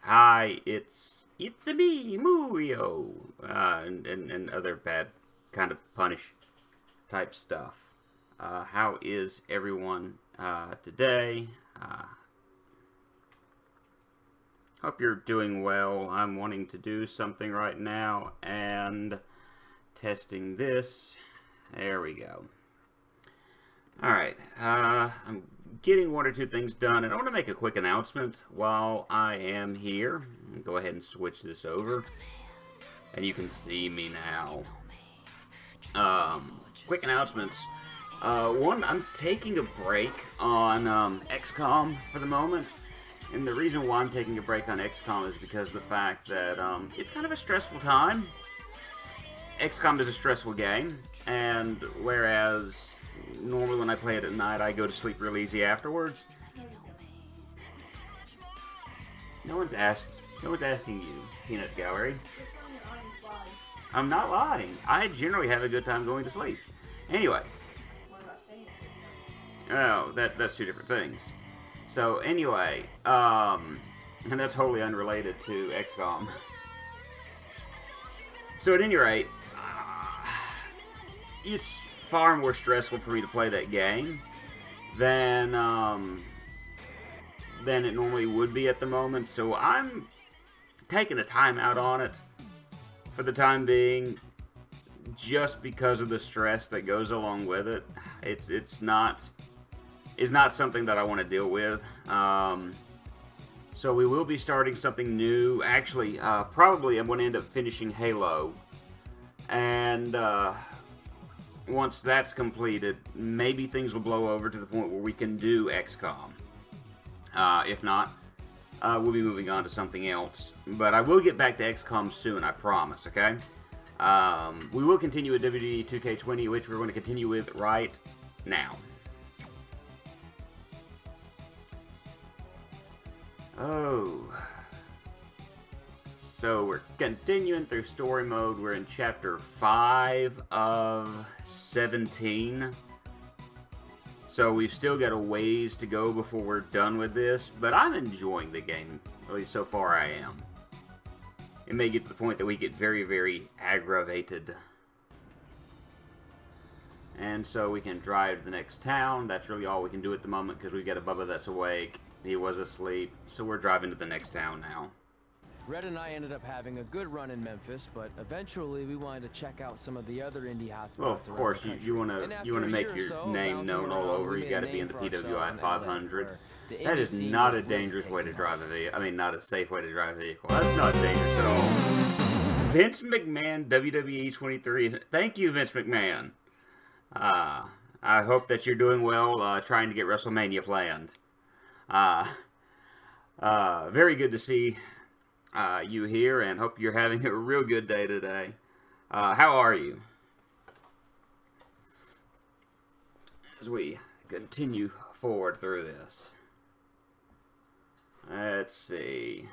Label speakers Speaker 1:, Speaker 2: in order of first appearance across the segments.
Speaker 1: Hi, it's me, Murio, and other bad kind of punish type stuff. How is everyone today? Hope you're doing well. I'm wanting to do something right now and testing this. There we go. Alright, I'm getting one or two things done, and I want to make a quick announcement while I am here. Go ahead and switch this over, and you can see me now. Quick announcements. One, I'm taking a break on XCOM for the moment, and the reason why I'm taking a break on XCOM is because of the fact that it's kind of a stressful time. XCOM is a stressful game, and whereas normally when I play it at night, I go to sleep real easy afterwards. No one's asking you, Peanut Gallery. I'm not lying. I generally have a good time going to sleep. Anyway. Oh, that's two different things. So anyway, and that's wholly unrelated to XCOM. So at any rate, it's far more stressful for me to play that game than it normally would be at the moment. So I'm taking a time out on it for the time being, just because of the stress that goes along with it. It's not something that I want to deal with. So we will be starting something new. Actually, probably I'm going to end up finishing Halo, and once that's completed, maybe things will blow over to the point where we can do XCOM. If not, we'll be moving on to something else. But I will get back to XCOM soon, I promise, okay? We will continue with WWE2K20, which we're going to continue with right now. Oh. So we're continuing through story mode. We're in chapter 5 of 17. So we've still got a ways to go before we're done with this, but I'm enjoying the game. At least so far I am. It may get to the point that we get very, very aggravated. And so we can drive to the next town. That's really all we can do at the moment because we've got a Bubba that's awake. He was asleep, so we're driving to the next town now.
Speaker 2: Red and I ended up having a good run in Memphis, but eventually we wanted to check out some of the other indie hotspots.
Speaker 1: Well, of course, you want to make your name known all over. You got to be in the PWI 500. That is not a dangerous way to drive a vehicle. I mean, not a safe way to drive a vehicle. That's not dangerous at all. Vince McMahon, WWE23. Thank you, Vince McMahon. I hope that you're doing well, trying to get Wrestlemoonia planned. Very good to see you here, and hope you're having a real good day today. How are you? As we continue forward through this. Let's see.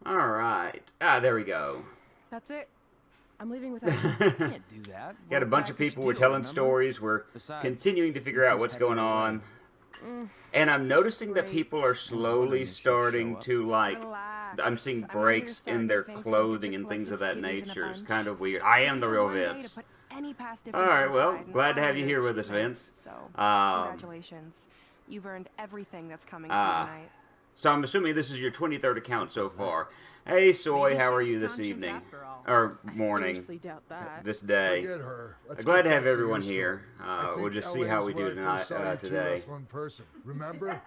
Speaker 1: Alright. There we go.
Speaker 3: That's it. I'm leaving without you.
Speaker 2: Can't do that.
Speaker 1: Got a bunch of people. We're telling stories. We're continuing to figure out what's going on. And I'm noticing that people are slowly starting to, like, I'm seeing breaks in their clothing and things of that nature. It's kind of weird. I am the real Vince. Alright, well, glad to have you here with us, Vince.
Speaker 3: Congratulations. You've earned everything that's coming to you tonight.
Speaker 1: So I'm assuming this is your 23rd account so far. Hey, Soy, how are you this evening? Or morning, this day. Glad to have everyone here. We'll just see how we do tonight, today.
Speaker 4: Remember?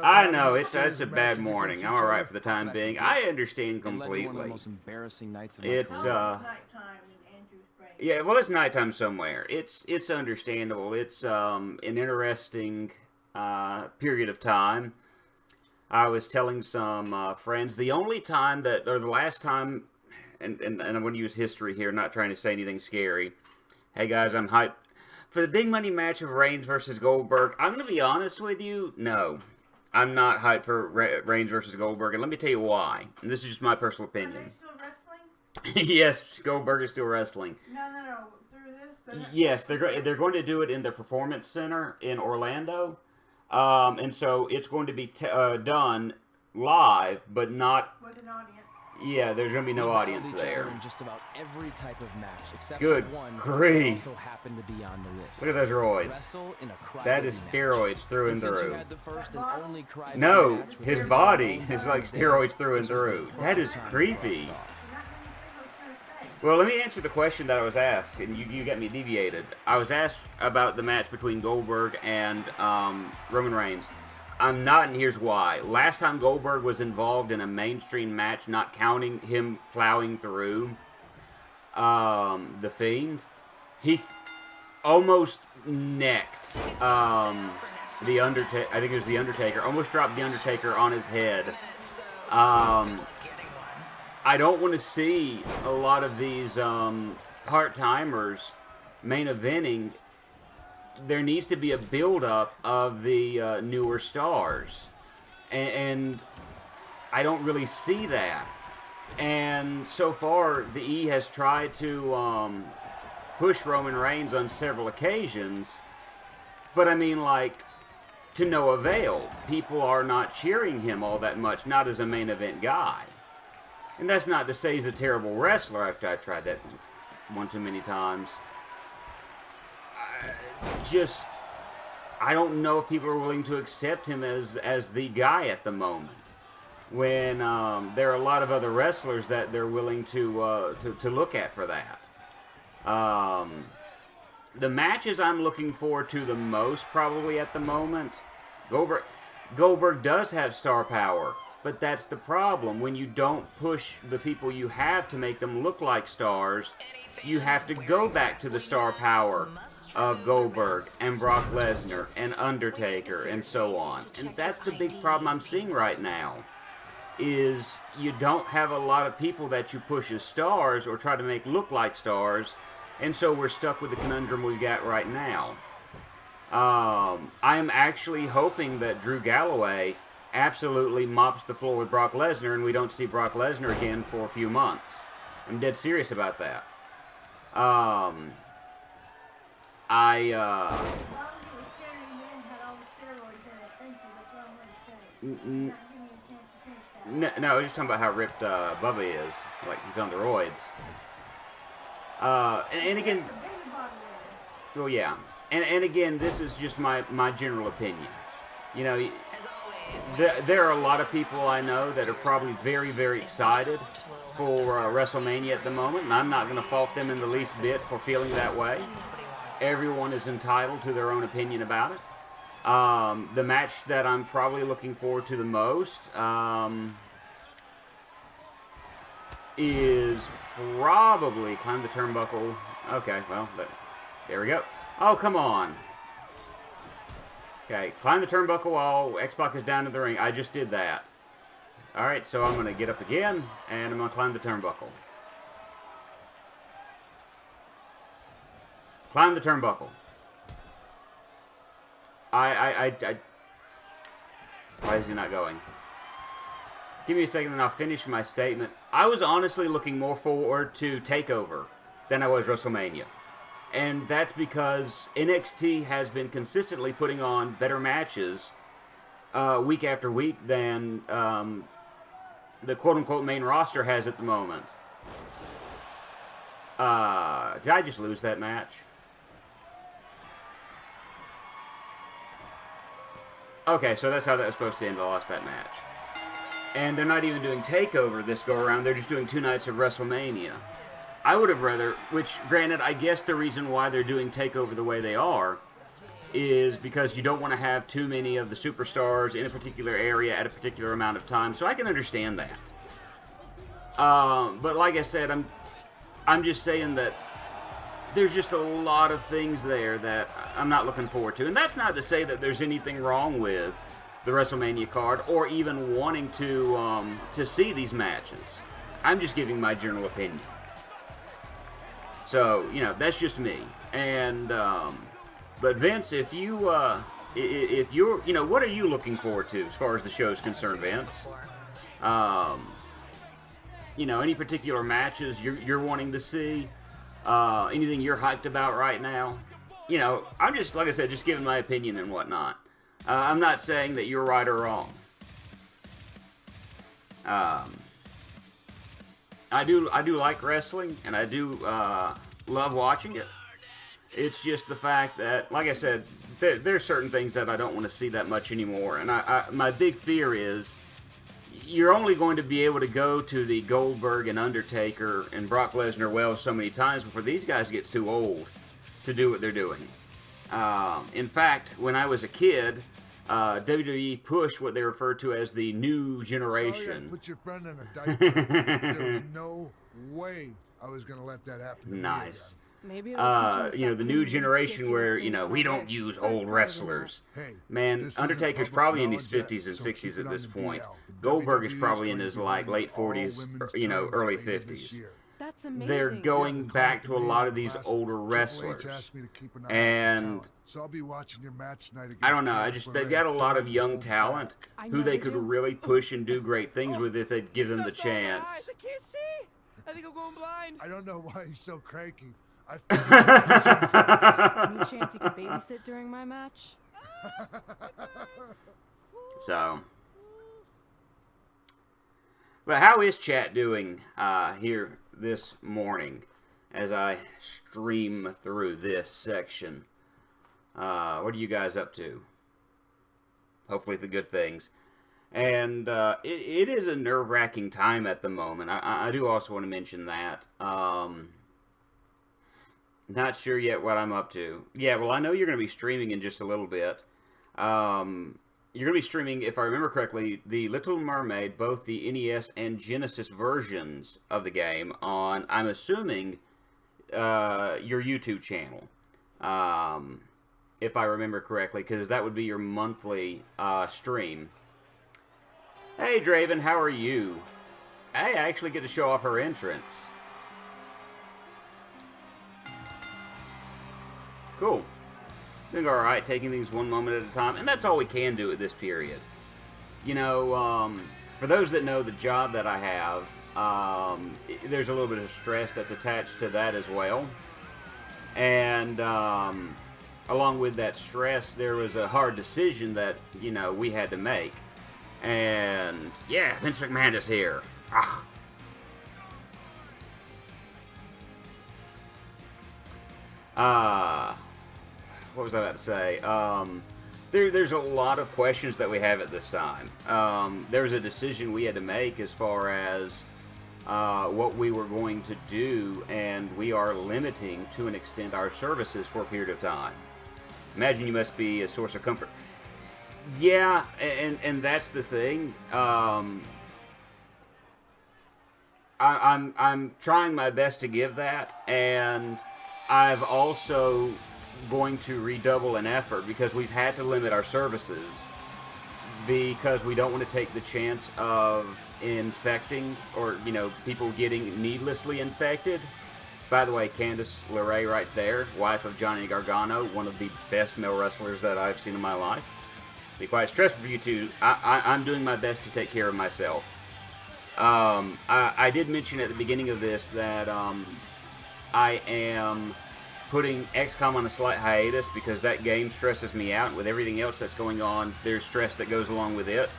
Speaker 1: I know, it's a bad morning. I'm alright for the time being. I understand completely. It's, yeah, well, it's nighttime somewhere. It's understandable. It's, an interesting, period of time. I was telling some friends, the only time that, or the last time, and I'm going to use history here, not trying to say anything scary. Hey guys, I'm hyped for the big money match of Reigns versus Goldberg. I'm going to be honest with you, no. I'm not hyped for Reigns versus Goldberg, and let me tell you why. And this is just my personal opinion.
Speaker 5: Are they still wrestling?
Speaker 1: Yes, Goldberg is still wrestling.
Speaker 4: No. Through this?
Speaker 1: Yes, they're going to do it in the Performance Center in Orlando. And so it's going to be done live, but not...
Speaker 4: With an audience.
Speaker 1: Yeah, there's going to be no audience there.
Speaker 2: In just about every type of match, except
Speaker 1: Good
Speaker 2: for one
Speaker 1: grief.
Speaker 2: that also happened to be on the list.
Speaker 1: Look at those roids.
Speaker 2: Wrestle in a
Speaker 1: That is
Speaker 2: crybaby
Speaker 1: steroids
Speaker 2: match.
Speaker 1: through and
Speaker 2: Since you
Speaker 1: through.
Speaker 2: had the first and only crybaby
Speaker 1: No,
Speaker 2: match with
Speaker 1: his
Speaker 2: your
Speaker 1: body
Speaker 2: own
Speaker 1: is like
Speaker 2: body,
Speaker 1: steroids through and
Speaker 2: this was the
Speaker 1: through.
Speaker 2: perfect
Speaker 1: That is
Speaker 2: time to
Speaker 1: creepy.
Speaker 2: blast off.
Speaker 4: You're not going to say what I was going to say.
Speaker 1: Well, let me answer the question that I was asked, and you got me deviated. I was asked about the match between Goldberg and Roman Reigns. I'm not, and here's why. Last time Goldberg was involved in a mainstream match, not counting him plowing through The Fiend, he almost necked The Undertaker. I think it was The Undertaker. Almost dropped The Undertaker on his head. I don't want to see a lot of these part-timers main eventing. There needs to be a build-up of the newer stars. And I don't really see that. And so far, the E has tried to push Roman Reigns on several occasions. But I mean, like, to no avail. People are not cheering him all that much, not as a main event guy. And that's not to say he's a terrible wrestler after I tried that one too many times. I don't know if people are willing to accept him as the guy at the moment. When there are a lot of other wrestlers that they're willing to look at for that. The matches I'm looking forward to the most probably at the moment, Goldberg does have star power, but that's the problem. When you don't push the people you have to make them look like stars, you have to go back to the star power of Goldberg and Brock Lesnar and Undertaker and so on. And that's the big problem I'm seeing right now, is you don't have a lot of people that you push as stars or try to make look like stars, and so we're stuck with the conundrum we've got right now. I am actually hoping that Drew Galloway absolutely mops the floor with Brock Lesnar and we don't see Brock Lesnar again for a few months. I'm dead serious about that.
Speaker 4: As long as it was scary and then had all the steroids in it. Thank you. That's what I wanted to say. You're not giving me a chance to finish that.
Speaker 1: No, I was just talking about how ripped Bubba is. Like, he's on the roids. And again,
Speaker 4: Baby body there.
Speaker 1: well, yeah. And again, this is just my general opinion. You know, there are a lot of people I know that are probably very, very excited for WrestleMania at the moment, and I'm not going to fault them in the least bit for feeling that way. Everyone is entitled to their own opinion about it. The match that I'm probably looking forward to the most is probably Climb the Turnbuckle. Okay, well, there we go. Oh, come on. Okay, Climb the Turnbuckle while X-Pac is down in the ring. I just did that. Alright, so I'm going to get up again, and I'm going to climb the turnbuckle. Climb the turnbuckle. Why is he not going? Give me a second and I'll finish my statement. I was honestly looking more forward to TakeOver than I was WrestleMania. And that's because NXT has been consistently putting on better matches week after week than the quote-unquote main roster has at the moment. Did I just lose that match? Okay, so that's how that was supposed to end. I lost that match. And they're not even doing TakeOver this go-around. They're just doing 2 nights of WrestleMania. I would have rather, which, granted, I guess the reason why they're doing TakeOver the way they are is because you don't want to have too many of the superstars in a particular area at a particular amount of time. So I can understand that. But like I said, I'm just saying that there's just a lot of things there that I'm not looking forward to. And that's not to say that there's anything wrong with the WrestleMania card or even wanting to see these matches. I'm just giving my general opinion. So, you know, that's just me. And, but Vince, if you're, you know, what are you looking forward to as far as the show's concerned, Vince? you know, any particular matches you're wanting to see, anything you're hyped about right now. You know, I'm just, like I said, just giving my opinion and whatnot. I'm not saying that you're right or wrong. I do like wrestling, and I do love watching it. It's just the fact that, like I said, there's certain things that I don't want to see that much anymore. And my big fear is you're only going to be able to go to the Goldberg and Undertaker and Brock Lesnar well so many times before these guys get too old to do what they're doing. In fact, when I was a kid, WWE pushed what they referred to as the new generation.
Speaker 5: Sorry I put your friend in a diaper. There was no way I was going to let that happen.
Speaker 1: Nice.
Speaker 3: Maybe
Speaker 1: You know, the new generation where, you know, we don't use old wrestlers. Man, Undertaker's probably in his 50s and 60s at this point. Goldberg is probably in his, like, late 40s, you know, early 50s.
Speaker 3: That's amazing.
Speaker 1: They're going back to a lot of these older wrestlers. And I don't know, they've got a lot of young talent who they could really push and do great things with if they'd give them the chance.
Speaker 2: I can't see. I think I'm going blind.
Speaker 5: I don't know why he's so cranky.
Speaker 3: Any chance you could babysit during my match?
Speaker 1: So, but how is chat doing here this morning as I stream through this section? What are you guys up to? Hopefully the good things. And it is a nerve-wracking time at the moment. I do also want to mention that. Not sure yet what I'm up to. Yeah, well, I know you're going to be streaming in just a little bit. You're going to be streaming, if I remember correctly, the Little Mermaid, both the NES and Genesis versions of the game on, I'm assuming, your YouTube channel. If I remember correctly, because that would be your monthly stream. Hey, Draven, how are you? Hey, I actually get to show off her entrance. Cool. Doing alright, taking things one moment at a time, and that's all we can do at this period. You know, for those that know the job that I have, there's a little bit of stress that's attached to that as well. And along with that stress, there was a hard decision that, you know, we had to make. And, yeah, Vince McMahon is here. Ah. What was I about to say? There's a lot of questions that we have at this time. There was a decision we had to make as far as what we were going to do, and we are limiting, to an extent, our services for a period of time. Imagine you must be a source of comfort. Yeah, and that's the thing. I'm trying my best to give that, and I've also going to redouble an effort because we've had to limit our services because we don't want to take the chance of infecting or, you know, people getting needlessly infected. By the way, Candice LeRae right there, wife of Johnny Gargano, one of the best male wrestlers that I've seen in my life. Be quite stressful for you two. I'm doing my best to take care of myself. I did mention at the beginning of this that I am putting XCOM on a slight hiatus because that game stresses me out. With everything else that's going on, there's stress that goes along with it.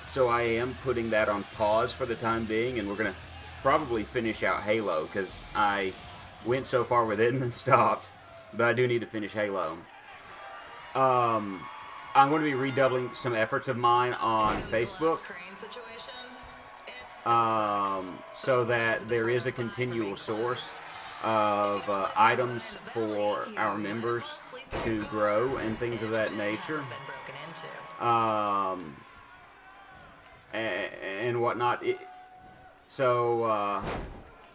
Speaker 1: So I am putting that on pause for the time being, and we're going to probably finish out Halo because I went so far with it and then stopped. But I do need to finish Halo. I'm going to be redoubling some efforts of mine on Facebook so that there is a continual source of items for our members to grow and things of that nature. And whatnot.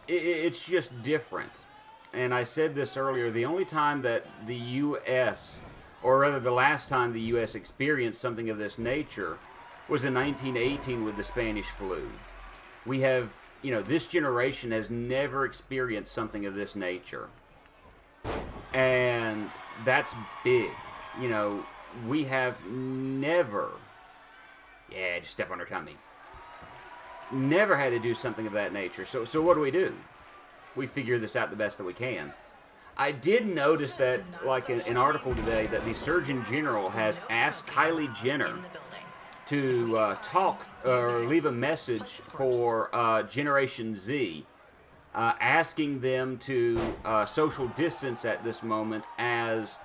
Speaker 1: It's just different. And I said this earlier, the only time that the U.S., or rather the last time the U.S. experienced something of this nature was in 1918 with the Spanish flu. We have, you know, this generation has never experienced something of this nature. And that's big. You know, we have never... Yeah, just step on her tummy. never had to do something of that nature. So what do? We figure this out the best that we can. I did notice that, like an article today, that the Surgeon General has asked Kylie Jenner to talk or leave a message for Generation Z, asking them to social distance at this moment, as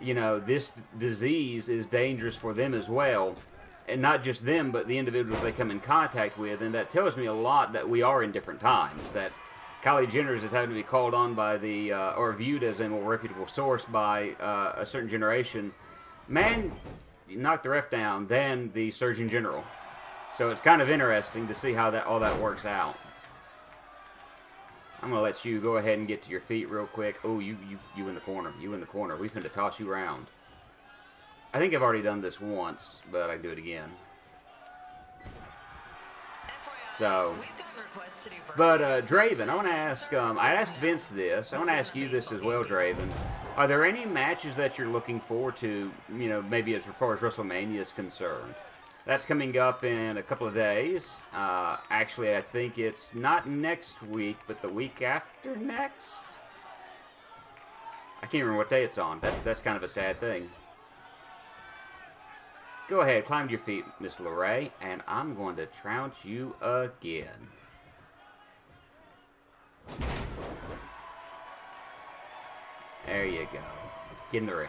Speaker 1: you know, this disease is dangerous for them as well, and not just them, but the individuals they come in contact with. And that tells me a lot that we are in different times, that Kylie Jenner's is having to be called on by the, or viewed as a more reputable source by a certain generation. Man, you knock the ref down than the Surgeon General. So it's kind of interesting to see how all that works out. I'm going to let you go ahead and get to your feet real quick. Oh, you in the corner. You in the corner. We finna toss you around. I think I've already done this once, but I can do it again. So, but Draven, I want to ask, I asked Vince this, I want to ask you this as well, Draven. Are there any matches that you're looking forward to, you know, maybe as far as WrestleMania is concerned? That's coming up in a couple of days. Actually, I think it's not next week, but the week after next? I can't remember what day it's on. That's kind of a sad thing. Go ahead, climb to your feet, Miss LeRae, and I'm going to trounce you again. There you go. Get in the ring.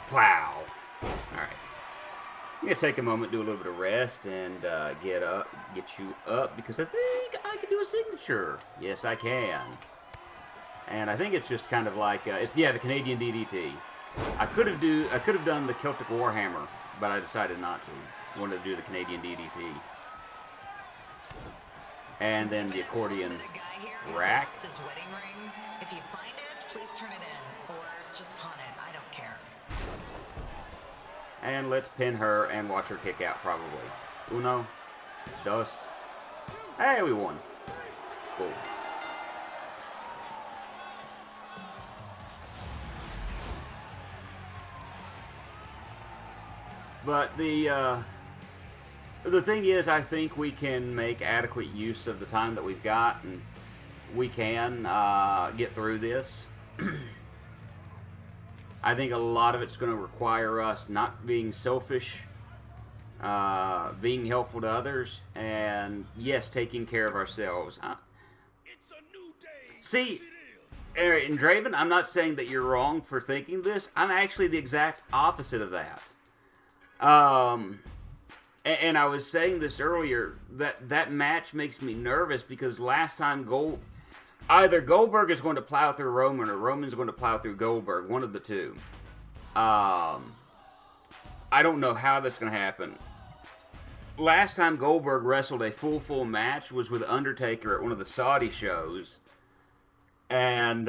Speaker 1: Plow. Alright. I'm going to take a moment, do a little bit of rest, and get you up, because I think I can do a signature. Yes, I can. And I think it's just kind of like, yeah, the Canadian DDT. I could have done the Celtic Warhammer, but I decided not to. I wanted to do the Canadian DDT. And then the accordion rack.
Speaker 6: If you find it, please turn it in, or just pawn it. I don't care.
Speaker 1: And let's pin her and watch her kick out, probably. Uno, dos. Hey, we won. Cool. But the thing is, I think we can make adequate use of the time that we've got, and we can get through this. I think a lot of it's going to require us not being selfish, being helpful to others, and yes, taking care of ourselves.
Speaker 7: It's a new day.
Speaker 1: See, and Draven, I'm not saying that you're wrong for thinking this. I'm actually the exact opposite of that. And I was saying this earlier, that match makes me nervous because last time either Goldberg is going to plow through Roman or Roman's going to plow through Goldberg, one of the two. I don't know how that's going to happen. Last time Goldberg wrestled a full match was with Undertaker at one of the Saudi shows. And,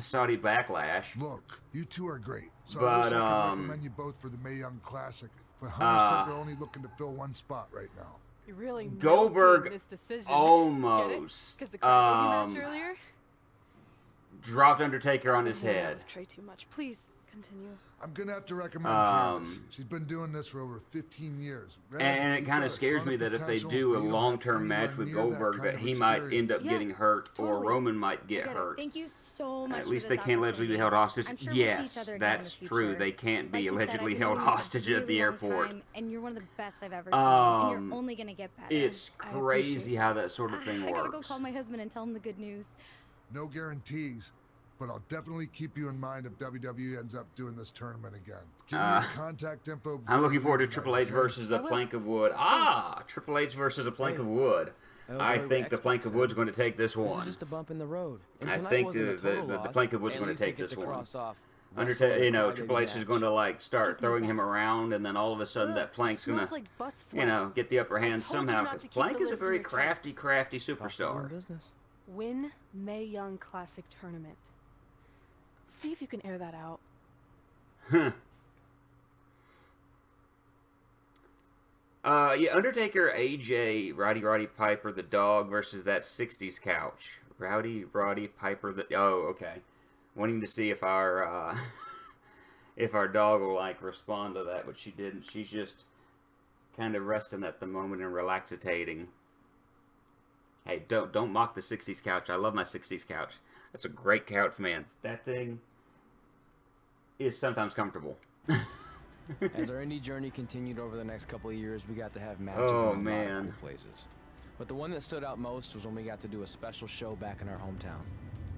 Speaker 1: Saudi Backlash.
Speaker 5: Look, you two are great. So
Speaker 1: But,
Speaker 5: I wish I could recommend you both for the Mae Young Classic. But Hunter said they're only looking to fill one spot right now.
Speaker 3: You're really
Speaker 1: Goldberg
Speaker 3: milking this decision.
Speaker 1: almost,
Speaker 3: Because the match earlier?
Speaker 1: dropped Undertaker on his
Speaker 3: Yeah,
Speaker 1: head.
Speaker 3: I've tried too much. Please continue.
Speaker 5: I'm going to have to recommend Candace. She's been doing this for over 15 years.
Speaker 1: And it kind of scares me that if they do a long-term match with Goldberg, that he might end up getting hurt, or Roman might get hurt.
Speaker 8: Thank you so much.
Speaker 1: At least
Speaker 8: for
Speaker 1: they
Speaker 8: this
Speaker 1: can't allegedly be held hostage.
Speaker 8: I'm sure we'll see
Speaker 1: Yes,
Speaker 8: each other again
Speaker 1: that's
Speaker 8: in the
Speaker 1: true.
Speaker 8: future.
Speaker 1: They can't be
Speaker 8: Like you said,
Speaker 1: allegedly
Speaker 8: I've been
Speaker 1: held
Speaker 8: doing this a
Speaker 1: hostage at the
Speaker 8: really long
Speaker 1: airport.
Speaker 8: time, and you're one of the best I've ever seen. And you're only gonna get better.
Speaker 1: It's
Speaker 8: I
Speaker 1: crazy
Speaker 8: appreciate
Speaker 1: how that sort of thing
Speaker 8: I gotta go
Speaker 1: works.
Speaker 8: call my husband and tell him the good news.
Speaker 5: No guarantees, but I'll definitely keep you in mind if WWE ends up doing this tournament again. Give me your contact info. before
Speaker 1: I'm looking
Speaker 5: you
Speaker 1: forward to
Speaker 5: leave
Speaker 1: Triple
Speaker 5: tonight,
Speaker 1: H
Speaker 5: okay?
Speaker 1: versus a plank of wood. Triple H versus a plank of wood. I think the plank of wood's going to take this
Speaker 2: This
Speaker 1: one.
Speaker 2: is just a bump in the road. And
Speaker 1: I
Speaker 2: tonight
Speaker 1: think
Speaker 2: wasn't a
Speaker 1: the
Speaker 2: total loss.
Speaker 1: plank of wood's
Speaker 2: At
Speaker 1: going to
Speaker 2: least I
Speaker 1: take
Speaker 2: get
Speaker 1: this
Speaker 2: to
Speaker 1: one.
Speaker 2: cross off
Speaker 1: Undertaker,
Speaker 2: Wrestle
Speaker 1: you know,
Speaker 2: Friday
Speaker 1: Triple H is
Speaker 2: match.
Speaker 1: going to like start throwing him around, and then all of a sudden that plank's going
Speaker 3: smells
Speaker 1: to,
Speaker 3: like butt sweat.
Speaker 1: you know, get the upper hand
Speaker 3: told you
Speaker 1: somehow.
Speaker 3: not
Speaker 1: Because
Speaker 3: to keep
Speaker 1: Plank
Speaker 3: the
Speaker 1: is a
Speaker 3: list in
Speaker 1: very
Speaker 3: your
Speaker 1: crafty
Speaker 3: charts.
Speaker 2: Cost of doing
Speaker 1: superstar.
Speaker 2: business.
Speaker 3: Win Mae Young Classic Tournament. See if you can air that out.
Speaker 1: Yeah, Undertaker, AJ, Roddy Piper, the dog versus that 60s couch. Roddy Piper, okay. Wanting to see if our, if our dog will, like, respond to that, but she didn't. She's just kind of resting at the moment and relaxitating. Hey, don't mock the 60s couch. I love my 60s couch. That's a great couch, man. That thing is sometimes comfortable.
Speaker 2: As our indie journey continued over the next couple of years, we got to have matches in a lot of cool places. But the one that stood out most was when we got to do a special show back in our hometown.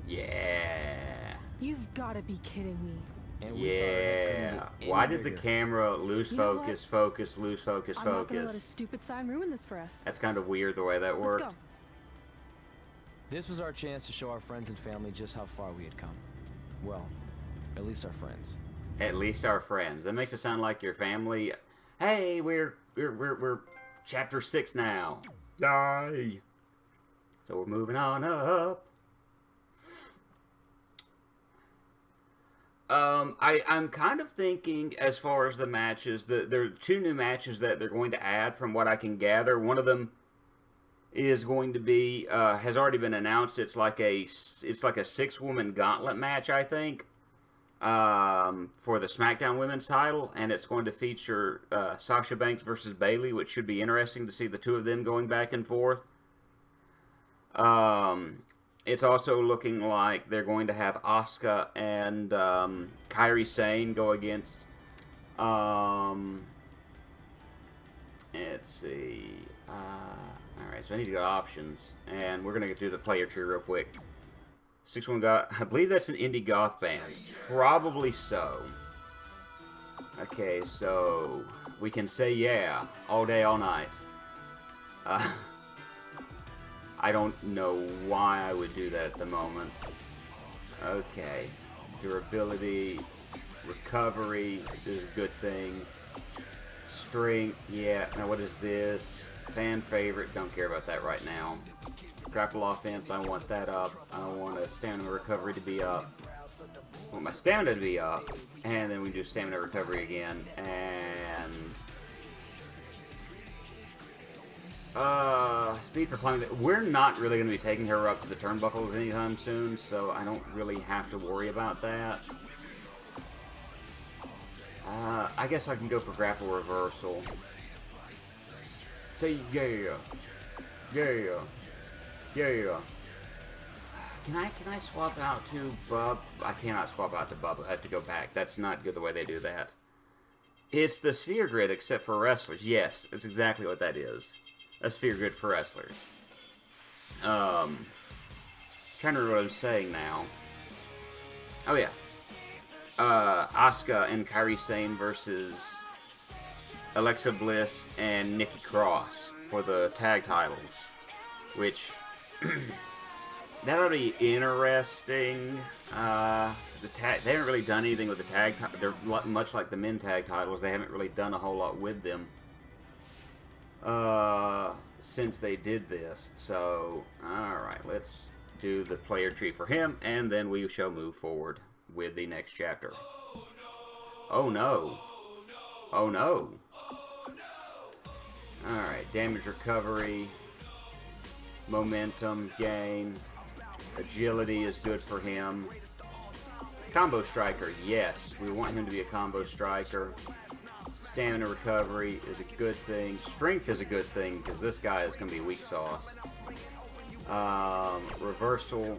Speaker 1: Yeah.
Speaker 3: You've got to be kidding me.
Speaker 2: And we thought it couldn't get any
Speaker 1: Why did the
Speaker 2: bigger.
Speaker 1: camera lose
Speaker 3: You know
Speaker 1: focus,
Speaker 3: what?
Speaker 1: focus, lose focus,
Speaker 3: I'm not gonna let a
Speaker 1: focus?
Speaker 3: stupid sign ruin this for us.
Speaker 1: That's kind of weird the way that
Speaker 3: Let's
Speaker 1: worked.
Speaker 3: go.
Speaker 2: This was our chance to show our friends and family just how far we had come. Well, at least our friends.
Speaker 1: At least our friends. That makes it sound like your family. Hey, we're chapter 6 now. Yay! So we're moving on up. I'm kind of thinking as far as the matches, there are 2 new matches that they're going to add from what I can gather. One of them is going to be has already been announced. It's like a 6-woman gauntlet match, I think, for the SmackDown Women's title, and it's going to feature Sasha Banks versus Bayley, which should be interesting to see the 2 of them going back and forth. It's also looking like they're going to have Asuka and Kairi Sane go against. Let's see. Alright, so I need to go to options. And we're going to get through the player tree real quick. 6-1 Goth. I believe that's an indie goth band. Probably so. Okay, so we can say yeah all day, all night. I don't know why I would do that at the moment. Okay. Durability, recovery is a good thing. Strength, yeah. Now what is this? Fan favorite, don't care about that right now. Grapple offense, I want that up. I want a stamina recovery to be up. I want my stamina to be up. And then we do stamina recovery again. And speed for climbing. We're not really going to be taking her up to the turnbuckles anytime soon, so I don't really have to worry about that. I guess I can go for grapple reversal. Say yeah. Yeah. Yeah. Can I swap out to Bub? I cannot swap out to Bub. I have to go back. That's not good the way they do that. It's the sphere grid except for wrestlers. Yes, it's exactly what that is. A sphere grid for wrestlers. Trying to remember what I'm saying now. Oh yeah. Asuka and Kairi Sane versus Alexa Bliss and Nikki Cross for the tag titles. Which that ought to be interesting. They haven't really done anything with the tag. They're much like the men tag titles. They haven't really done a whole lot with them since they did this. So, all right, let's do the player tree for him, and then we shall move forward with the next chapter. Oh no! Oh no! All right, damage recovery, momentum gain. Agility is good for him. Combo striker, yes. We want him to be a combo striker. Stamina recovery is a good thing. Strength is a good thing because this guy is going to be weak sauce. Reversal.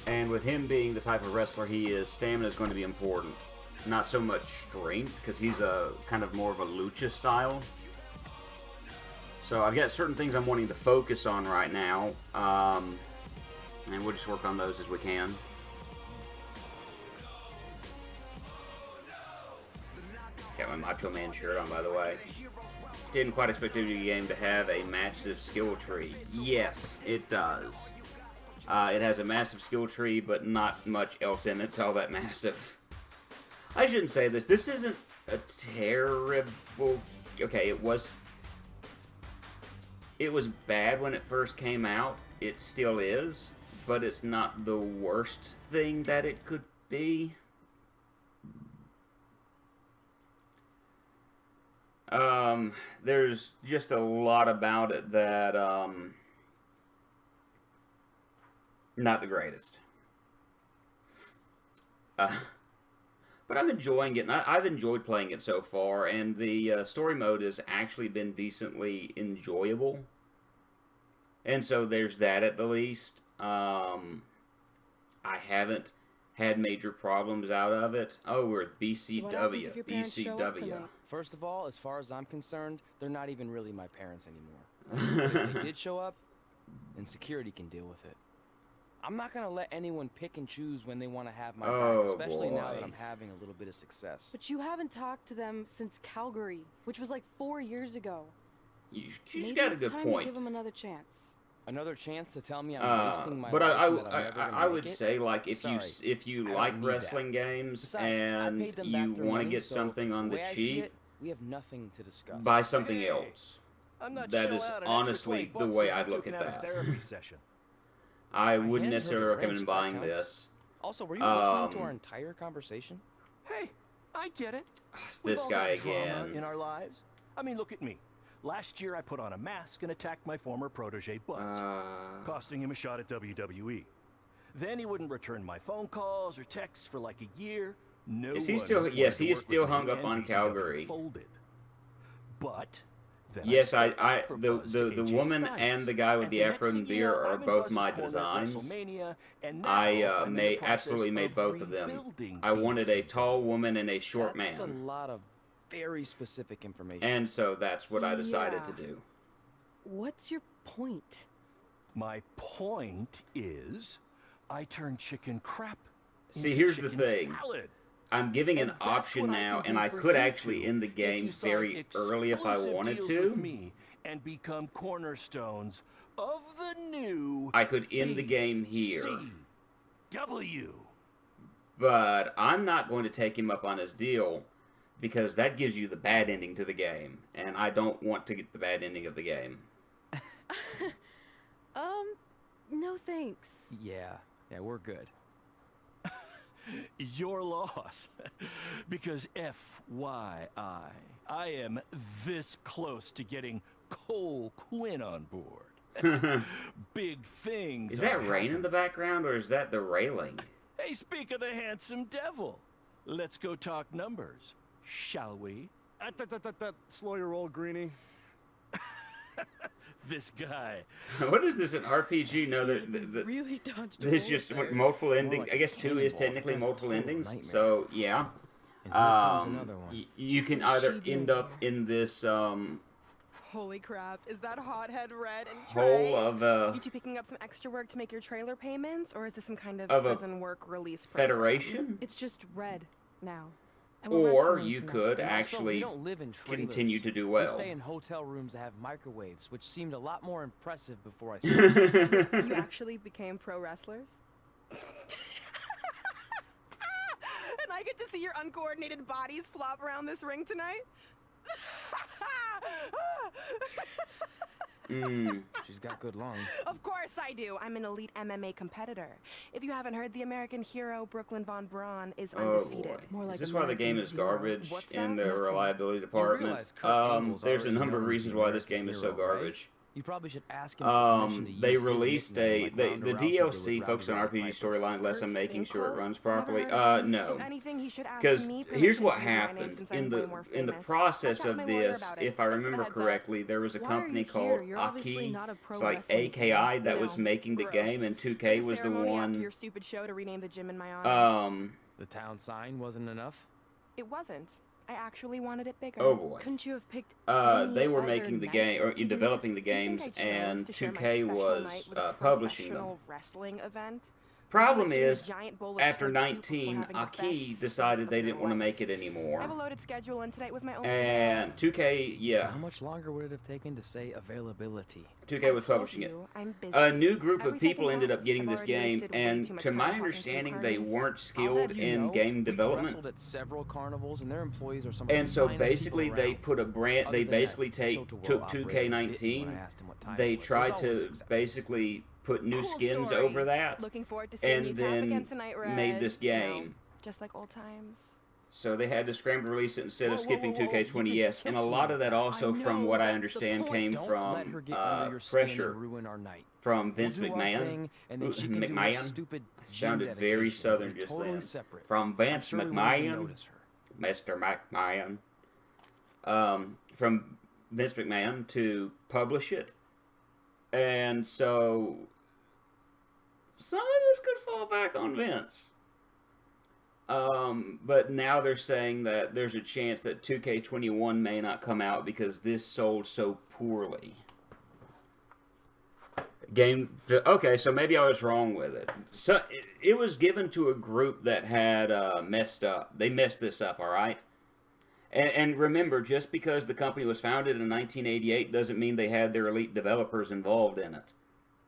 Speaker 1: And with him being the type of wrestler he is, stamina is going to be important. Not so much strength because he's a kind of more of a lucha style. So I've got certain things I'm wanting to focus on right now, and we'll just work on those as we can. Got my Macho Man shirt on, by the way. Didn't quite expect the game to have a massive skill tree. Yes, it does. It has a massive skill tree, but not much else in it. It's all that massive. I shouldn't say this. This isn't a terrible... Okay, it was bad when it first came out. It still is, but it's not the worst thing that it could be. There's just a lot about it that, not the greatest. But I'm enjoying it, and I've enjoyed playing it so far, and the story mode has actually been decently enjoyable. And so there's that at the least. I haven't had major problems out of it. Oh, we're at BCW.
Speaker 3: So what happens if your parents show up tonight?
Speaker 2: First of all, as far as I'm concerned, they're not even really my parents anymore. If they did show up, then security can deal with it. I'm not gonna let anyone pick and choose when they want to have my back, especially now that I'm having a little bit of success.
Speaker 3: But you haven't talked to them since Calgary, which was like 4 years ago.
Speaker 1: She's got a good
Speaker 3: time
Speaker 1: point.
Speaker 3: To give them another chance.
Speaker 2: Another chance to tell me I'm wasting my
Speaker 1: but
Speaker 2: life and that I'm never gonna
Speaker 1: I would
Speaker 2: make it?
Speaker 1: say, like, if
Speaker 2: Sorry,
Speaker 1: you
Speaker 2: I
Speaker 1: like
Speaker 2: don't need
Speaker 1: wrestling
Speaker 2: that.
Speaker 1: games
Speaker 2: Besides, I
Speaker 1: and
Speaker 2: paid them
Speaker 1: you
Speaker 2: back their
Speaker 1: want to
Speaker 2: money,
Speaker 1: get
Speaker 2: so
Speaker 1: something on the
Speaker 2: way I see
Speaker 1: cheap,
Speaker 2: it, we have nothing to discuss.
Speaker 1: buy something else.
Speaker 7: I'm not
Speaker 1: That
Speaker 7: shell
Speaker 1: is
Speaker 7: out an
Speaker 1: honestly
Speaker 7: extra
Speaker 1: the
Speaker 7: $20
Speaker 1: way
Speaker 7: so
Speaker 1: I'd
Speaker 7: you
Speaker 1: look
Speaker 7: can
Speaker 1: at
Speaker 7: have a
Speaker 1: that.
Speaker 7: therapy session.
Speaker 1: I wouldn't
Speaker 2: hadn't
Speaker 1: necessarily
Speaker 2: heard the
Speaker 1: recommend
Speaker 2: wrench, if
Speaker 1: buying
Speaker 2: that counts.
Speaker 1: this.
Speaker 2: Also, were you listening to our entire conversation?
Speaker 7: Hey, I get it.
Speaker 1: It's
Speaker 7: We've
Speaker 1: this
Speaker 7: all
Speaker 1: guy
Speaker 7: got drama
Speaker 1: again.
Speaker 7: in our lives. I mean, look at me. Last year, I put on a mask and attacked my former protege, Buzz, costing him a shot at WWE. Then he wouldn't return my phone calls or texts for like a year. No
Speaker 1: Is he
Speaker 7: one
Speaker 1: still?
Speaker 7: wanted
Speaker 1: Yes,
Speaker 7: to
Speaker 1: he is
Speaker 7: work
Speaker 1: still
Speaker 7: with me,
Speaker 1: hung up
Speaker 7: and
Speaker 1: on
Speaker 7: BCW
Speaker 1: Calgary.
Speaker 7: Folded. But then
Speaker 1: Yes,
Speaker 7: stepped up for
Speaker 1: the
Speaker 7: Buzz to
Speaker 1: the
Speaker 7: AJ
Speaker 1: woman
Speaker 7: Styles.
Speaker 1: and the guy with
Speaker 7: And
Speaker 1: the
Speaker 7: next
Speaker 1: afro
Speaker 7: thing
Speaker 1: and
Speaker 7: you
Speaker 1: beard
Speaker 7: know,
Speaker 1: are
Speaker 7: I'm in
Speaker 1: both
Speaker 7: Buzz's
Speaker 1: my
Speaker 7: corner at
Speaker 1: designs.
Speaker 7: WrestleMania, and now
Speaker 1: I
Speaker 7: I'm in the
Speaker 1: made
Speaker 7: process
Speaker 1: absolutely made
Speaker 7: of
Speaker 1: both of them.
Speaker 7: rebuilding
Speaker 1: I wanted a
Speaker 7: BCW.
Speaker 1: tall woman and a short
Speaker 2: That's a
Speaker 1: man,
Speaker 2: lot of very specific information.
Speaker 1: and so that's what I decided
Speaker 3: Yeah.
Speaker 1: to do.
Speaker 3: What's your point?
Speaker 7: My point is, I turn chicken crap
Speaker 1: See,
Speaker 7: into
Speaker 1: here's the
Speaker 7: chicken
Speaker 1: thing.
Speaker 7: salad.
Speaker 1: I'm giving an
Speaker 7: And that's
Speaker 1: option
Speaker 7: what I
Speaker 1: now,
Speaker 7: can
Speaker 1: and
Speaker 7: do
Speaker 1: I
Speaker 7: for
Speaker 1: could
Speaker 7: you
Speaker 1: actually
Speaker 7: two
Speaker 1: end the
Speaker 7: if
Speaker 1: game
Speaker 7: you sign
Speaker 1: very early if I
Speaker 7: exclusive
Speaker 1: wanted
Speaker 7: deals
Speaker 1: to.
Speaker 7: with me and become cornerstones of the new
Speaker 1: I could end the game here,
Speaker 7: BCW.
Speaker 1: but I'm not going to take him up on his deal because that gives you the bad ending to the game, and I don't want to get the bad ending of the game.
Speaker 3: No thanks.
Speaker 2: Yeah, we're good.
Speaker 7: Your loss. Because FYI, I am this close to getting Cole Quinn on board. Big things.
Speaker 1: Is that
Speaker 7: are
Speaker 1: rain in
Speaker 7: happening.
Speaker 1: the background, or is that the railing?
Speaker 7: Hey, speak of the handsome devil. Let's go talk numbers, shall we?
Speaker 9: Slow your roll, Greenie.
Speaker 7: This guy.
Speaker 1: What is this, an RPG? No,
Speaker 3: Really dodged a
Speaker 1: there's
Speaker 3: bullet
Speaker 1: just
Speaker 3: there.
Speaker 1: multiple
Speaker 2: More
Speaker 1: endings.
Speaker 2: like
Speaker 1: I guess
Speaker 2: a
Speaker 1: 2 is
Speaker 2: paintball.
Speaker 1: technically
Speaker 2: That's a
Speaker 1: multiple
Speaker 2: total
Speaker 1: endings.
Speaker 2: nightmare.
Speaker 1: So, yeah.
Speaker 2: And here comes another one.
Speaker 1: You can
Speaker 3: What is
Speaker 1: either
Speaker 3: she
Speaker 1: end
Speaker 3: doing
Speaker 1: up in this
Speaker 10: Holy crap, is that hothead Red and
Speaker 1: hole of
Speaker 10: You two picking up some extra work to make your trailer payments, or is this some kind of
Speaker 1: Of a
Speaker 10: prison work release program?
Speaker 1: Federation?
Speaker 3: It's just red now. And we're
Speaker 1: Or
Speaker 3: wrestling
Speaker 1: you
Speaker 3: tonight.
Speaker 1: could
Speaker 2: And also, we
Speaker 1: actually
Speaker 2: don't live in trailers.
Speaker 1: continue to do
Speaker 2: We
Speaker 1: well.
Speaker 2: stay in hotel rooms that have microwaves, which seemed a lot more impressive before I saw it.
Speaker 10: You actually became pro wrestlers? And I get to see your uncoordinated bodies flop around this ring tonight?
Speaker 2: She's got good lungs.
Speaker 10: Of course I do. I'm an elite MMA competitor. If you haven't heard, the American hero Brooklyn Von Braun is
Speaker 1: Oh
Speaker 10: undefeated.
Speaker 1: boy.
Speaker 3: More like
Speaker 1: Is this why the game
Speaker 3: American
Speaker 1: is
Speaker 3: Zero.
Speaker 1: garbage
Speaker 10: What's
Speaker 1: in
Speaker 10: that?
Speaker 1: the
Speaker 10: Nothing.
Speaker 1: reliability department?
Speaker 2: realize Kurt Angle's
Speaker 1: There's a
Speaker 2: already
Speaker 1: number of
Speaker 2: known as
Speaker 1: reasons
Speaker 2: the
Speaker 1: why this
Speaker 2: American
Speaker 1: game is so
Speaker 2: hero, right?
Speaker 1: garbage.
Speaker 2: You probably should ask him permission to use
Speaker 1: They
Speaker 2: his
Speaker 1: released
Speaker 2: nickname
Speaker 1: a
Speaker 2: like
Speaker 1: the
Speaker 2: Ronda Rousey did
Speaker 1: DLC
Speaker 2: with
Speaker 1: focused on
Speaker 2: Rowdy
Speaker 1: RPG
Speaker 2: Piper.
Speaker 1: storyline less
Speaker 10: Kurt
Speaker 1: on making sure it
Speaker 10: Angle?
Speaker 1: runs
Speaker 10: Never
Speaker 1: properly.
Speaker 10: heard of him?
Speaker 1: No.
Speaker 10: If anything, he should ask
Speaker 1: Because
Speaker 10: me
Speaker 1: here's
Speaker 10: permission
Speaker 1: what
Speaker 10: to use my name
Speaker 1: happened
Speaker 10: since
Speaker 1: in
Speaker 10: I'm
Speaker 1: the
Speaker 10: way more
Speaker 1: in the
Speaker 10: famous.
Speaker 1: process
Speaker 10: I'll chat
Speaker 1: of
Speaker 10: to my lawyer
Speaker 1: this.
Speaker 10: about it.
Speaker 1: If I
Speaker 10: Thanks for the
Speaker 1: remember
Speaker 10: heads up.
Speaker 1: correctly, there was a
Speaker 3: Why are
Speaker 1: company
Speaker 3: you
Speaker 1: called
Speaker 3: here? You're obviously
Speaker 1: Aki,
Speaker 3: not a pro
Speaker 1: it's like
Speaker 3: wrestling fan.
Speaker 1: AKI, that
Speaker 10: No.
Speaker 1: was making the
Speaker 10: Gross.
Speaker 1: game, and
Speaker 10: It's
Speaker 1: 2K
Speaker 10: a
Speaker 1: was the
Speaker 10: ceremony after
Speaker 1: one.
Speaker 10: your stupid show to rename the gym in my honor.
Speaker 2: The town sign wasn't enough?
Speaker 10: It wasn't. I actually wanted it bigger.
Speaker 1: Oh boy.
Speaker 3: Couldn't you have picked
Speaker 1: They were
Speaker 3: any
Speaker 1: making the
Speaker 3: other
Speaker 1: game, or
Speaker 3: night to do
Speaker 1: developing the
Speaker 3: this?
Speaker 10: Do you think
Speaker 1: games,
Speaker 10: I chose
Speaker 1: and
Speaker 10: to share my
Speaker 1: 2K
Speaker 10: special
Speaker 1: was
Speaker 10: night with a
Speaker 1: publishing them.
Speaker 10: professional wrestling event?
Speaker 1: Problem
Speaker 10: Like eating a
Speaker 1: is,
Speaker 10: giant bowl of
Speaker 1: after
Speaker 10: toad soup before
Speaker 1: 19,
Speaker 10: having the
Speaker 1: Aki
Speaker 10: best
Speaker 1: decided
Speaker 10: steak
Speaker 1: they
Speaker 10: of
Speaker 1: didn't
Speaker 10: your
Speaker 1: want to
Speaker 10: life.
Speaker 1: make it
Speaker 10: I have a
Speaker 1: anymore.
Speaker 10: loaded schedule, and tonight was my only
Speaker 1: And 2K, yeah,
Speaker 2: How much longer would it have taken to say availability?
Speaker 1: 2K was publishing it.
Speaker 10: I'm busy.
Speaker 1: A new group
Speaker 10: Every
Speaker 1: of people
Speaker 10: second
Speaker 1: ended up
Speaker 10: counts.
Speaker 1: getting
Speaker 10: I've
Speaker 1: this
Speaker 10: already
Speaker 1: game,
Speaker 10: wasted way
Speaker 1: and
Speaker 10: too much
Speaker 1: to
Speaker 10: time
Speaker 1: my
Speaker 10: talking to
Speaker 1: understanding, they
Speaker 10: parties.
Speaker 1: weren't
Speaker 2: I'll
Speaker 1: skilled
Speaker 2: have you
Speaker 1: in
Speaker 2: know,
Speaker 1: game
Speaker 2: we've
Speaker 1: development.
Speaker 2: wrestled at several carnivals, and their employees are some of
Speaker 1: And
Speaker 2: the
Speaker 1: so
Speaker 2: finest
Speaker 1: basically,
Speaker 2: people
Speaker 1: they
Speaker 2: around.
Speaker 1: put a brand.
Speaker 2: Other
Speaker 1: They
Speaker 2: than that
Speaker 1: basically
Speaker 2: tilt-a-whirl
Speaker 1: took
Speaker 2: operator bit me
Speaker 1: 2K19.
Speaker 2: when I asked him what time
Speaker 1: They
Speaker 2: it was. It was
Speaker 1: tried
Speaker 2: always
Speaker 1: to
Speaker 2: successful.
Speaker 1: basically put new
Speaker 10: Cool
Speaker 1: skins
Speaker 10: story.
Speaker 1: over that,
Speaker 10: Looking forward to seeing you
Speaker 1: and
Speaker 10: tap again
Speaker 1: then
Speaker 10: tonight, Red.
Speaker 1: made this
Speaker 10: You know,
Speaker 1: game.
Speaker 10: just like old times.
Speaker 1: So they had to scramble to release it instead of
Speaker 2: Whoa,
Speaker 1: skipping
Speaker 2: whoa, whoa, whoa.
Speaker 1: 2K20S, and a lot of that also, from what I understand, came
Speaker 2: Don't let her
Speaker 1: from
Speaker 2: get under your skin and
Speaker 1: pressure
Speaker 2: ruin our night.
Speaker 1: from Vince
Speaker 2: We'll do our
Speaker 1: McMahon.
Speaker 2: thing, and then
Speaker 1: Ooh,
Speaker 2: she can do her
Speaker 1: McMahon
Speaker 2: stupid
Speaker 1: sounded
Speaker 2: gym
Speaker 1: very
Speaker 2: dedication. It'll
Speaker 1: southern
Speaker 2: be
Speaker 1: just
Speaker 2: totally
Speaker 1: then.
Speaker 2: separate.
Speaker 1: From
Speaker 2: I'm
Speaker 1: Vince
Speaker 2: sure we won't even
Speaker 1: McMahon,
Speaker 2: notice her.
Speaker 1: Mr. McMahon, from Vince McMahon to publish it, and so some of this could fall back on Vince. But now they're saying that there's a chance that 2K21 may not come out because this sold so poorly. Okay, so maybe I was wrong with it. So it was given to a group that had messed up. They messed this up, all right? And remember, just because the company was founded in 1988 doesn't mean they had their elite developers involved in it.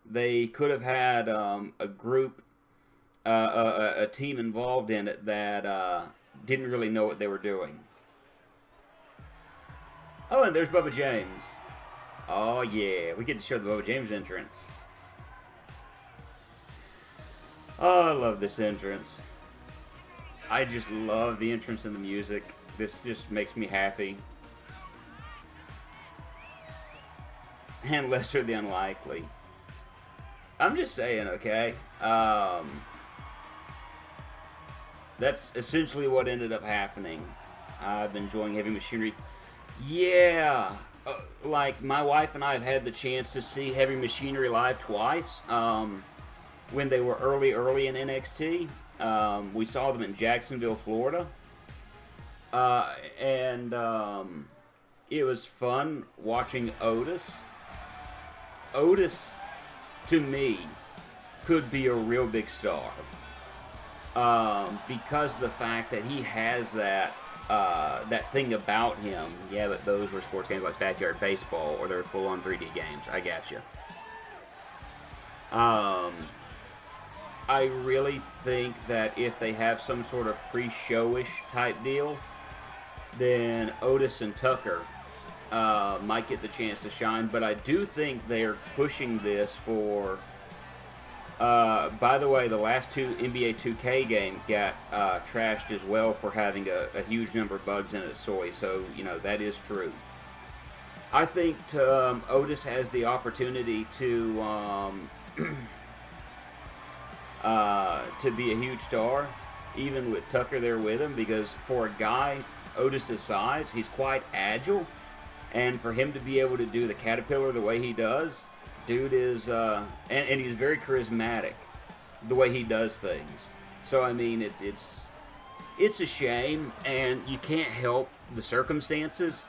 Speaker 1: They could have had a group, a team involved in it that didn't really know what they were doing. Oh, and there's Bubba James. Oh, yeah. We get to show the Bubba James entrance. Oh, I love this entrance. I just love the entrance and the music. This just makes me happy. And Lester the Unlikely. I'm just saying, okay? That's essentially what ended up happening. I've been enjoying Heavy Machinery. Yeah! Like, my wife and I have had the chance to see Heavy Machinery live twice. When they were early in NXT. We saw them in Jacksonville, Florida. And it was fun watching Otis. Otis, to me, could be a real big star. Because of the fact that he has that thing about him. Yeah, but those were sports games like Backyard Baseball, or they're full-on 3D games. I gotcha. I really think that if they have some sort of pre-showish type deal, then Otis and Tucker might get the chance to shine. But I do think they're pushing this for... by the way, the last two NBA 2K game got trashed as well for having a huge number of bugs in it, soy. So, you know, that is true. I think Otis has the opportunity to be a huge star, even with Tucker there with him, because for a guy Otis's size, he's quite agile, and for him to be able to do the Caterpillar the way he does, dude is, and he's very charismatic, the way he does things. So, I mean, it's a shame, and you can't help the circumstances,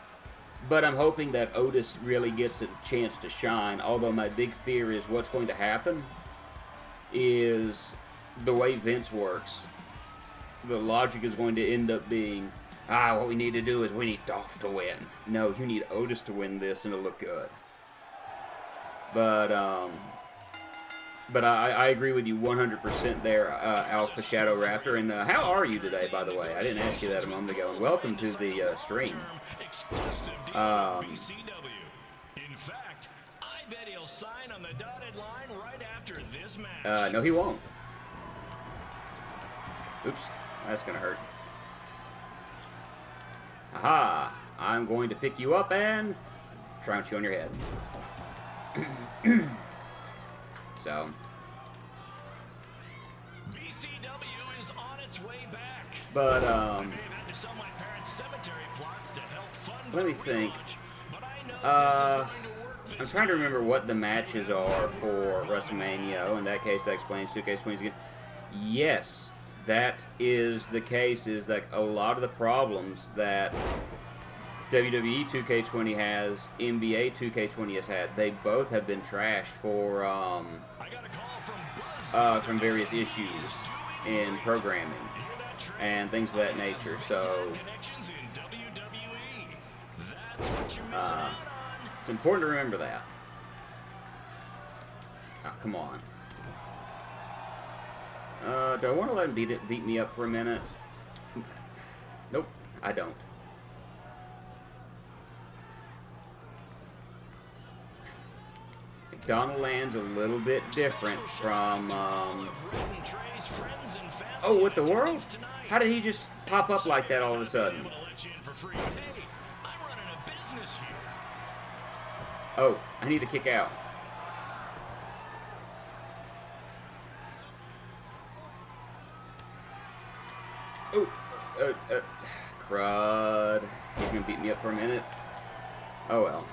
Speaker 1: but I'm hoping that Otis really gets a chance to shine, although my big fear is what's going to happen is the way Vince works. The logic is going to end up being, what we need to do is we need Dolph to win. No, you need Otis to win this and it'll look good. But I agree with you 100% there, Alpha Shadow Raptor. And how are you today, by the way? I didn't ask you that a moment ago. And welcome to the stream.
Speaker 11: In fact, I bet he'll sign on the dotted line right after this match.
Speaker 1: No, he won't. Oops, that's gonna hurt. Aha! I'm going to pick you up and trounce you on your head. So.
Speaker 11: BCW is on its way back.
Speaker 1: But
Speaker 11: I may have had to sell my parents' cemetery plots to help fund
Speaker 1: let me
Speaker 11: the
Speaker 1: think.
Speaker 11: relaunch, but I know this is going to work
Speaker 1: I'm
Speaker 11: this
Speaker 1: trying to remember what the matches are for Wrestlemania. Oh, in that case, that explains 2K20 again. Yes, that is the case. Is that a lot of the problems that WWE 2K20 has, NBA 2K20 has had, they both have been trashed for from various issues in programming and things of that nature. So it's important to remember that. Oh, come on. Do I want to let him beat me up for a minute? Nope, I don't. McDonald Land's a little bit different from, oh, what the world? How did he just pop up like that all of a sudden? Oh, I need to kick out. Oh, crud. He's gonna beat me up for a minute. Oh well.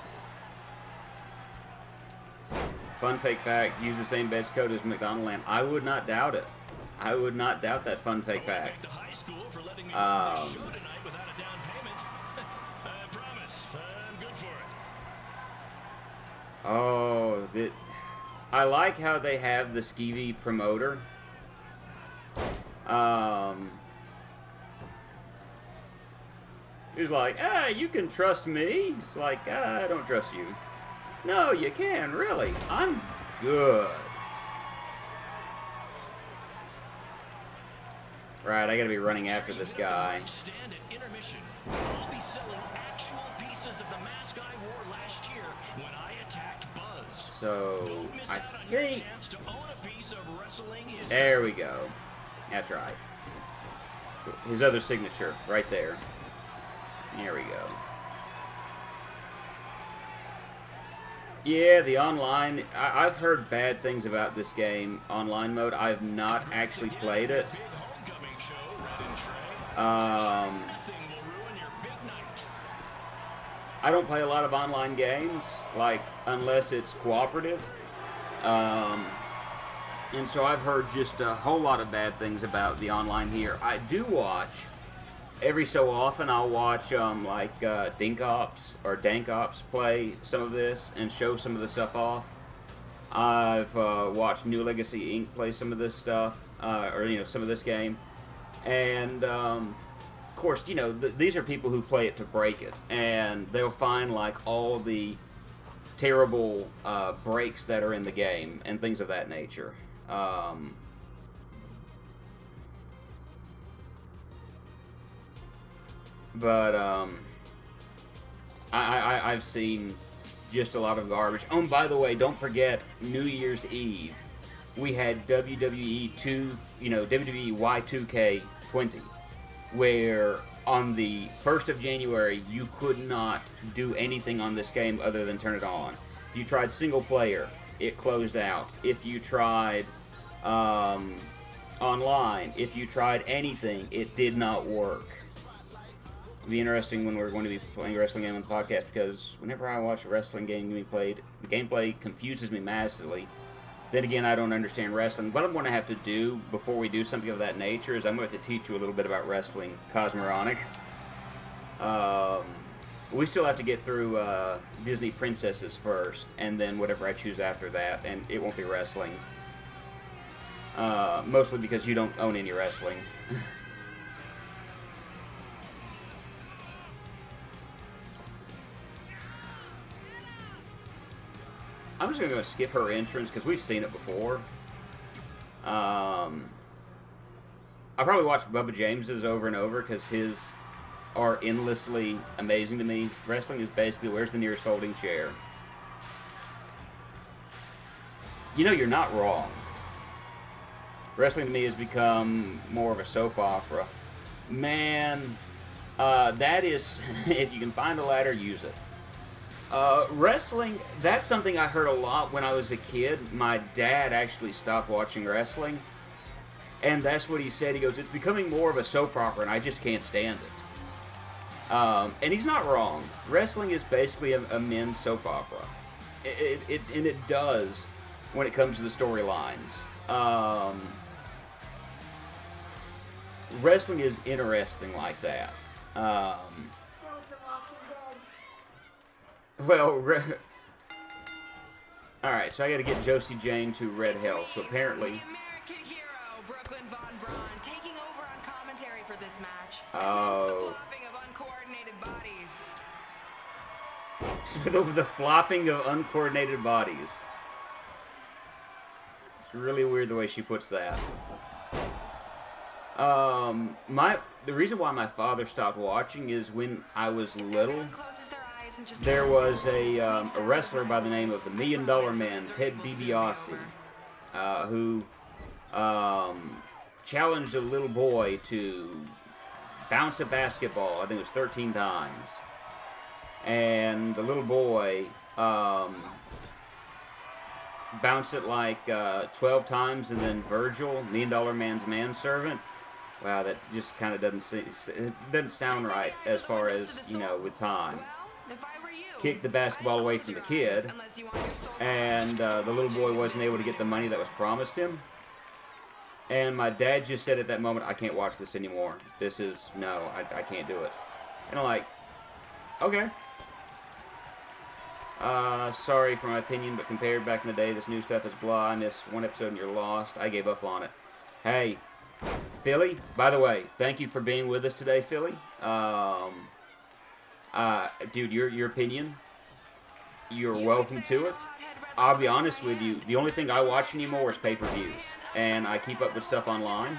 Speaker 1: Fun fake fact, use the same base code as McDonald Land. I would not doubt it. I would not doubt that fun fake fact. Oh, I like how they have the Skeevy promoter. He's like, you can trust me. It's like, I don't trust you. No, you can, really. I'm good. Right, I gotta be running after this guy.
Speaker 11: I'll be selling actual pieces of the mask I wore last year when I attacked Buzz.
Speaker 1: So, I think... There we go. That's right. His other signature, right there. There we go. Yeah, the online... I've heard bad things about this game, online mode. I have not actually played it. I don't play a lot of online games, like, unless it's cooperative. And so I've heard just a whole lot of bad things about the online here. I do watch, every so often I'll watch, like, Dink Ops or Dank Ops play some of this and show some of the stuff off. I've watched New Legacy Inc. play some of this stuff, or, you know, some of this game. And, of course, you know, these are people who play it to break it. And they'll find, like, all the terrible breaks that are in the game and things of that nature. I've seen just a lot of garbage. Oh, and by the way, don't forget, New Year's Eve, we had WWE2K20, where on the 1st of January, you could not do anything on this game other than turn it on. If you tried single player, it closed out. If you tried online, if you tried anything, it did not work. It'll be interesting when we're going to be playing a wrestling game on the podcast, because whenever I watch a wrestling game being played, the gameplay confuses me massively. Then again, I don't understand wrestling. What I'm going to have to do before we do something of that nature is I'm going to have to teach you a little bit about wrestling cosmoronic. We still have to get through Disney Princesses first, and then whatever I choose after that, and it won't be wrestling. Mostly because you don't own any wrestling. I'm just going to skip her entrance because we've seen it before. I probably watched Bubba James's over and over because his are endlessly amazing to me. Wrestling is basically, where's the nearest folding chair? You know, you're not wrong. Wrestling to me has become more of a soap opera. Man, that is, if you can find a ladder, use it. Wrestling, that's something I heard a lot when I was a kid. My dad actually stopped watching wrestling, and that's what he said. He goes, it's becoming more of a soap opera, and I just can't stand it. And he's not wrong. Wrestling is basically a men's soap opera. And it does when it comes to the storylines. Wrestling is interesting like that. Well, alright, so I gotta get Josie Jane to Red Hell. So apparently...
Speaker 10: The American hero, Brooklyn Von Braun, taking over on commentary for this match.
Speaker 1: Oh.
Speaker 10: The flopping of uncoordinated bodies.
Speaker 1: The flopping of uncoordinated bodies. It's really weird the way she puts that. The reason why my father stopped watching is when I was little.
Speaker 10: Closes their eyes
Speaker 1: there was a wrestler by the name of the $1 Million Man, Ted DiBiase, who challenged a little boy to bounce a basketball. I think it was 13 times. And the little boy bounced it like 12 times, and then Virgil, $1 Million Man's manservant. Wow, that just kind of doesn't sound right as far as, you know, with time. Kicked the basketball away from the kid, and the little boy wasn't able to get the money that was promised him. And my dad just said at that moment, I can't watch this anymore. This is, no, I can't do it. And I'm like, okay. Sorry for my opinion, but compared back in the day, this new stuff is blah. I missed one episode and you're lost. I gave up on it. Hey, Philly, by the way, thank you for being with us today, Philly. Dude, your opinion, you're welcome to it. I'll be honest with you, the only thing I watch anymore is pay-per-views, and I keep up with stuff online.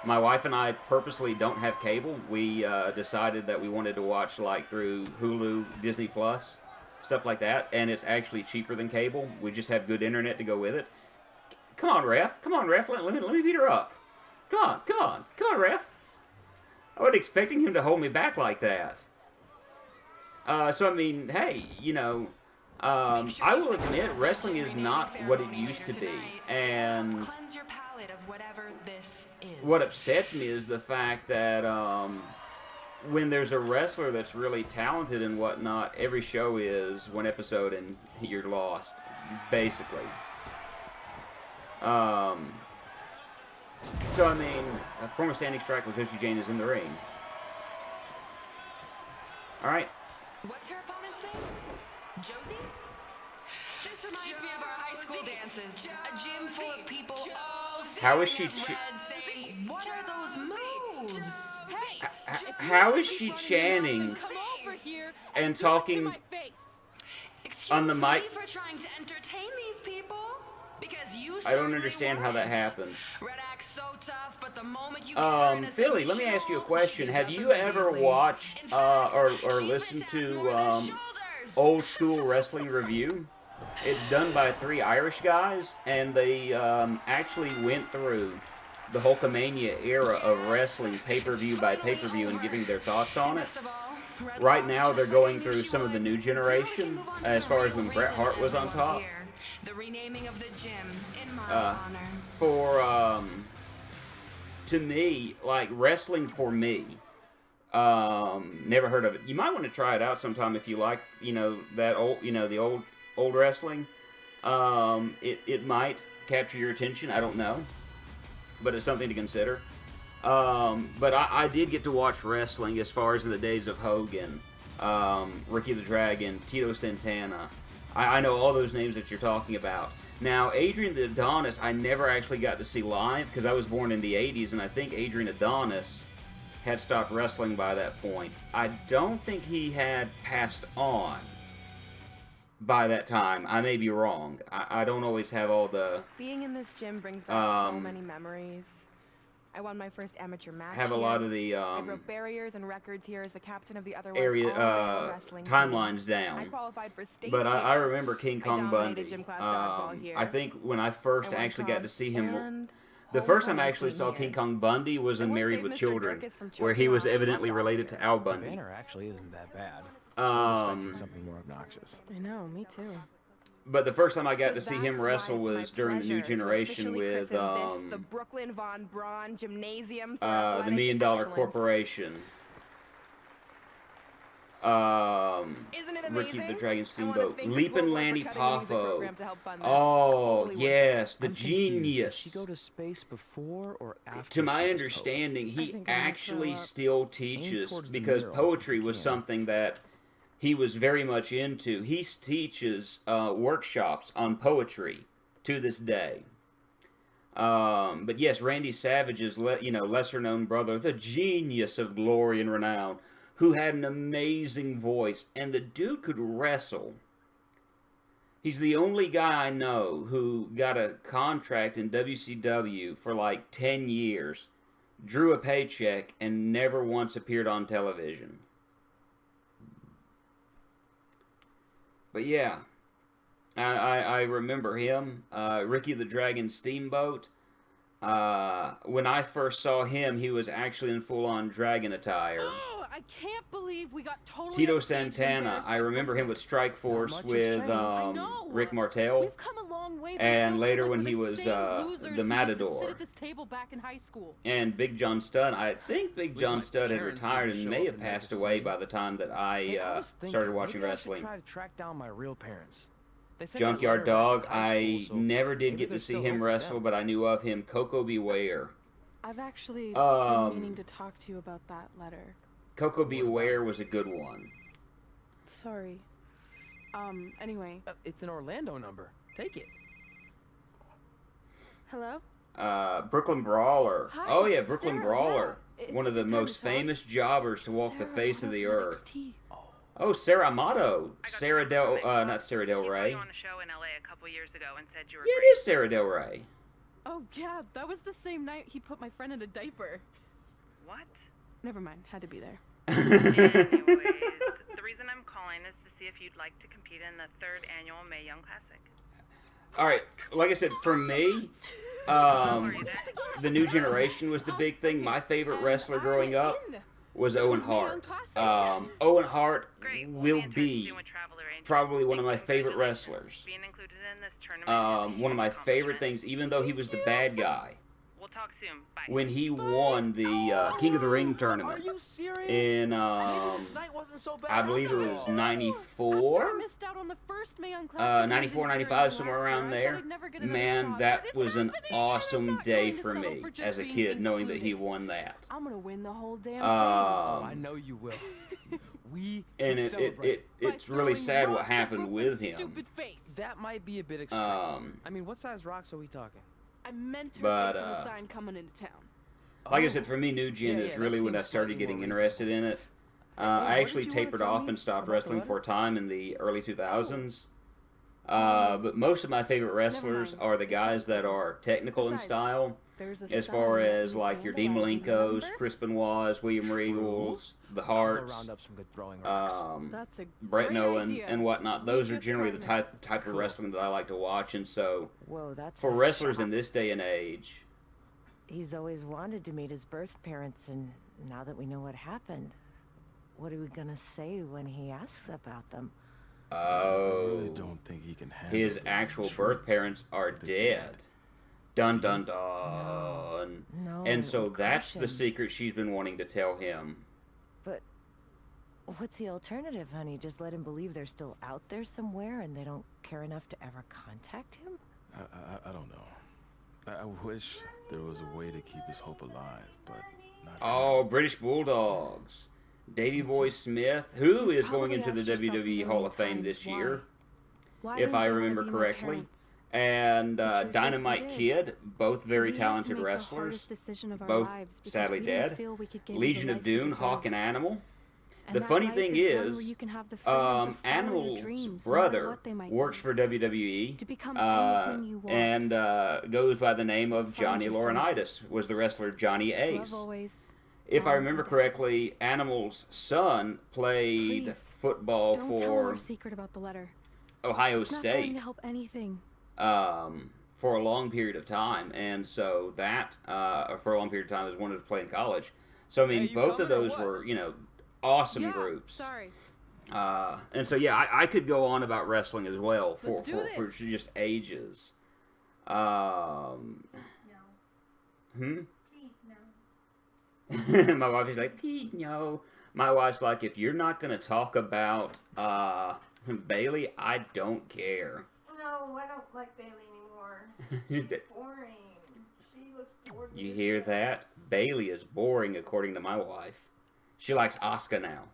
Speaker 1: My wife and I purposely don't have cable. We decided that we wanted to watch like through Hulu, Disney Plus, stuff like that, and it's actually cheaper than cable. We just have good internet to go with it. Come on, ref. Come on, ref. Let me beat her up. Come on, ref. I wasn't expecting him to hold me back like that. So, I mean, hey, you know, I will admit wrestling is not what it used to be. And what upsets me is the fact that when there's a wrestler that's really talented and whatnot, every show is one episode and you're lost, basically. So, I mean, a former standing strike with Josie Jane is in the ring. Alright.
Speaker 12: What's her opponent's name? Josie? This reminds me of our high school dances. A gym full of people all
Speaker 1: How is she
Speaker 12: saying, what are those moves? Hey,
Speaker 1: how is she chanting and talking on the mic?
Speaker 12: for trying to entertain these people? Because you
Speaker 1: I don't understand how that happened.
Speaker 12: Red Axe so tough, but the moment you
Speaker 1: Philly, let me ask you a question. Have you ever watched or listened to Old School Wrestling Review? It's done by 3 Irish guys, and they actually went through the Hulkamania era of wrestling pay-per-view by pay-per-view and giving their thoughts on it. Right now, they're going through some of the new generation, as far as when Bret Hart was on top.
Speaker 12: The renaming of the gym in my honor.
Speaker 1: To me, like wrestling for me, never heard of it. You might want to try it out sometime if you like, you know, that old, you know, the old wrestling. It might capture your attention. I don't know, but it's something to consider. But I did get to watch wrestling as far as in the days of Hogan, Ricky the Dragon, Tito Santana. I know all those names that you're talking about. Now, Adrian the Adonis, I never actually got to see live because I was born in the 80s, and I think Adrian Adonis had stopped wrestling by that point. I don't think he had passed on by that time. I may be wrong. I don't always have all the...
Speaker 10: Being in this gym brings back so many memories. I won my first amateur match.
Speaker 1: Have a lot of the
Speaker 10: I broke barriers and records here as the captain of the otherwise
Speaker 1: area
Speaker 10: wrestling
Speaker 1: timelines
Speaker 10: team.
Speaker 1: down.
Speaker 10: I qualified for states
Speaker 1: but I
Speaker 10: here.
Speaker 1: remember King Kong Bundy. I think when I first actually got to see him, the first time I actually saw King Kong Bundy was in Married with Children, where he was evidently related to Al Bundy.
Speaker 2: The banner actually isn't that bad. I was expecting something more obnoxious.
Speaker 3: I know, me too.
Speaker 1: But the first time I got to see him wrestle was during the New Generation with
Speaker 10: the Brooklyn Von Braun Gymnasium for
Speaker 1: the $1 Million Corporation. Ricky the Dragon Steamboat, Leapin' Lanny Poffo. Oh yes, the genius.
Speaker 2: Did she go to space before or after?
Speaker 1: To my understanding, he actually still teaches because poetry was something that he was very much into. He teaches workshops on poetry to this day. But yes, Randy Savage's lesser-known brother, the genius of glory and renown, who had an amazing voice, and the dude could wrestle. He's the only guy I know who got a contract in WCW for like 10 years, drew a paycheck, and never once appeared on television. But yeah, I remember him. Ricky the Dragon Steamboat. When I first saw him, he was actually in full-on dragon attire.
Speaker 3: Oh, I can't believe we got totally
Speaker 1: Tito
Speaker 3: upstaged
Speaker 1: Santana. I remember him with Strike Force with Rick Martel.
Speaker 3: We've come a long way, but
Speaker 1: And
Speaker 3: it still
Speaker 1: later
Speaker 3: feels like
Speaker 1: when
Speaker 3: we're
Speaker 1: he
Speaker 3: the
Speaker 1: was
Speaker 3: same losers
Speaker 1: the
Speaker 3: who used to
Speaker 1: Matador.
Speaker 3: sit at this table back in high school.
Speaker 1: And Big John Studd. I think Big
Speaker 2: Which
Speaker 1: John
Speaker 2: my
Speaker 1: Studd had
Speaker 2: parents
Speaker 1: retired
Speaker 2: didn't
Speaker 1: and
Speaker 2: show
Speaker 1: may
Speaker 2: up
Speaker 1: have
Speaker 2: and make
Speaker 1: passed
Speaker 2: a
Speaker 1: away
Speaker 2: scene.
Speaker 1: by the time that
Speaker 2: Hey,
Speaker 1: I
Speaker 2: was thinking,
Speaker 1: started watching
Speaker 2: maybe I should
Speaker 1: wrestling.
Speaker 2: try to track down my real parents. They sent that
Speaker 1: Junkyard
Speaker 2: letter
Speaker 1: Dog.
Speaker 2: in high
Speaker 1: I
Speaker 2: school, so
Speaker 1: never did
Speaker 2: maybe
Speaker 1: get to
Speaker 2: there's
Speaker 1: see
Speaker 2: still
Speaker 1: him
Speaker 2: hope for
Speaker 1: wrestle,
Speaker 2: them.
Speaker 1: but I knew of him. Coco Beware.
Speaker 3: I've actually
Speaker 1: Um,
Speaker 3: been meaning to talk to you about that letter.
Speaker 1: Coco Beware was a good one.
Speaker 3: Sorry. Anyway.
Speaker 2: It's an Orlando number. Take it.
Speaker 3: Hello?
Speaker 1: Brooklyn Brawler.
Speaker 3: Hi,
Speaker 1: Oh yeah, Brooklyn
Speaker 3: Sarah,
Speaker 1: Brawler.
Speaker 3: yeah. It's
Speaker 1: One of
Speaker 3: a
Speaker 1: the
Speaker 3: good time
Speaker 1: most
Speaker 3: to talk.
Speaker 1: famous jobbers to walk the
Speaker 3: Sarah
Speaker 1: face of the
Speaker 3: Amato from
Speaker 1: earth.
Speaker 3: NXT.
Speaker 1: Oh, Sarah Amato. Sarah Del, not Sarah Del
Speaker 13: He saw
Speaker 1: Rey.
Speaker 13: you on a show in LA a couple years ago and said you were
Speaker 1: Yeah, it
Speaker 13: great.
Speaker 1: is Sarah Del Rey.
Speaker 3: Oh yeah, that was the same night he put my friend in a diaper.
Speaker 13: What?
Speaker 3: Never mind, had to be there.
Speaker 13: Anyways, the reason I'm calling is to see if you'd like to compete in the 3rd annual Mae Young Classic.
Speaker 1: All right, like I said, for me, the new generation was the big thing. My favorite wrestler growing up was Owen Hart. Owen Hart will be probably one of my favorite wrestlers.
Speaker 13: Being included in this tournament
Speaker 1: One of my favorite things, even though he was the bad guy.
Speaker 13: We'll talk soon. Bye.
Speaker 1: When he won the King of the Ring tournament
Speaker 2: Are you serious?
Speaker 1: in,
Speaker 2: Maybe this night wasn't so bad
Speaker 1: I believe it
Speaker 2: after
Speaker 1: was
Speaker 2: all.
Speaker 1: 94.
Speaker 3: After I missed out on the first Mae Young Classic
Speaker 1: 94, 95, somewhere around there. Man, that was an awesome day for me as a kid, knowing that he won that.
Speaker 3: I'm gonna win the whole damn thing.
Speaker 2: Oh, I know you will. We
Speaker 1: And
Speaker 2: should celebrate.
Speaker 1: it's really sad what happened with him.
Speaker 3: Stupid face.
Speaker 2: That might be a bit extreme. I mean, what size rocks are we talking?
Speaker 3: I meant her
Speaker 1: But,
Speaker 3: face on the sign coming into town.
Speaker 1: Like I said, for me, New Gen
Speaker 2: Yeah,
Speaker 1: is
Speaker 2: yeah,
Speaker 1: really
Speaker 2: that
Speaker 1: when I
Speaker 2: seems
Speaker 1: started
Speaker 2: slightly
Speaker 1: getting
Speaker 2: more
Speaker 1: interested in it.
Speaker 2: what
Speaker 1: I
Speaker 2: did
Speaker 1: actually
Speaker 2: you wanna
Speaker 1: tapered
Speaker 2: tell
Speaker 1: off
Speaker 2: me
Speaker 1: and stopped
Speaker 2: about the
Speaker 1: wrestling
Speaker 2: letter?
Speaker 1: for a time in the early 2000s. But most of my favorite wrestlers
Speaker 3: mind.
Speaker 1: are the
Speaker 3: It's
Speaker 1: guys that
Speaker 3: okay.
Speaker 1: are technical in
Speaker 3: Besides,
Speaker 1: style.
Speaker 3: There's a
Speaker 1: As
Speaker 3: sign
Speaker 1: far
Speaker 3: that
Speaker 1: as
Speaker 3: means
Speaker 1: like your
Speaker 3: handbells,
Speaker 1: Dean Malenkos,
Speaker 3: remember?
Speaker 1: Chris Benoit's, William Regals, the
Speaker 2: I'll
Speaker 1: Harts,
Speaker 2: round up some good throwing rocks.
Speaker 3: That's a
Speaker 1: Brett
Speaker 3: great
Speaker 1: Nolan,
Speaker 3: idea.
Speaker 1: and whatnot. Those are
Speaker 3: Legit
Speaker 1: generally the
Speaker 3: partner.
Speaker 1: type of wrestling that I like to watch. And so,
Speaker 14: Whoa, that's
Speaker 1: for
Speaker 14: a
Speaker 1: wrestlers
Speaker 14: shock.
Speaker 1: in this day and age,
Speaker 14: He's always wanted to meet his birth parents, and now that we know what happened, what are we gonna say when he asks about them?
Speaker 15: I really don't think he can handle
Speaker 1: his
Speaker 15: the
Speaker 1: actual
Speaker 15: truth.
Speaker 1: birth parents are
Speaker 15: They're
Speaker 1: dead. Dun dun dun.
Speaker 14: No,
Speaker 1: And so that's the
Speaker 14: caution.
Speaker 1: secret she's been wanting to tell him.
Speaker 14: But what's the alternative, honey? Just let him believe they're still out there somewhere and they don't care enough to ever contact him?
Speaker 15: I don't know. I wish there was a way to keep his hope alive, but not.
Speaker 1: Oh, British Bulldogs. Davey Boy Smith, who is going
Speaker 3: Probably
Speaker 1: into the
Speaker 3: asked yourself a
Speaker 1: WWE
Speaker 3: million
Speaker 1: Hall of Fame
Speaker 3: times
Speaker 1: this
Speaker 3: why.
Speaker 1: year,
Speaker 3: Why
Speaker 1: if
Speaker 3: don't
Speaker 1: I
Speaker 3: they wanna
Speaker 1: remember
Speaker 3: be my
Speaker 1: correctly.
Speaker 3: parents?
Speaker 1: And
Speaker 3: The truth is,
Speaker 1: Dynamite
Speaker 3: we did.
Speaker 1: Kid, both very
Speaker 3: We had to
Speaker 1: talented
Speaker 3: make the
Speaker 1: wrestlers,
Speaker 3: hardest decision of our
Speaker 1: both
Speaker 3: lives because
Speaker 1: sadly
Speaker 3: we didn't
Speaker 1: dead.
Speaker 3: feel we could give you the
Speaker 1: Legion of
Speaker 3: life you
Speaker 1: Doom, Hawk
Speaker 3: deserve.
Speaker 1: and Animal.
Speaker 3: And
Speaker 1: The
Speaker 3: that
Speaker 1: funny
Speaker 3: life
Speaker 1: thing
Speaker 3: one where
Speaker 1: is,
Speaker 3: you can have the freedom to follow your
Speaker 1: Animal's
Speaker 3: dreams, no matter
Speaker 1: brother
Speaker 3: what they might
Speaker 1: works
Speaker 3: be.
Speaker 1: for WWE,
Speaker 3: To become anything you want.
Speaker 1: and goes by the name of
Speaker 3: Find
Speaker 1: Johnny
Speaker 3: yourself.
Speaker 1: Laurinaitis, was the wrestler Johnny Ace.
Speaker 3: Love always.
Speaker 1: If I
Speaker 3: Love
Speaker 1: remember
Speaker 3: always.
Speaker 1: correctly, Animal's son played
Speaker 3: Please,
Speaker 1: football
Speaker 3: Don't tell her
Speaker 1: for
Speaker 3: our secret about the letter.
Speaker 1: Ohio
Speaker 3: It's not going
Speaker 1: State
Speaker 3: to help anything.
Speaker 1: for a long period of time, and so that for a long period of time is when he was playing college. So I mean,
Speaker 2: Hey, you
Speaker 1: both of
Speaker 2: coming or
Speaker 1: those
Speaker 2: what?
Speaker 1: were awesome
Speaker 3: Yeah,
Speaker 1: groups.
Speaker 3: sorry.
Speaker 1: And so yeah, I could go on about wrestling as well for
Speaker 3: Let's do
Speaker 1: for
Speaker 3: this.
Speaker 1: just ages.
Speaker 4: No.
Speaker 1: Hmm.
Speaker 4: Please, no.
Speaker 1: My wife is like, please no. My wife's like, if you're not gonna talk about Bailey, I don't care.
Speaker 4: No, I don't like Bailey anymore. She's boring. She looks bored.
Speaker 1: You hear that? Bailey is boring, according to my wife. She likes Asuka now.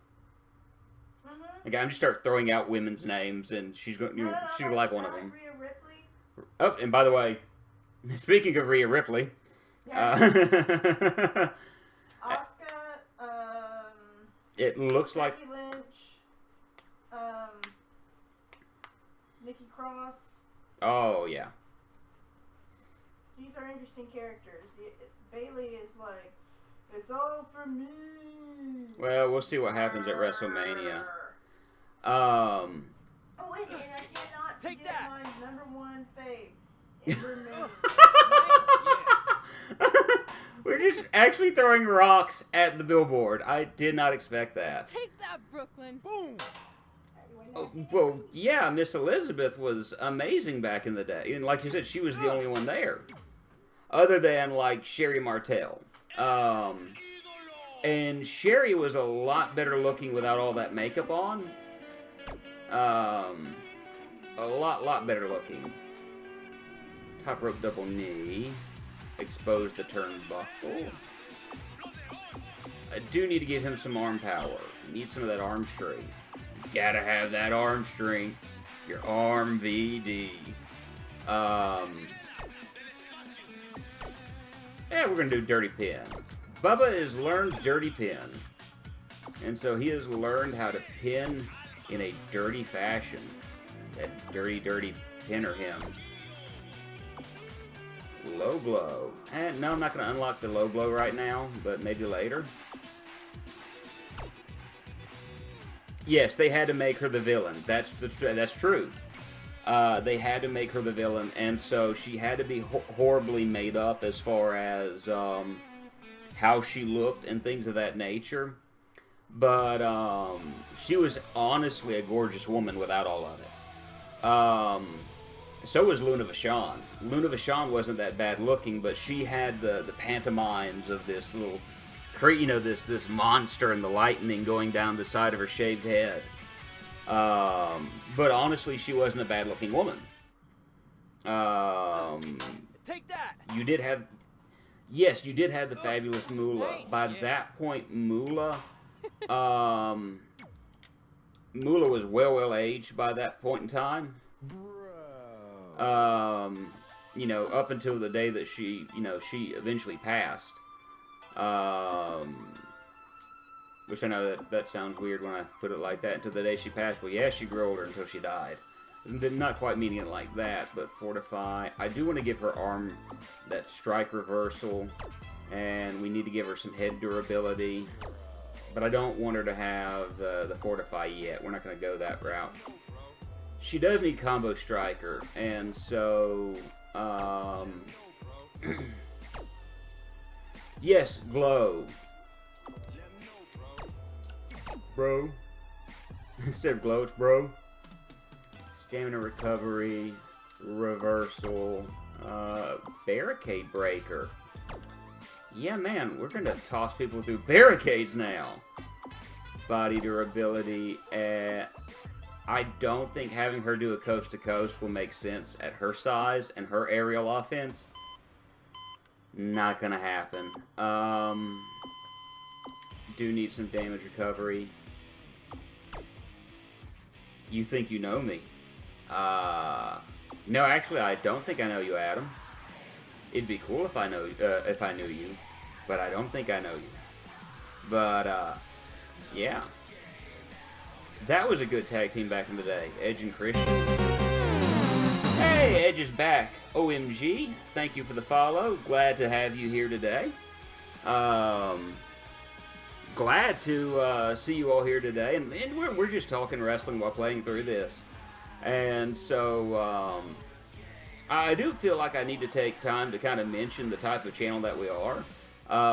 Speaker 4: Mm-hmm.
Speaker 1: Okay, I'm just start throwing out women's names, and she's going. She's gonna like one of them.
Speaker 4: Rhea Ripley.
Speaker 1: Oh, and by the way, speaking of Rhea Ripley,
Speaker 4: Yeah. Asuka.
Speaker 1: it looks like
Speaker 4: Becky Lynch. Nikki Cross.
Speaker 1: oh yeah.
Speaker 4: These are interesting characters. Bailey is like, it's all for me.
Speaker 1: Well, we'll see what happens at WrestleMania.
Speaker 4: Oh and I cannot
Speaker 2: Take
Speaker 4: forget
Speaker 2: that.
Speaker 4: my #1 fave. Ever
Speaker 1: We're just actually throwing rocks at the billboard. I did not expect that.
Speaker 3: Take that, Brooklyn.
Speaker 2: Boom.
Speaker 1: Oh, well, yeah, Miss Elizabeth was amazing back in the day. And like you said, she was the only one there. Other than, like, Sherry Martel. And Sherry was a lot better looking without all that makeup on. A lot better looking. Top rope double knee. Expose the turnbuckle. I do need to give him some arm power. Need some of that arm strength. Gotta have that arm strength. Your arm VD. Yeah, we're gonna do dirty pin. Bubba has learned dirty pin. And so he has learned how to pin in a dirty fashion. That dirty pinner him. Low blow. And no, I'm not going to unlock the low blow right now, but maybe later. Yes, they had to make her the villain. That's true. They had to make her the villain, and so she had to be horribly made up as far as how she looked and things of that nature. But she was honestly a gorgeous woman without all of it. So was Luna Vachon. Luna Vachon wasn't that bad looking, but she had the pantomimes of this little, this monster and the lightning going down the side of her shaved head. But honestly, she wasn't a bad looking woman.
Speaker 2: Take that.
Speaker 1: You did have the fabulous Moolah. By that point, Moolah was well aged by that point in time. Up until the day that she eventually passed. Which I know that sounds weird when I put it like that. Until the day she passed. Well, yeah, she grew older until she died. Not quite meaning it like that, but fortify. I do want to give her arm that strike reversal. And we need to give her some head durability. But I don't want her to have the fortify yet. We're not going to go that route. She does need combo striker, and so, yes, glow. Bro. Instead of glow, it's bro. Stamina recovery, reversal, barricade breaker. Yeah, man, we're gonna toss people through barricades now. Body durability, I don't think having her do a coast to coast will make sense at her size and her aerial offense. Not gonna happen. Do need some damage recovery. You think you know me? No, actually, I don't think I know you, Adam. It'd be cool if I knew you, but I don't think I know you. But yeah. That was a good tag team back in the day. Edge and Christian. Hey, Edge is back. OMG. Thank you for the follow. Glad to have you here today. Glad to see you all here today. And we're just talking wrestling while playing through this. And so I do feel like I need to take time to kind of mention the type of channel that we are.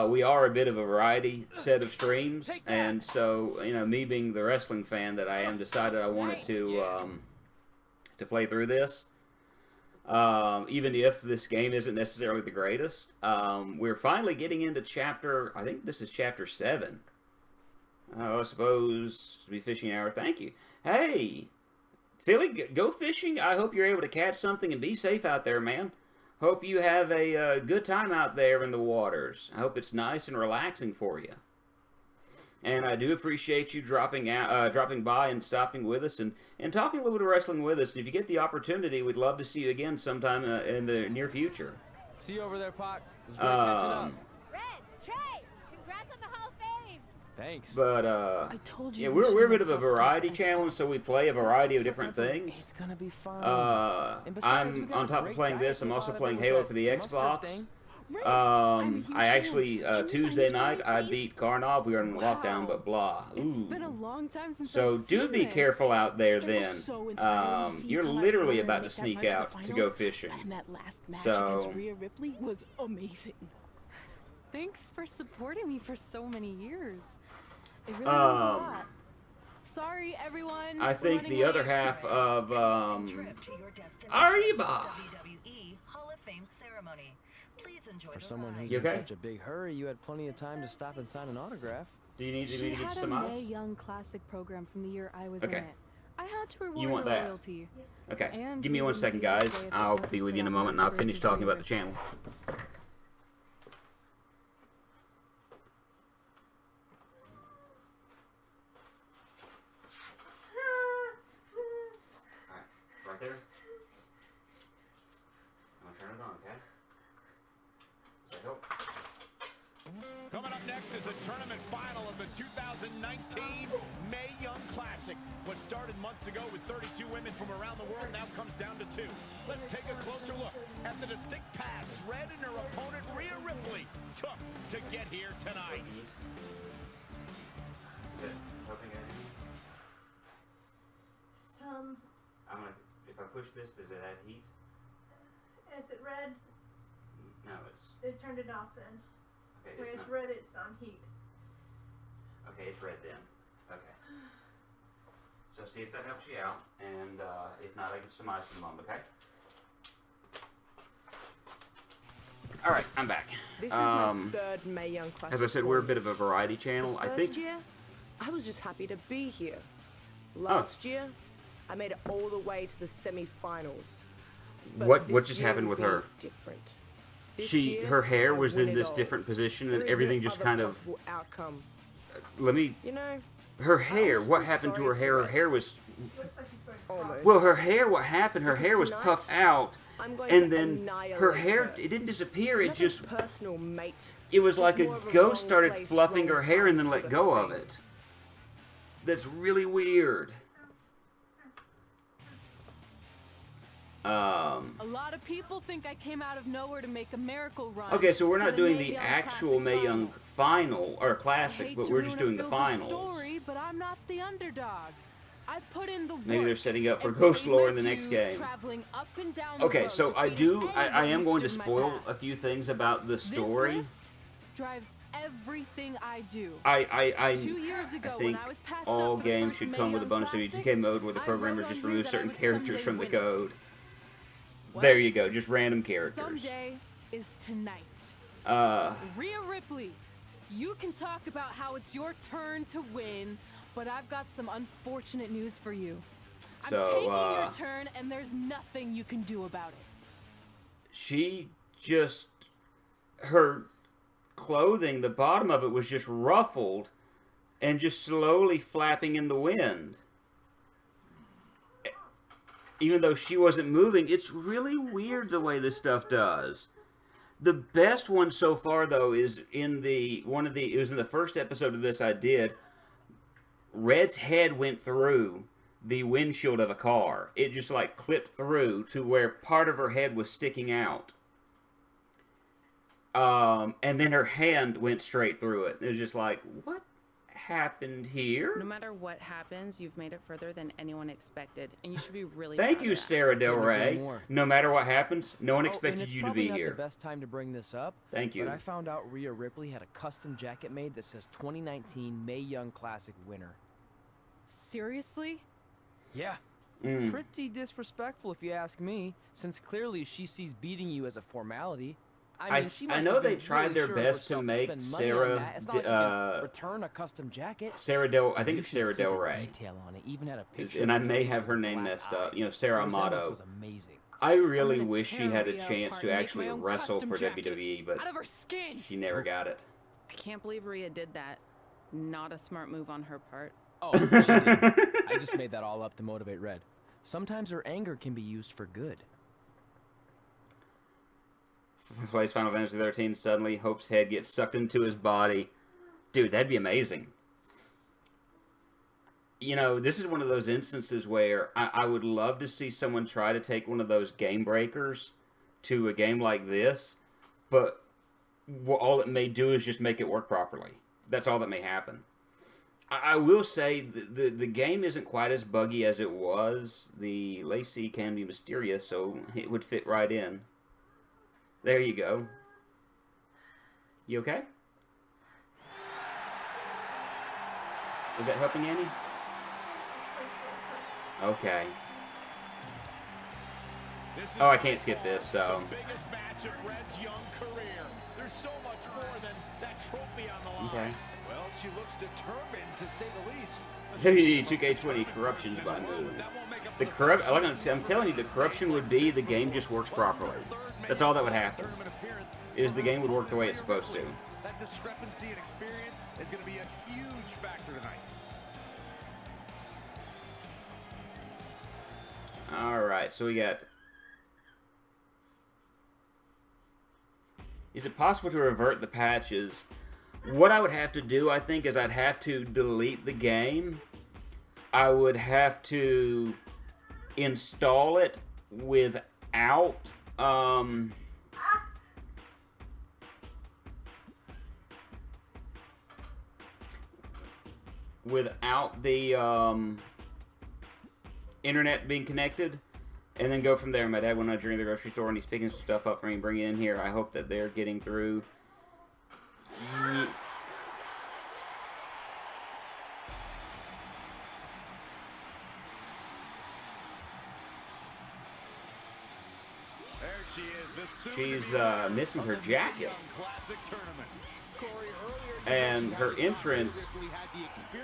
Speaker 1: We are a bit of a variety set of streams, and so, me being the wrestling fan that I am, decided I wanted to play through this. Even if this game isn't necessarily the greatest. We're finally getting into I think this is chapter 7. I suppose to be fishing hour. Thank you. Hey, Philly, go fishing. I hope you're able to catch something and be safe out there, man. Hope you have a good time out there in the waters. I hope it's nice and relaxing for you. And I do appreciate you dropping by and stopping with us and talking a little bit of wrestling with us. And if you get the opportunity, we'd love to see you again sometime in the near future.
Speaker 2: See you over there, Pac. It was great catching up.
Speaker 8: Red, Trey, congrats on the Hall of Fame.
Speaker 2: Thanks.
Speaker 1: But
Speaker 3: I told you.
Speaker 1: Yeah, we're a bit of a variety channel, and so we play a variety of different things.
Speaker 2: It's gonna be fun.
Speaker 1: I'm on top of playing this. I'm also playing Halo for the Xbox. I actually, Tuesday night, I beat Karnov. We were in lockdown, but blah. Ooh.
Speaker 3: It's been a long time since
Speaker 1: So
Speaker 3: I've
Speaker 1: do
Speaker 3: seen
Speaker 1: be
Speaker 3: this.
Speaker 1: careful out there
Speaker 3: It
Speaker 1: then.
Speaker 3: was so inspiring to see you
Speaker 1: You're
Speaker 3: come out
Speaker 1: literally
Speaker 3: here and
Speaker 1: about to
Speaker 3: make that
Speaker 1: sneak
Speaker 3: run to the
Speaker 1: out to go
Speaker 3: finals.
Speaker 1: fishing.
Speaker 3: And that last match
Speaker 1: So-
Speaker 3: against Rhea Ripley was amazing. Thanks for supporting me for so many years. It really means a lot. Sorry, everyone.
Speaker 1: I think
Speaker 3: for
Speaker 1: the
Speaker 3: running
Speaker 1: other
Speaker 3: late.
Speaker 1: half of,
Speaker 6: WWE Hall of Fame ceremony. Please enjoy
Speaker 2: For
Speaker 6: the
Speaker 2: someone
Speaker 6: ride.
Speaker 2: who's
Speaker 1: You
Speaker 2: in
Speaker 1: okay?
Speaker 2: such a big hurry, you had plenty of time to stop and sign an autograph.
Speaker 1: Do you need me
Speaker 3: She
Speaker 1: to get you
Speaker 3: had a
Speaker 1: some
Speaker 3: Mae
Speaker 1: ice?
Speaker 3: Young Classic program from the year I was
Speaker 1: Okay.
Speaker 3: in it. I had to reward
Speaker 1: You want
Speaker 3: her
Speaker 1: that?
Speaker 3: loyalty.
Speaker 1: Okay,
Speaker 3: And
Speaker 1: give me
Speaker 3: we
Speaker 1: 1
Speaker 3: wouldn't
Speaker 1: second,
Speaker 3: be here
Speaker 1: guys.
Speaker 3: today if it
Speaker 1: I'll
Speaker 3: wasn't
Speaker 1: be with
Speaker 3: for
Speaker 1: you in a
Speaker 3: that
Speaker 1: moment, and I'll finish
Speaker 3: versus
Speaker 1: talking about the
Speaker 3: Rhea.
Speaker 1: channel. Alright, right there. I'm gonna turn it on, okay? Does that help?
Speaker 11: Coming up next is the tournament final of the 2019 Mae Young Classic. What started months ago with 32 women from around the world now comes down to 2. Let's take a closer look at the distinct paths Red and her opponent Rhea Ripley took to get here tonight.
Speaker 1: Is it helping anything?
Speaker 4: Some.
Speaker 1: If I push this, does it add heat?
Speaker 4: Is it red?
Speaker 1: No, it's
Speaker 4: It turned it off then.
Speaker 1: okay.
Speaker 4: When
Speaker 1: It's
Speaker 4: it's
Speaker 1: not,
Speaker 4: red, it's on heat.
Speaker 1: okay, it's red then. Okay. So see if that helps you out, and if not, I get some ice in a moment. Okay. All right, I'm back.
Speaker 10: This is my third Mae Young Classic.
Speaker 1: As I said, we're a bit of a variety
Speaker 10: The
Speaker 1: channel. I
Speaker 10: first
Speaker 1: think.
Speaker 10: year, I was just happy to be here. Last year, I made it all the way to the semi-finals. But
Speaker 1: What
Speaker 10: this
Speaker 1: just
Speaker 10: year
Speaker 1: happened
Speaker 10: will
Speaker 1: with
Speaker 10: be
Speaker 1: her?
Speaker 10: Different. This year,
Speaker 1: Her hair
Speaker 10: I
Speaker 1: was
Speaker 10: win
Speaker 1: in
Speaker 10: it
Speaker 1: this
Speaker 10: all.
Speaker 1: different position,
Speaker 10: There
Speaker 1: and
Speaker 10: is
Speaker 1: everything
Speaker 10: no
Speaker 1: just
Speaker 10: other
Speaker 1: kind of.
Speaker 10: possible outcome.
Speaker 1: Let me.
Speaker 10: You know,
Speaker 1: Her hair.
Speaker 10: always
Speaker 1: What
Speaker 10: feel
Speaker 1: happened to
Speaker 10: sorry
Speaker 1: her hair?
Speaker 10: for
Speaker 1: Her hair was.
Speaker 4: Looks like she's going to
Speaker 10: almost.
Speaker 1: Well, her hair. What happened? Her
Speaker 10: Because
Speaker 1: hair was
Speaker 10: tonight,
Speaker 1: puffed out,
Speaker 10: I'm going
Speaker 1: and
Speaker 10: to
Speaker 1: then
Speaker 10: annihilate
Speaker 1: her hair.
Speaker 10: her.
Speaker 1: It didn't disappear. It
Speaker 10: Nothing
Speaker 1: just.
Speaker 10: personal, mate.
Speaker 1: It was
Speaker 10: Just
Speaker 1: like a
Speaker 10: more of
Speaker 1: ghost
Speaker 10: wrong
Speaker 1: started
Speaker 10: place,
Speaker 1: fluffing
Speaker 10: wrong
Speaker 1: her hair and then
Speaker 10: time
Speaker 1: let
Speaker 10: sort
Speaker 1: go of
Speaker 10: thing.
Speaker 1: it. That's really weird.
Speaker 3: A lot of people think I came out of nowhere to make a miracle run.
Speaker 1: Okay, so we're
Speaker 3: to
Speaker 1: not
Speaker 3: the
Speaker 1: doing
Speaker 3: Mae
Speaker 1: the
Speaker 3: Young
Speaker 1: actual
Speaker 3: Classic
Speaker 1: Mae Young
Speaker 3: finals.
Speaker 1: final or
Speaker 3: I
Speaker 1: classic,
Speaker 3: hate
Speaker 1: but
Speaker 3: to
Speaker 1: we're
Speaker 3: ruin
Speaker 1: just
Speaker 3: a
Speaker 1: doing the
Speaker 3: feel-good
Speaker 1: finals.
Speaker 3: Story, but I'm not the underdog. I've put in the
Speaker 1: Maybe they're
Speaker 3: work
Speaker 1: setting up for
Speaker 3: and
Speaker 1: Ghost
Speaker 3: paid
Speaker 1: Lore
Speaker 3: my
Speaker 1: in the next
Speaker 3: dues,
Speaker 1: game.
Speaker 3: traveling up and down the
Speaker 1: Okay,
Speaker 3: road,
Speaker 1: so I
Speaker 3: defeating
Speaker 1: I
Speaker 3: anyone
Speaker 1: am
Speaker 3: who
Speaker 1: going to
Speaker 3: stood in my
Speaker 1: spoil
Speaker 3: path.
Speaker 1: a few things about the story.
Speaker 3: This list drives everything I do. 2 years ago,
Speaker 1: I
Speaker 3: when
Speaker 1: think
Speaker 3: I was passed
Speaker 1: all
Speaker 3: up for the
Speaker 1: games
Speaker 3: first
Speaker 1: should
Speaker 3: Mae
Speaker 1: come with a
Speaker 3: Young
Speaker 1: bonus
Speaker 3: Classic,
Speaker 1: WTK mode where the
Speaker 3: I
Speaker 1: programmers
Speaker 3: wrote
Speaker 1: just
Speaker 3: on here
Speaker 1: remove
Speaker 3: that I
Speaker 1: certain
Speaker 3: would
Speaker 1: characters
Speaker 3: someday
Speaker 1: from the
Speaker 3: win it.
Speaker 1: code.
Speaker 3: Well,
Speaker 1: There you go, just random characters.
Speaker 3: Someday is tonight. Rhea Ripley, you can talk about how it's your turn to win, but I've got some unfortunate news for you. I'm
Speaker 1: So,
Speaker 3: taking your turn, and there's nothing you can do about it.
Speaker 1: She just, her clothing, the bottom of it was just ruffled and just slowly flapping in the wind. Even though she wasn't moving, it's really weird the way this stuff does. The best one so far, though, is in it was in the first episode of this I did. Red's head went through the windshield of a car. It just like clipped through to where part of her head was sticking out. And then her hand went straight through it. It was just like, what happened here?
Speaker 13: No matter what happens, you've made it further than anyone expected, and you should be really
Speaker 1: Thank
Speaker 13: proud
Speaker 1: you,
Speaker 13: of that.
Speaker 1: Sarah Del
Speaker 2: Couldn't agree
Speaker 1: Rey.
Speaker 2: more.
Speaker 1: No matter what happens, no one
Speaker 2: And
Speaker 1: expected
Speaker 2: it's
Speaker 1: you to
Speaker 2: probably
Speaker 1: be
Speaker 2: not
Speaker 1: here.
Speaker 2: the best time to bring this up.
Speaker 1: Thank you.
Speaker 2: But I found out Rhea Ripley had a custom jacket made that says 2019 Mae Young Classic winner.
Speaker 3: Seriously?
Speaker 2: Yeah.
Speaker 1: Mm.
Speaker 2: Pretty disrespectful if you ask me, since clearly she sees beating you as a formality.
Speaker 1: I
Speaker 2: mean, she
Speaker 1: I
Speaker 2: must
Speaker 1: know
Speaker 2: have
Speaker 1: they
Speaker 2: been
Speaker 1: tried
Speaker 2: really
Speaker 1: their
Speaker 2: sure of
Speaker 1: best to
Speaker 2: herself
Speaker 1: make
Speaker 2: spend money on
Speaker 1: Sarah,
Speaker 2: that. It's not like you can return a custom jacket.
Speaker 1: Sarah Del, I think
Speaker 2: You
Speaker 1: it's
Speaker 2: should
Speaker 1: Sarah
Speaker 2: see the
Speaker 1: Del Rey.
Speaker 2: detail on it, even had a picture
Speaker 1: And I
Speaker 2: of her
Speaker 1: may
Speaker 2: face
Speaker 1: have
Speaker 2: with
Speaker 1: her
Speaker 2: a
Speaker 1: name
Speaker 2: black
Speaker 1: messed
Speaker 2: eye.
Speaker 1: up. You know, Sarah
Speaker 2: The resemblance
Speaker 1: Amato.
Speaker 2: was amazing.
Speaker 1: I really
Speaker 3: gonna
Speaker 1: wish she
Speaker 3: tear
Speaker 1: had a
Speaker 3: Rhea
Speaker 1: chance
Speaker 3: apart
Speaker 1: to
Speaker 3: and make
Speaker 1: actually
Speaker 3: my own
Speaker 1: wrestle
Speaker 3: custom
Speaker 1: for
Speaker 3: jacket
Speaker 1: WWE, but
Speaker 3: out of her skin.
Speaker 1: she never got it.
Speaker 13: I can't believe Rhea did that. Not a smart move on her part.
Speaker 2: Oh, she didn't. I just made that all up to motivate Red. Sometimes her anger can be used for good.
Speaker 1: Plays Final Fantasy 13, suddenly Hope's head gets sucked into his body. Dude, that'd be amazing. You know, this is one of those instances where I would love to see someone try to take one of those game breakers to a game like this, but all it may do is just make it work properly. That's all that may happen. I will say the game isn't quite as buggy as it was. The Lacey can be mysterious, so it would fit right in. There you go. You okay? Is that helping, Annie? Okay. Oh, I can't skip this, so.
Speaker 11: The biggest match of Red's young career. There's so much more than that trophy on the line.
Speaker 1: Okay.
Speaker 11: Well, she looks determined, to say the least.
Speaker 1: WWE2K20 corruptions by move. I'm telling you, the corruption would be the game just works properly. That's all that would happen. Is the game would work the way it's supposed to.
Speaker 11: That discrepancy in experience is going to be a huge factor tonight.
Speaker 1: Alright, so we got... Is it possible to revert the patches? What I would have to do, I think, is I'd have to delete the game. I would have to install it without... without the internet being connected, and then go from there. My dad went on a journey to the grocery store and he's picking some stuff up for me and bringing it in here. I hope that they're getting through.
Speaker 11: There she is, the
Speaker 1: She's missing her jacket. And her entrance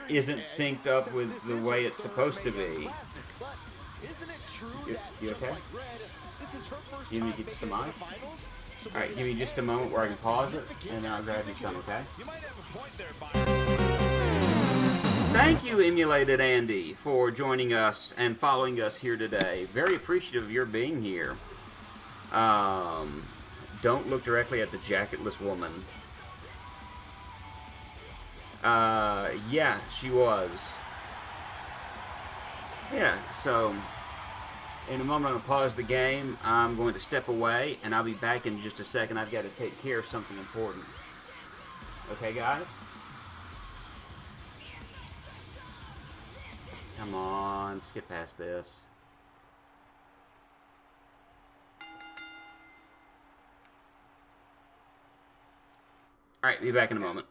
Speaker 1: isn't synced up with the way it's supposed to be. You okay? Give me just a moment. Alright, give me just a moment where I can pause it, and then I'll grab you some, okay? Thank you, Emulated Andy, for joining us and following us here today. Very appreciative of your being here. Don't look directly at the jacketless woman. Yeah, she was. Yeah, so in a moment I'm going to pause the game. I'm going to step away, and I'll be back in just a second. I've got to take care of something important. Okay, guys? Come on, let's get past this. Alright, be back in a moment.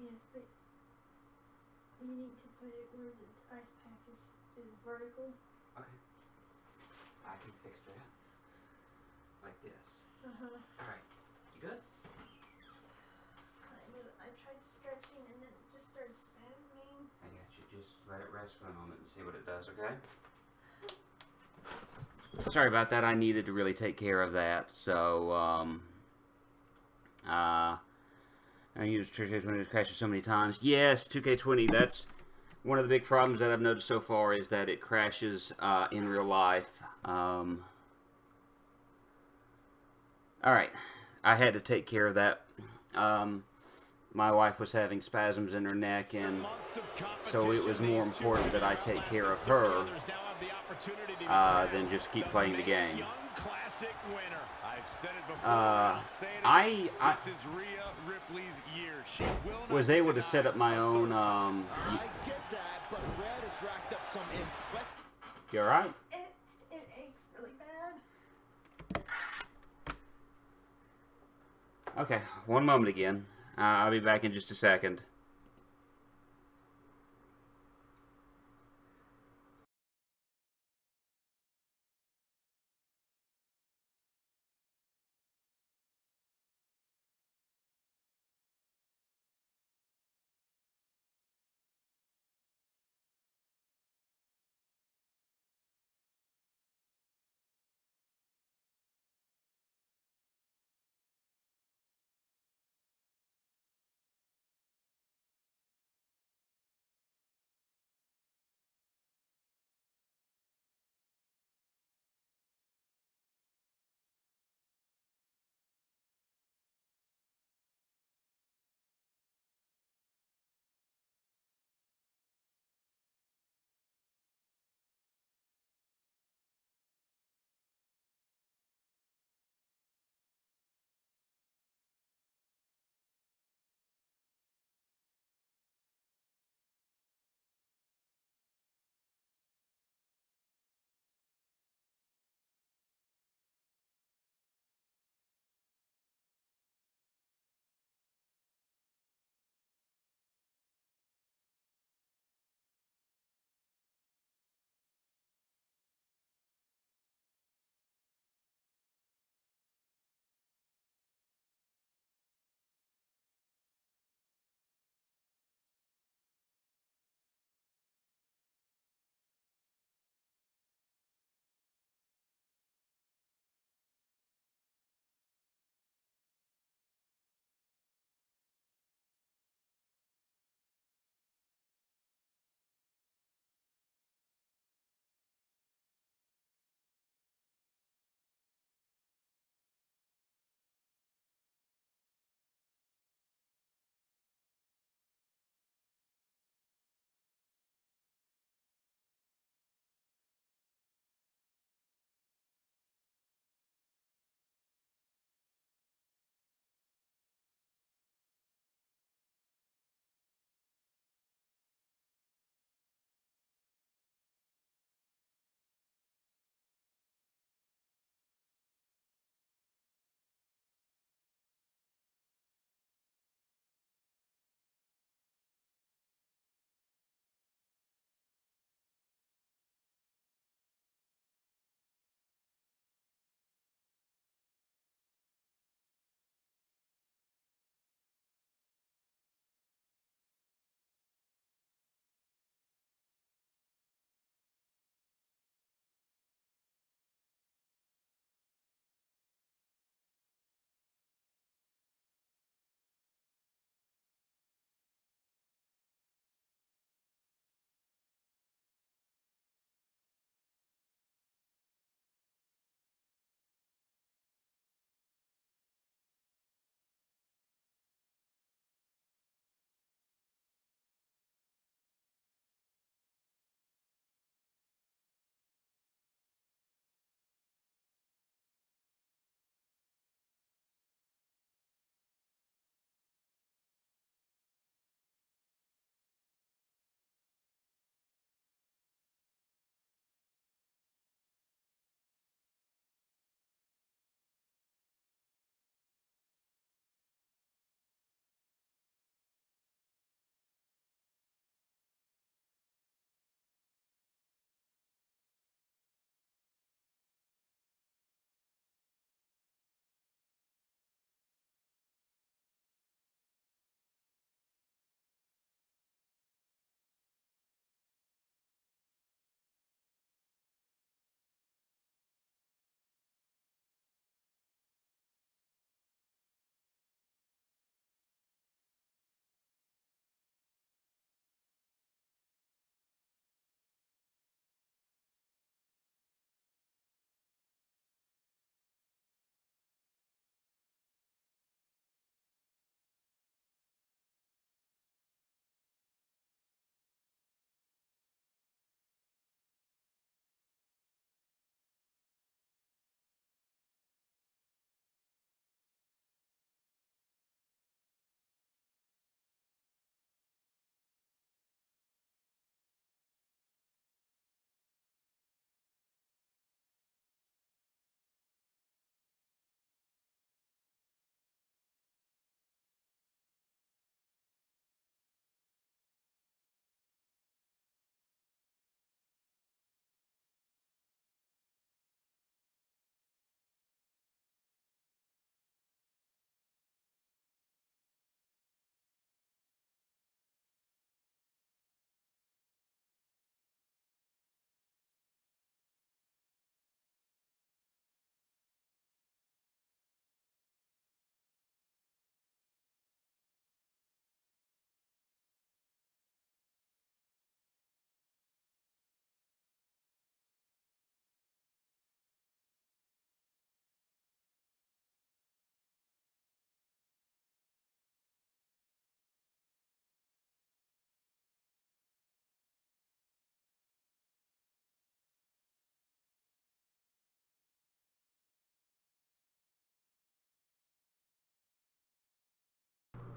Speaker 4: Yes, but you need to put it where this ice pack is vertical.
Speaker 1: Okay. I can fix that. Like this. Alright. You good?
Speaker 4: I tried stretching and then it just started spasming.
Speaker 1: I got you. Just let it rest for a moment and see what it does, okay? Sorry about that. I needed to really take care of that. So, I used 2K20 to crash it so many times. Yes, 2K20, that's one of the big problems that I've noticed so far is that it crashes in real life. Alright, I had to take care of that. My wife was having spasms in her neck, and so it was more important that I take care of her than just keep playing the game. I was able to set up my own. You all right?
Speaker 4: It aches really bad.
Speaker 1: Okay, one moment again. I'll be back in just a second.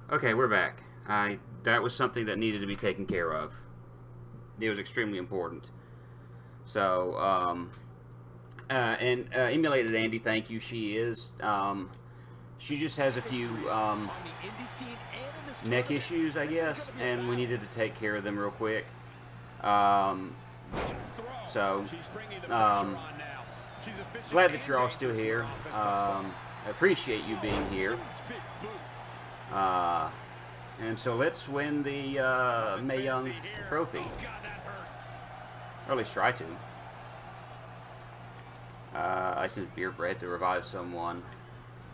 Speaker 1: Okay, we're back. That was something that needed to be taken care of. It was extremely important. So, Emulated Andy, thank you. She just has a few neck issues, I guess, and we needed to take care of them real quick. Glad that you're all still here. I appreciate you being here. And so let's win the Mae Young trophy. Or at least try to. I sent beer bread to revive someone.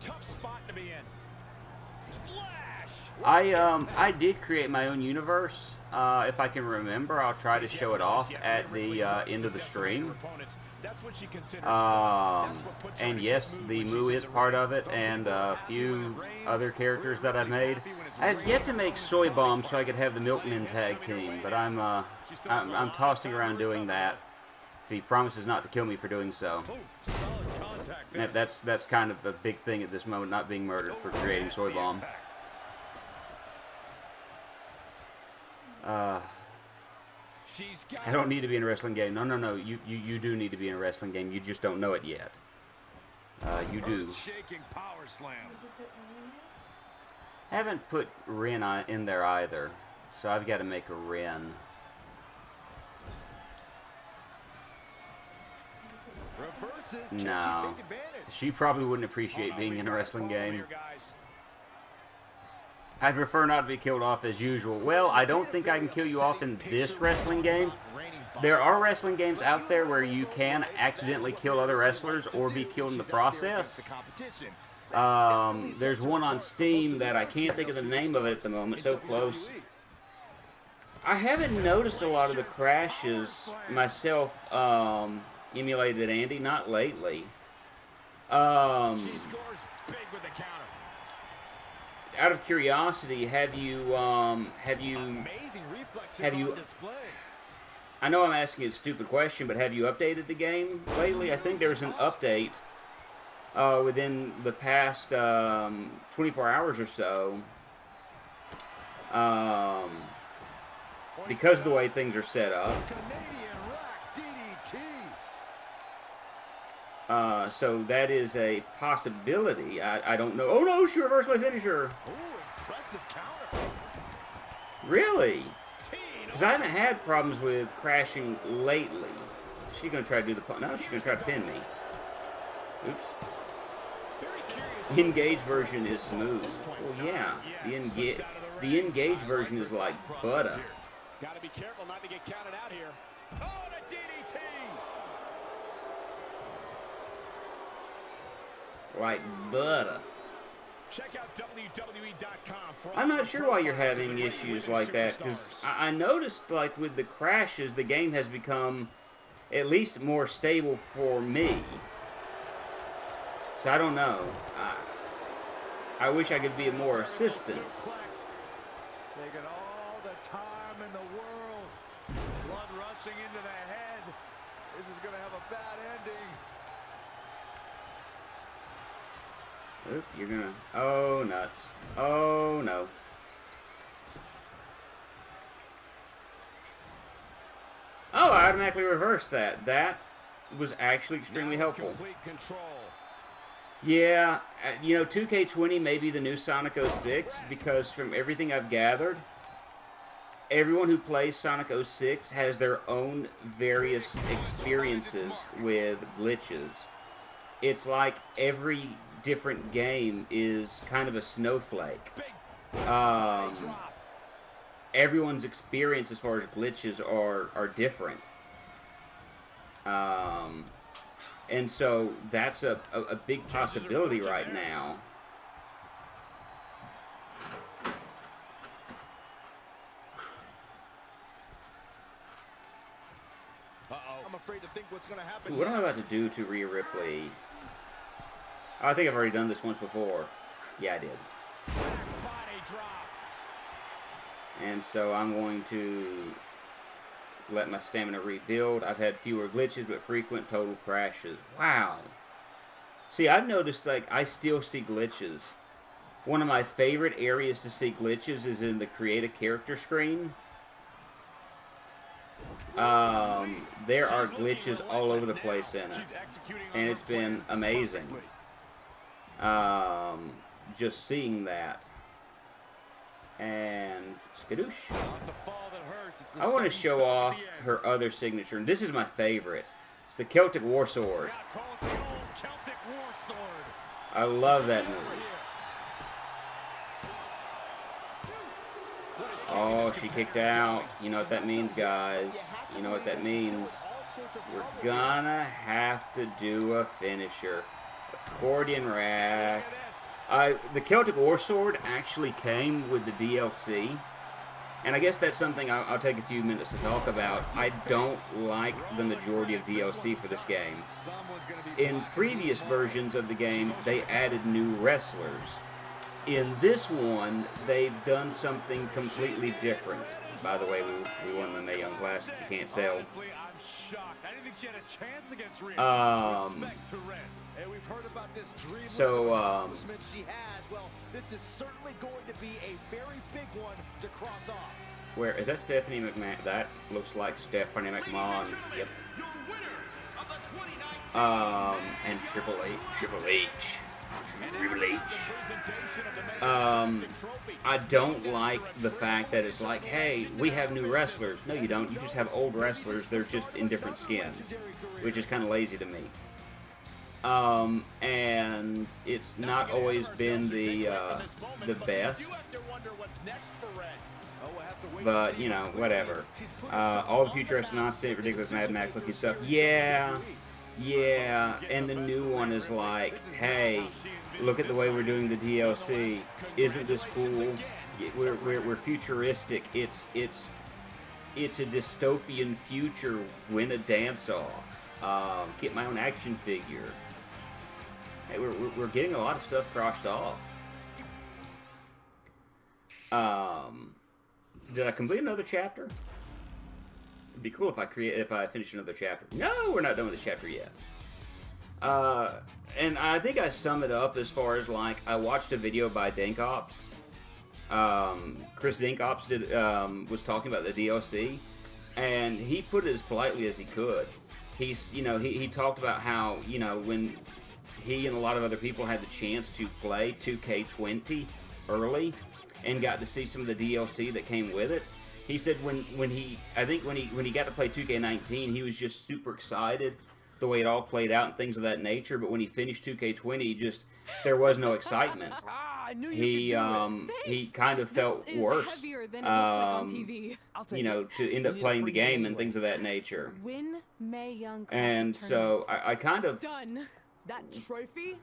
Speaker 11: Tough spot to be in.
Speaker 1: I did create my own universe. If I can remember, I'll try to show it off at the end of the stream. And yes, the Moo is part of it, and a few other characters that I've made. I have yet to make Soy Bomb so I could have the Milkmen tag team, but I'm tossing around doing that. If he promises not to kill me for doing so. That's kind of a big thing at this moment, not being murdered for creating Soy Bomb. I don't need to be in a wrestling game. No. You do need to be in a wrestling game. You just don't know it yet. You do. Haven't put Ren in there either, so I've got to make a Ren. No, she probably wouldn't appreciate being in a wrestling game. I'd prefer not to be killed off as usual. Well, I don't think I can kill you off in this wrestling game. There are wrestling games out there where you can accidentally kill other wrestlers or be killed in the process. There's one on Steam that I can't think of the name of it at the moment. So close. I haven't noticed a lot of the crashes myself, Emulated Andy, not lately. Out of curiosity, have you I know I'm asking a stupid question, but have you updated the game lately? I think there was an update within the past 24 hours or so. Because of the way things are set up. So that is a possibility. I don't know. Oh no, she reversed my finisher. Really? Because I haven't had problems with crashing lately. She's going to try to do the... No, she's going to try to pin me. Oops. The Engage version is smooth. Well, yeah. The Engage version is like butter.
Speaker 11: Got to be careful not to get counted out here. Oh, the DDT!
Speaker 1: Like butter.
Speaker 11: Check out WWE.com.
Speaker 1: I'm not sure why you're having issues like that, because I noticed, like, with the crashes, the game has become at least more stable for me. So I don't know. I wish I could be of more assistance.
Speaker 11: Taking all the time in the world. Blood rushing into the head. This is going to have a bad ending.
Speaker 1: Oop, you're gonna... Oh, nuts. Oh, no. Oh, I automatically reversed that. That was actually extremely helpful.
Speaker 11: Complete control.
Speaker 1: Yeah, you know, 2K20 may be the new Sonic 06, because from everything I've gathered, everyone who plays Sonic 06 has their own various experiences with glitches. It's like every different game is kind of a snowflake. Everyone's experience as far as glitches are different. And so that's a big possibility right now.
Speaker 11: I'm afraid to think what's going to happen.
Speaker 1: Ooh, what am I about to do to Rhea Ripley? I think I've already done this once before. Yeah, I did. And so I'm going to let my stamina rebuild. I've had fewer glitches, but frequent total crashes. Wow. See, I've noticed, like, I still see glitches. One of my favorite areas to see glitches is in the create a character screen. There are glitches all over the place in it, and it's been amazing. Just seeing that. And skadoosh. I want to show off her other signature, and this is my favorite. It's the Celtic War Sword. I love that move. Oh, she kicked out. You know what that means, guys. You know what that means. We're gonna have to do a finisher. Accordion rack. The Celtic War Sword actually came with the DLC. And I guess that's something I'll take a few minutes to talk about. I don't like the majority of DLC for this game. In previous versions of the game, they added new wrestlers. In this one, they've done something completely different. By the way, we won the Mae Young Classic. You can't tell.
Speaker 11: Honestly, I'm shocked. I didn't think she had a chance against Rhea. Respect to Ren. And we've heard about this dream accomplishment she has. Well, this is certainly going to be a very big one to cross off.
Speaker 1: Where is that? Stephanie McMahon? That looks like Stephanie McMahon. Yep. And Triple H. I don't like the fact that it's like, hey, we have new wrestlers. No, you don't. You just have old wrestlers. They're just in different skins, which is kind of lazy to me. And it's not always been the best. But, you know, whatever. All the futuristic nonsense, ridiculous Mad Max looking stuff. Yeah. And the new one is like, hey, look at the way we're doing the DLC. Isn't this cool? We're futuristic. It's a dystopian future. Win a dance-off. Get my own action figure. Hey, we're getting a lot of stuff crossed off. Did I complete another chapter? It'd be cool if I finish another chapter. No, we're not done with this chapter yet. And I think I sum it up as far as, like, I watched a video by Dinkops. Chris Dinkops was talking about the DLC, and he put it as politely as he could. He talked about how, you know, when he and a lot of other people had the chance to play 2K20 early and got to see some of the DLC that came with it. He said when he got to play 2K19, he was just super excited the way it all played out and things of that nature. But when he finished 2K20, there was no excitement. He kind of felt worse. You know, to end up playing the game and things of that nature.
Speaker 3: Win Mae Young Classic
Speaker 1: and so I kind of
Speaker 3: done.
Speaker 10: That trophy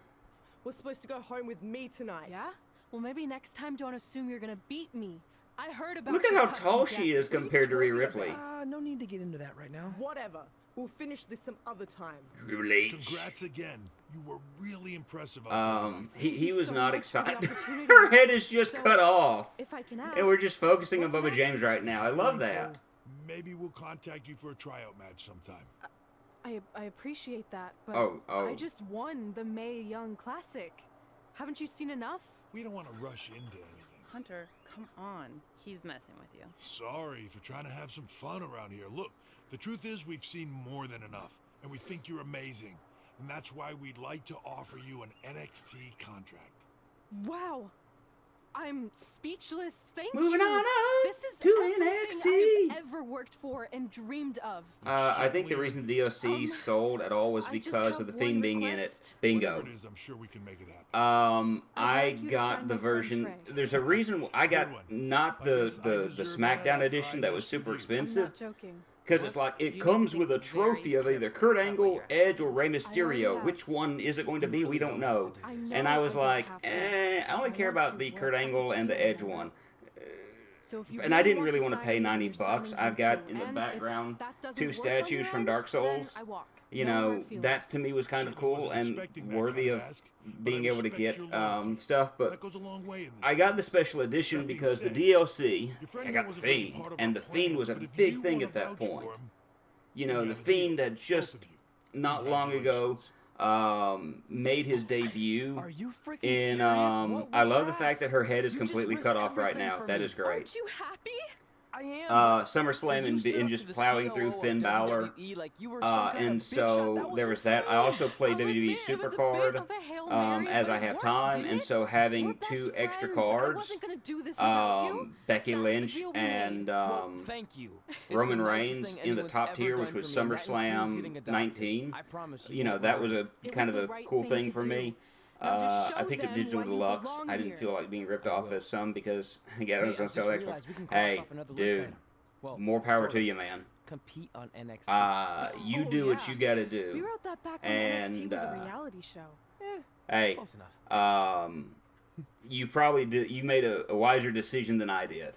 Speaker 10: was supposed to go home with me tonight.
Speaker 3: Yeah? Well, maybe next time don't assume you're gonna beat me. I heard about.
Speaker 1: Look at how tall she is compared to Rhea Ripley.
Speaker 16: No need to get into that right now.
Speaker 10: Whatever. We'll finish this some other time.
Speaker 1: Triple H.
Speaker 5: Congrats again. You were really impressive.
Speaker 1: He was not excited. Her head is just cut off.
Speaker 3: If I can ask.
Speaker 1: And we're just focusing on Bubba James right now. I love that.
Speaker 5: Maybe we'll contact you for a tryout match sometime.
Speaker 3: I appreciate that, but
Speaker 1: oh.
Speaker 3: I just won the Mae Young Classic. Haven't you seen enough?
Speaker 5: We don't want to rush into anything.
Speaker 17: Hunter, come on. He's messing with you.
Speaker 5: Sorry for trying to have some fun around here. Look, the truth is we've seen more than enough, and we think you're amazing. And that's why we'd like to offer you an NXT contract.
Speaker 3: Wow. I'm speechless. Thank
Speaker 1: Moving
Speaker 3: you.
Speaker 1: on up
Speaker 3: this is
Speaker 1: to
Speaker 3: everything I've ever worked for and dreamed of.
Speaker 1: I think the reason the DLC sold at all was because of the Fiend being in it. Bingo.
Speaker 5: I'm sure we can make it happen.
Speaker 1: I got the version. There's a reason I got not the SmackDown edition that was super expensive.
Speaker 3: I'm not joking.
Speaker 1: Because it's like, it comes with a trophy of either Kurt Angle, Edge, or Rey Mysterio. Which one is it going to be? We don't know. And I was like, I only care about the Kurt Angle and the Edge one. And I didn't really want to pay $90. I've got in the background 2 statues from Dark Souls. You know, that to me was kind of cool and worthy of being able to get stuff. But I got the special edition because the DLC, I got the Fiend. And the Fiend was a big thing at that point. You know, the Fiend had just not long ago made his debut.
Speaker 2: Are you freaking
Speaker 1: in
Speaker 2: serious?
Speaker 1: I love the fact that her head is completely cut off right now. That is great.
Speaker 3: Aren't you happy?
Speaker 2: I am.
Speaker 1: SummerSlam and just plowing through Finn Balor. And so there was that. I also play WWE Supercard as I have time, and so having 2 extra cards, Becky Lynch and Roman Reigns in the top tier, which was SummerSlam 19. You know, that was a kind of a cool thing for me. I picked up Digital Deluxe. I didn't feel like being ripped off as some because, again, I was going to sell Xbox. Hey, dude, more power to you, man.
Speaker 2: Compete on NXT.
Speaker 1: You do what you got to do.
Speaker 3: We wrote that back when NXT was a reality show.
Speaker 1: Hey, you probably did. You made a wiser decision than I did.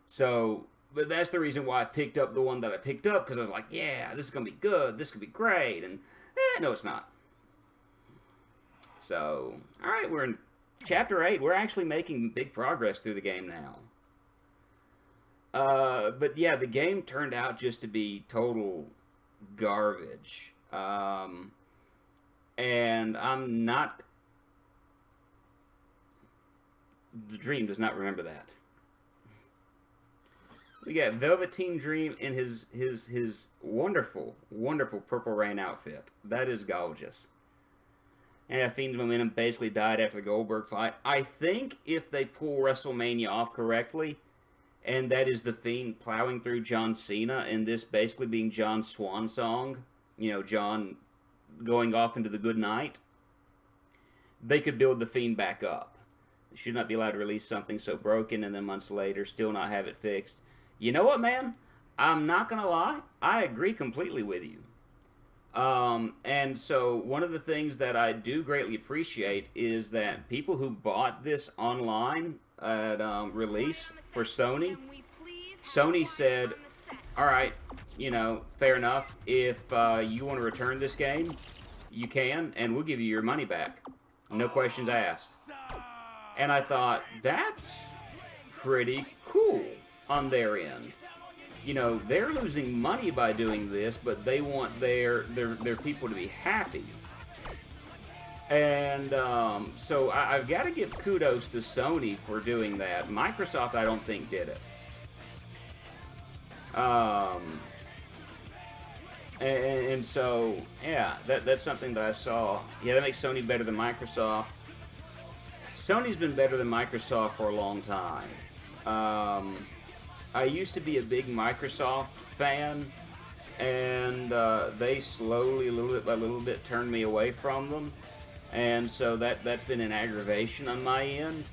Speaker 1: So, but that's the reason why I picked up the one that I picked up, because I was like, yeah, this is going to be good. This could be great. And, no, it's not. So, alright, we're in Chapter 8. We're actually making big progress through the game now. But yeah, the game turned out just to be total garbage. And I'm not... The Dream does not remember that. We got Velveteen Dream in his wonderful, wonderful Purple Rain outfit. That is gorgeous. And Fiend's momentum basically died after the Goldberg fight. I think if they pull WrestleMania off correctly, and that is the Fiend plowing through John Cena, and this basically being John's swan song, you know, John going off into the good night, they could build the Fiend back up. They should not be allowed to release something so broken and then months later still not have it fixed. You know what, man? I'm not going to lie. I agree completely with you. And so one of the things that I do greatly appreciate is that people who bought this online at release for Sony said, alright, you know, fair enough, if you want to return this game, you can, and we'll give you your money back. No questions asked. And I thought, that's pretty cool on their end. You know, they're losing money by doing this, but they want their people to be happy. And so I've got to give kudos to Sony for doing that. Microsoft, I don't think, did it. And so, yeah, that's something that I saw. Yeah, that makes Sony better than Microsoft. Sony's been better than Microsoft for a long time. I used to be a big Microsoft fan, and they slowly, little bit by little bit, turned me away from them, and so that's been an aggravation on my end.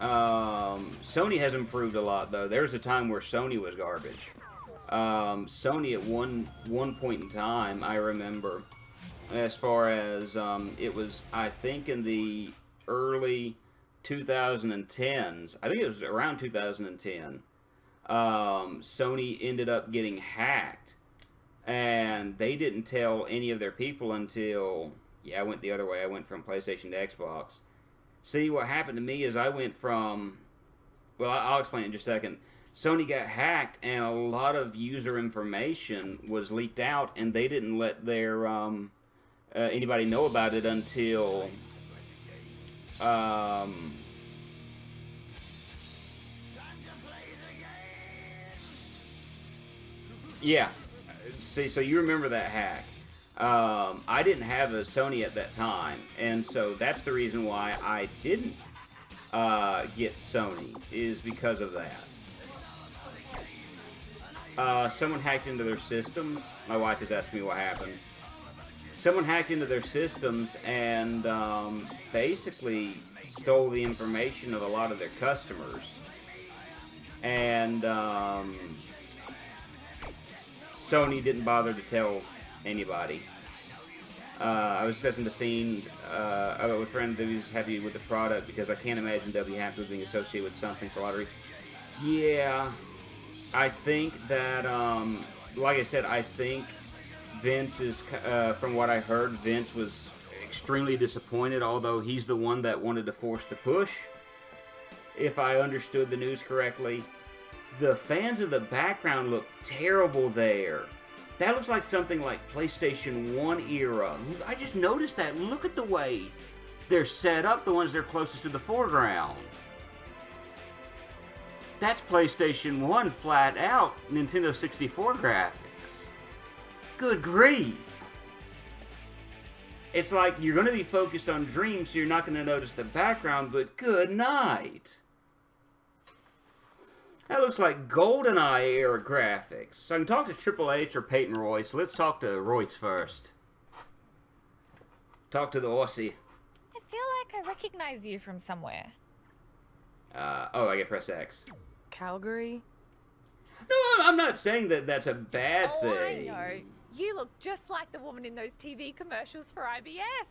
Speaker 1: Sony has improved a lot, though. There was a time where Sony was garbage. Sony at one point in time, I remember, as far as it was, I think in the early 2010s, I think it was around 2010, Sony ended up getting hacked, and they didn't tell any of their people until, yeah, I went the other way. I went from PlayStation to Xbox. See, what happened to me is I went from, well, I'll explain in just a second. Sony got hacked, and a lot of user information was leaked out, and they didn't let their anybody know about it until yeah. See, so you remember that hack. I didn't have a Sony at that time, and so that's the reason why I didn't get Sony, is because of that. Someone hacked into their systems. My wife is asking me what happened. Someone hacked into their systems and basically stole the information of a lot of their customers. And Sony didn't bother to tell anybody. I was discussing the Fiend with a friend who's happy with the product because I can't imagine they'll be happy with being associated with something for lottery. Yeah, I think that, like I said, I think Vince is, from what I heard, Vince was extremely disappointed, although he's the one that wanted to force the push, if I understood the news correctly. The fans of the background look terrible there. That looks like something like PlayStation 1 era. I just noticed that. Look at the way they're set up, the ones that are closest to the foreground. That's PlayStation 1 flat out Nintendo 64 graphics. Good grief. It's like you're going to be focused on Dream, so you're not going to notice the background, but good night. That looks like GoldenEye era graphics. So I can talk to Triple H or Peyton Royce. Let's talk to Royce first. Talk to the Aussie.
Speaker 18: I feel like I recognize you from somewhere.
Speaker 1: Oh, I get press X.
Speaker 3: Calgary?
Speaker 1: No, I'm not saying that that's a bad thing.
Speaker 18: I know. You look just like the woman in those TV commercials for IBS.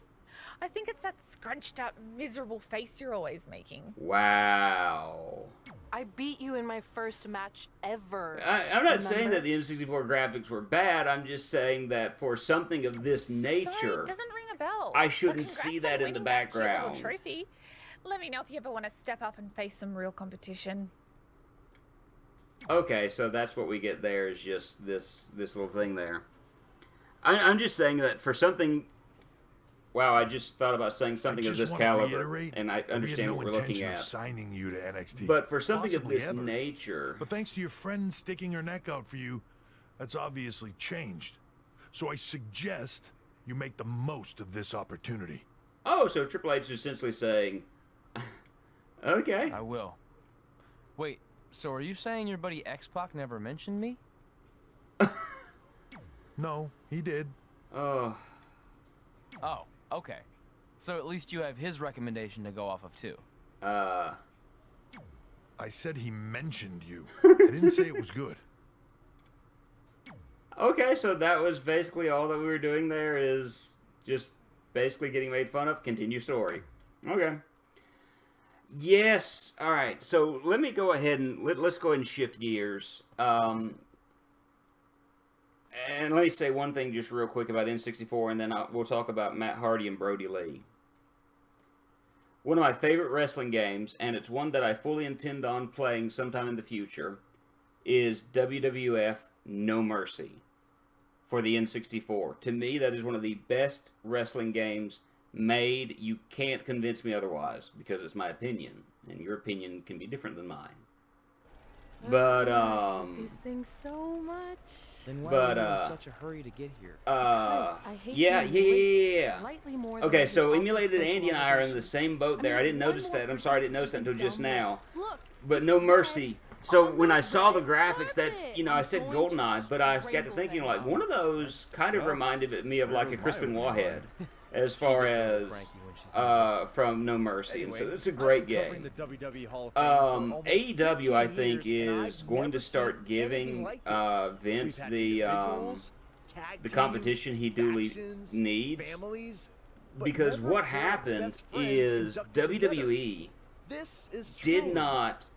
Speaker 18: I think it's that scrunched up, miserable face you're always making.
Speaker 1: Wow.
Speaker 3: I beat you in my first match ever.
Speaker 1: I'm not saying that the N64 graphics were bad. I'm just saying that for something of this nature,
Speaker 18: Sorry, it doesn't ring a bell.
Speaker 1: I shouldn't see that in the background.
Speaker 18: Trophy. Let me know if you ever want to step up and face some real competition.
Speaker 1: Okay, so that's what we get there is just this little thing there. I'm just saying that for something... Wow, I just thought about saying something of this caliber, and I understand what we're looking at.
Speaker 5: Signing you to NXT.
Speaker 1: But for something of this nature...
Speaker 5: But thanks to your friend sticking her neck out for you, that's obviously changed. So I suggest you make the most of this opportunity.
Speaker 1: Oh, so Triple H is essentially saying... Okay.
Speaker 2: I will. Wait, so are you saying your buddy X-Pac never mentioned me?
Speaker 5: No, he did.
Speaker 2: Oh, okay. So at least you have his recommendation to go off of too.
Speaker 5: I said he mentioned you. I didn't say it was good.
Speaker 1: Okay, so that was basically all that we were doing there is just basically getting made fun of. Continue story. Okay. Yes. All right. So let me go ahead and let's go ahead and shift gears. And let me say one thing just real quick about N64, and then we'll talk about Matt Hardy and Brody Lee. One of my favorite wrestling games, and it's one that I fully intend on playing sometime in the future, is WWF No Mercy for the N64. To me, that is one of the best wrestling games made. You can't convince me otherwise, because it's my opinion, and your opinion can be different than mine. But
Speaker 3: these things so much.
Speaker 2: Then why are you in such a hurry to get here?
Speaker 3: I hate
Speaker 1: yeah.
Speaker 3: Slightly more
Speaker 1: Okay,
Speaker 3: than
Speaker 1: so
Speaker 3: I do
Speaker 1: Emulated
Speaker 3: social
Speaker 1: Andy and I are in the same boat there. I didn't notice that. I'm sorry, I didn't notice that until just now. But No Mercy. So when I saw the graphics, that I said GoldenEye, but I got to thinking like one of those kind of reminded me of like a Chris Benoit head, as far as from No Mercy, and so it's a great game. AEW, I think, is going to start giving Vince the competition he duly needs, because what happened is WWE did not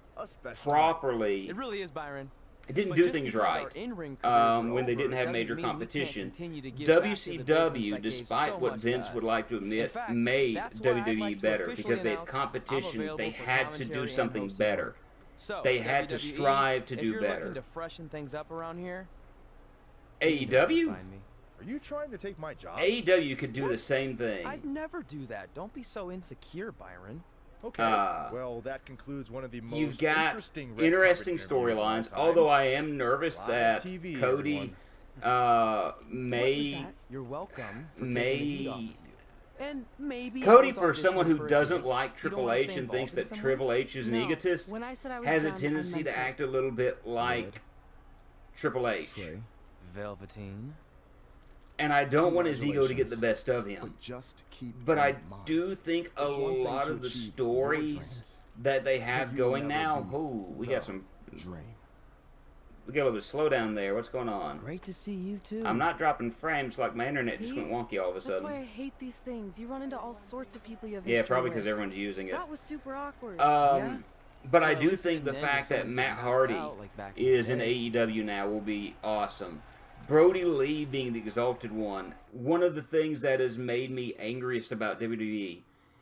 Speaker 1: properly.
Speaker 2: It really is, Byron.
Speaker 1: It didn't do things right when they didn't have major competition. WCW, despite what Vince would like to admit, made WWE better because they had competition. They had to do something better. They had to strive to do better.
Speaker 2: If you're looking to freshen things up around here,
Speaker 1: AEW?
Speaker 19: Are you trying to take my job?
Speaker 1: AEW could do the same thing.
Speaker 2: I'd never do that. Don't be so insecure, Byron.
Speaker 19: Okay, well, that concludes one of the most
Speaker 1: you've got
Speaker 19: interesting
Speaker 1: storylines, although I am nervous that
Speaker 19: TV,
Speaker 1: Cody may...
Speaker 2: You're welcome.
Speaker 1: And maybe Cody, for someone who doesn't like Triple H and thinks that Triple H is an egotist, has a tendency to act a little bit like Triple H.
Speaker 2: Velveteen.
Speaker 1: And I don't want his ego to get the best of him. But I do think a lot of the stories that they have going now, we got some... We got a little bit of slowdown there. What's going on?
Speaker 2: Great to see you too.
Speaker 1: I'm not dropping frames, like my internet just went wonky all of a sudden.
Speaker 3: That's why I hate these things. You run into all sorts of people you have
Speaker 1: history probably because everyone's using it.
Speaker 3: That was super awkward.
Speaker 1: But I do think the fact that Matt Hardy is in AEW now will be awesome. Brody Lee being the Exalted One, one of the things that has made me angriest about WWE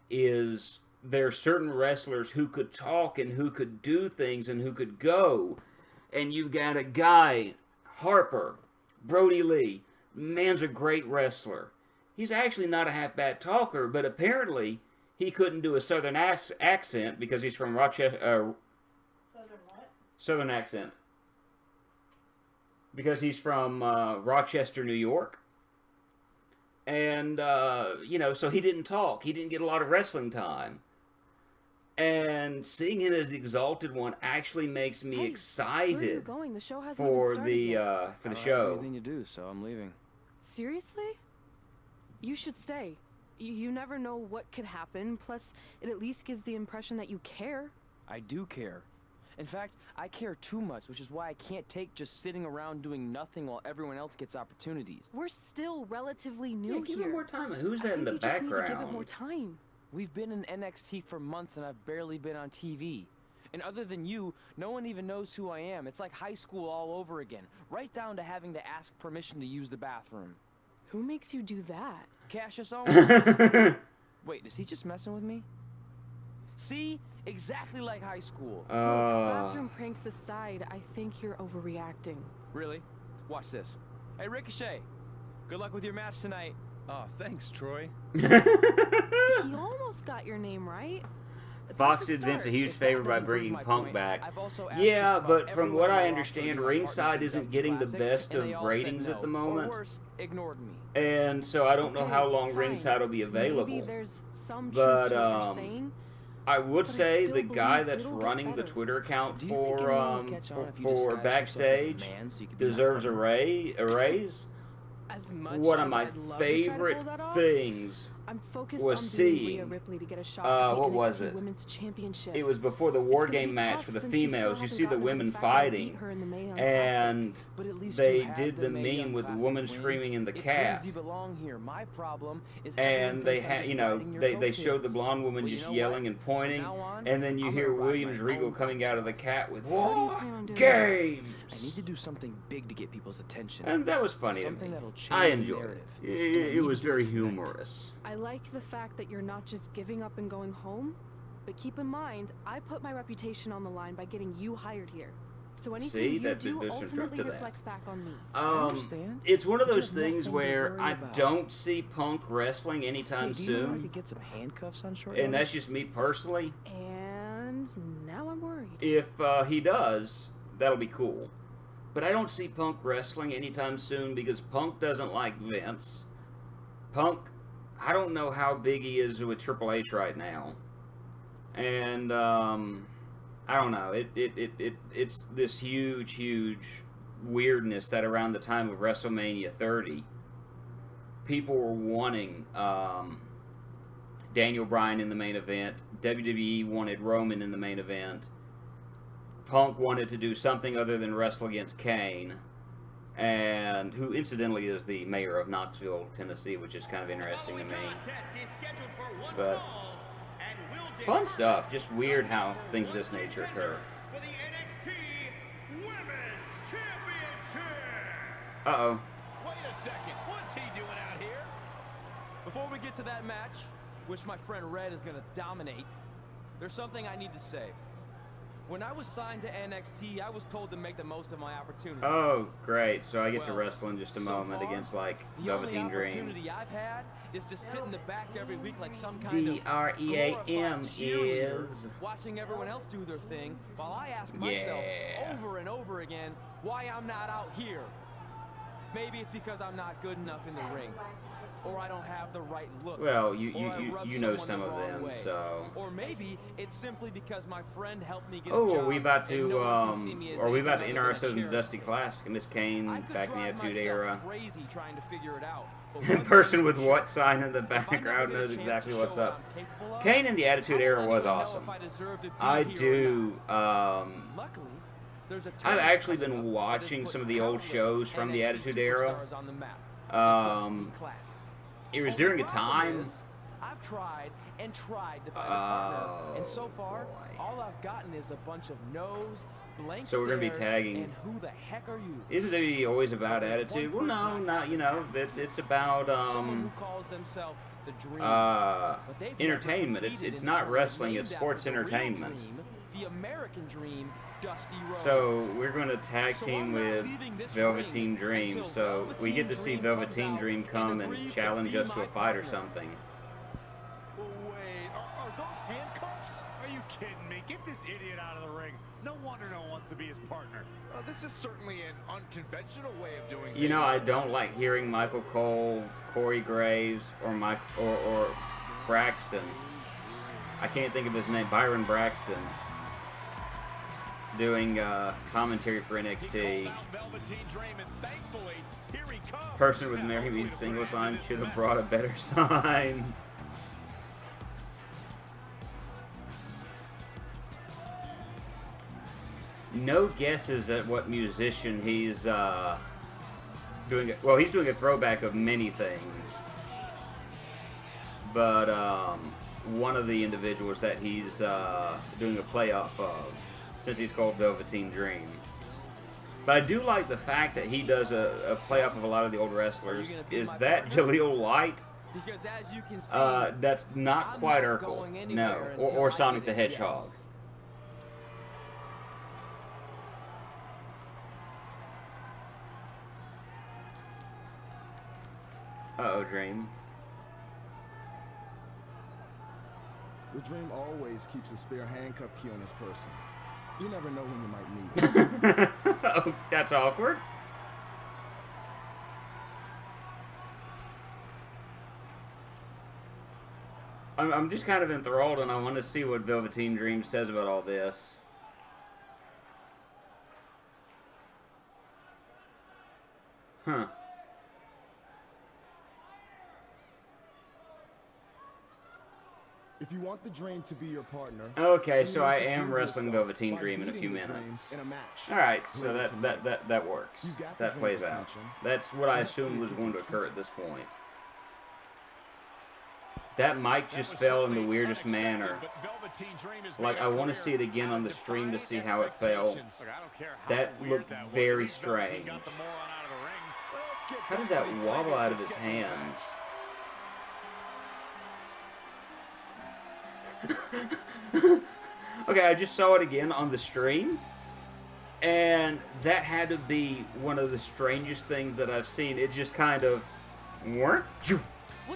Speaker 1: is there are certain wrestlers who could talk and who could do things and who could go. And you've got a guy, Harper, Brody Lee. Man's a great wrestler. He's actually not a half-bad talker, but apparently he couldn't do a southern accent because he's from Rochester.
Speaker 4: Southern what?
Speaker 1: Southern accent. Because he's from Rochester, New York. And, you know, so he didn't talk. He didn't get a lot of wrestling time. And seeing him as the Exalted One actually makes me excited
Speaker 2: Where are you going? The show hasn't
Speaker 1: for
Speaker 2: even
Speaker 1: the
Speaker 2: started yet.
Speaker 1: show.
Speaker 2: Everything you do, so I'm leaving. Seriously? You should stay. You never know what could happen. Plus, it at least gives the impression that you care. I do care. In fact, I care too much, which is why I can't take just sitting around doing nothing while everyone else gets opportunities. We're still relatively new here.
Speaker 1: Give it more time. Who's that in the
Speaker 2: I think you just need to give it
Speaker 1: background?
Speaker 2: more time. We've been in NXT for months and I've barely been on TV. And other than you, no one even knows who I am. It's like high school all over again, right down to having to ask permission to use the bathroom. Who makes you do that? Cassius Owens. Wait, is he just messing with me? See? Exactly like high school. Look, bathroom pranks aside, I think you're overreacting. Really? Watch this. Hey, Ricochet. Good luck with your match tonight.
Speaker 19: Oh, thanks, Troy.
Speaker 2: He almost got your name right.
Speaker 1: Fox did Vince a huge favor by bringing Punk back. Yeah, but from what I understand, Ringside isn't getting the best of ratings at the moment. And so I don't know how long Ringside will be available. But I would say the guy that's running the Twitter account for Backstage deserves a raise. One of my favorite things was seeing, what was it? It was before the War Game match for the females. You see the women fighting, and they did the meme with the woman screaming in the cat. And they had, you know, they showed the blonde woman just yelling and pointing, and then you hear Williams Regal coming out of the cat with War Games.
Speaker 2: I need to do something big to get people's attention.
Speaker 1: And that was funny to me. I enjoyed it. It was very humorous.
Speaker 3: I like the fact that you're not just giving up and going home, but keep in mind, I put my reputation on the line by getting you hired here. So anything you do ultimately reflects back on me.
Speaker 1: It's one of those things where I don't see Punk wrestling anytime soon.
Speaker 2: Get some handcuffs on short
Speaker 1: And that's just me personally.
Speaker 3: And now I'm worried.
Speaker 1: If he does, that'll be cool. But I don't see Punk wrestling anytime soon because Punk doesn't like Vince. Punk, I don't know how big he is with Triple H right now. And, I don't know. It's this huge weirdness that around the time of WrestleMania 30, people were wanting Daniel Bryan in the main event. WWE wanted Roman in the main event. Punk wanted to do something other than wrestle against Kane, and who incidentally is the mayor of Knoxville, Tennessee, which is kind of interesting to me. But fun stuff. Just weird how things of this nature occur. Uh-oh.
Speaker 2: Wait a second. What's he doing out here? Before we get to that match, which my friend Red is going to dominate, there's something I need to say. When I was signed to NXT, I was told to make the most of my opportunity.
Speaker 1: Oh, great. So I get to wrestle in just a moment against, like, Velveteen Dream.
Speaker 2: The opportunity I've had is to sit in the back every week like some kind of
Speaker 1: DREAM is
Speaker 2: watching everyone else do their thing while I ask myself over and over again why I'm not out here. Maybe it's because I'm not good enough in the ring. Or I don't have the right look.
Speaker 1: Well, you know some of them, so.
Speaker 2: Or maybe it's simply because my friend helped me get
Speaker 1: a job. Are we about to enter ourselves in the Dusty Classic? Miss Kane back in the Attitude Era.
Speaker 2: Crazy trying to figure it out.
Speaker 1: Person with what sign in the background knows exactly what's up. Kane in the Attitude Era was awesome. I do. I've actually been watching some of the old shows from the Attitude Era. It was during a time.
Speaker 2: I've tried and tried to find a partner, and so far, all I've gotten is a bunch of no's, blank
Speaker 1: So we're gonna be tagging.
Speaker 2: And who the heck are you?
Speaker 1: Isn't it always about attitude? Well, no, not it's about
Speaker 2: Someone who calls themselves the Dream.
Speaker 1: entertainment. It's not wrestling. It's sports entertainment.
Speaker 2: the American Dream, Dusty Rhodes.
Speaker 1: So we're going to tag team with Velveteen Dream. So we get to see Velveteen Dream come and challenge us to a fight or something.
Speaker 11: Wait, are those handcuffs? Are you kidding me? Get this idiot out of the ring. No wonder no one wants to be his partner. This is certainly an unconventional way of doing things.
Speaker 1: You know, I don't like hearing Michael Cole, Corey Graves, or Braxton. I can't think of his name. Byron Braxton doing commentary for NXT. Person with Mary Lee single sign should have brought a better sign. No guesses at what musician he's doing. Well, he's doing a throwback of many things, but one of the individuals that he's doing a playoff of, since he's called Velveteen Dream. But I do like the fact that he does a playoff of a lot of the old wrestlers. Is that Jaleel White?
Speaker 2: Because as you can see,
Speaker 1: that's not quite Urkel. No, or Sonic the Hedgehog.
Speaker 2: Yes.
Speaker 1: Uh-oh, Dream.
Speaker 9: The Dream always keeps a spare handcuff key on his person. You never know when you might need it.
Speaker 1: Oh, that's awkward. I'm just kind of enthralled, and I want to see what Velveteen Dream says about all this. Huh.
Speaker 9: If you want the Dream to be your partner.
Speaker 1: Okay, so I am wrestling Velveteen Dream in a few minutes. All right, so that works. That plays out. That's what I assumed was going to occur at this point. That mic just fell in the weirdest manner. Like, I want to see it again on the stream to see how it fell. That looked very strange. How did that wobble out of his hands? Okay, I just saw it again on the stream, and that had to be one of the strangest things that I've seen. It just kind of...
Speaker 3: What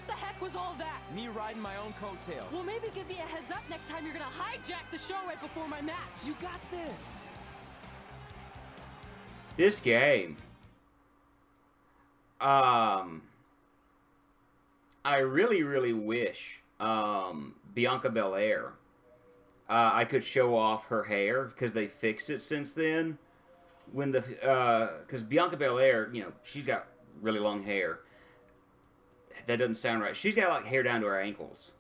Speaker 3: the heck was all that?
Speaker 2: Me riding my own coattail.
Speaker 3: Well, maybe give me a heads up next time you're gonna hijack the show right before my match.
Speaker 2: You got this.
Speaker 1: This game... I really, really wish... Bianca Belair. I could show off her hair because they fixed it since then. When because Bianca Belair, you know, she's got really long hair. That doesn't sound right. She's got like hair down to her ankles,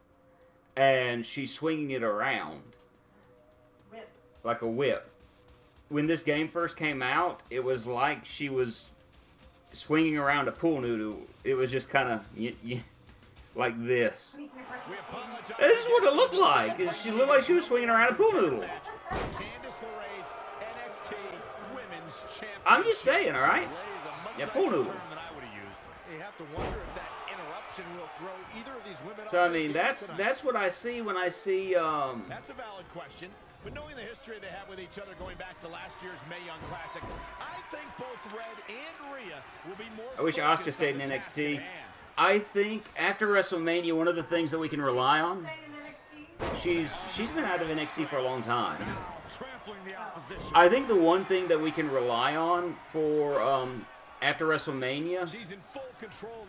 Speaker 1: and she's swinging it around like a whip. When this game first came out, it was like she was swinging around a pool noodle. It was just kind of like this. This is what it looked like. She looked like she was swinging around a pool noodle. I'm just saying, all right? Yeah, pool noodle. So I mean, that's what I see when I see.
Speaker 11: That's a valid question. But knowing the history they have with each other going back to last year's Mae Young Classic, I think both Red and Rhea will be more.
Speaker 1: I wish Asuka stayed in NXT. I think after WrestleMania, one of the things that we can rely on, she's been out of NXT for a long time. I think the one thing that we can rely on for after WrestleMania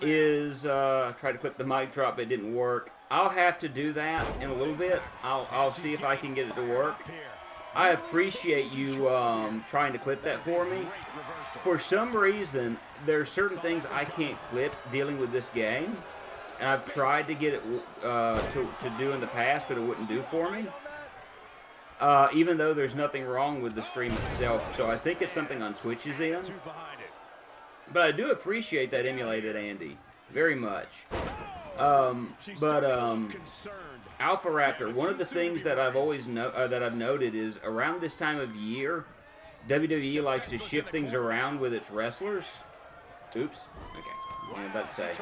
Speaker 1: is try to clip the mic drop, but it didn't work. I'll have to do that in a little bit. I'll see if I can get it to work. I appreciate you trying to clip that for me. For some reason, there are certain things I can't clip dealing with this game, and I've tried to get it to do in the past, but it wouldn't do for me. Even though there's nothing wrong with the stream itself, so I think it's something on Twitch's end. But I do appreciate that emulated Andy very much. Alpha Raptor, one of the things that I've always noted is around this time of year, WWE likes to shift things around with its wrestlers. Oops. Okay. What am I about to say?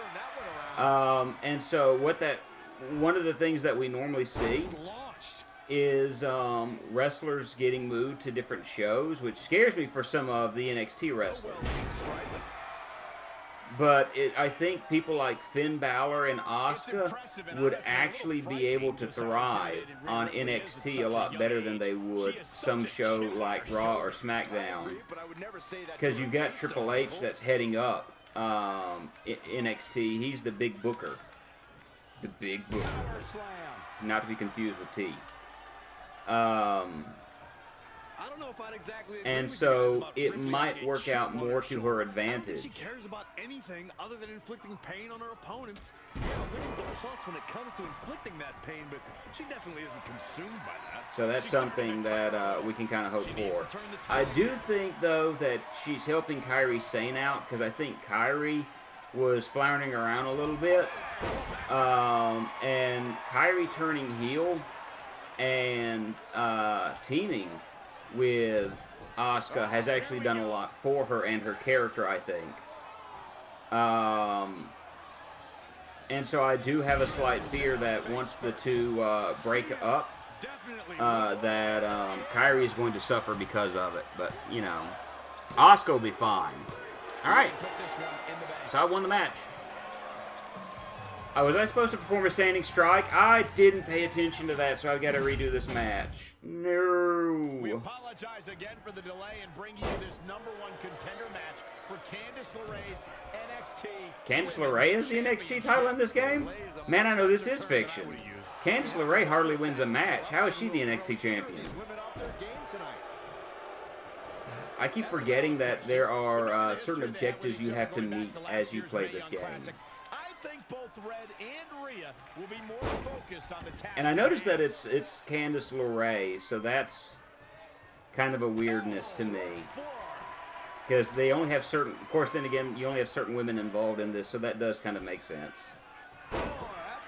Speaker 1: And so one of the things that we normally see is wrestlers getting moved to different shows, which scares me for some of the NXT wrestlers. But I think people like Finn Balor and Asuka would actually be able to thrive on NXT a lot better than they would some show like Raw or SmackDown. Because you've got Triple H that's heading up NXT. He's the big booker. The big booker. Not to be confused with T. And so it might work out more to her advantage.
Speaker 11: She cares about anything other than inflicting pain on her opponents. Yeah, winning's a plus when it comes to inflicting that pain, but she definitely isn't consumed by that.
Speaker 1: So that's something that we can kind of hope for. I do think, though, that she's helping Kairi Sane out, because I think Kairi was floundering around a little bit. And Kairi turning heel and teaming with Asuka has actually done a lot for her and her character, I think. And so I do have a slight fear that once the two break up, that Kairi is going to suffer because of it. But, you know, Asuka will be fine. All right. So I won the match. Was I supposed to perform a standing strike? I didn't pay attention to that, so I've got to redo this match. No.
Speaker 11: We apologize again for the delay in bringing you this #1 contender match for Candice LeRae's NXT.
Speaker 1: Candice LeRae is the NXT title in this game? Man, I know this is fiction. Candice LeRae hardly wins a match. How is she the NXT champion? I keep forgetting that there are certain objectives you have to meet as you play this game. And I noticed that it's Candice LeRae, so that's kind of a weirdness to me. Because they only have certain, of course, then again, you only have certain women involved in this, so that does kind of make sense.
Speaker 11: That's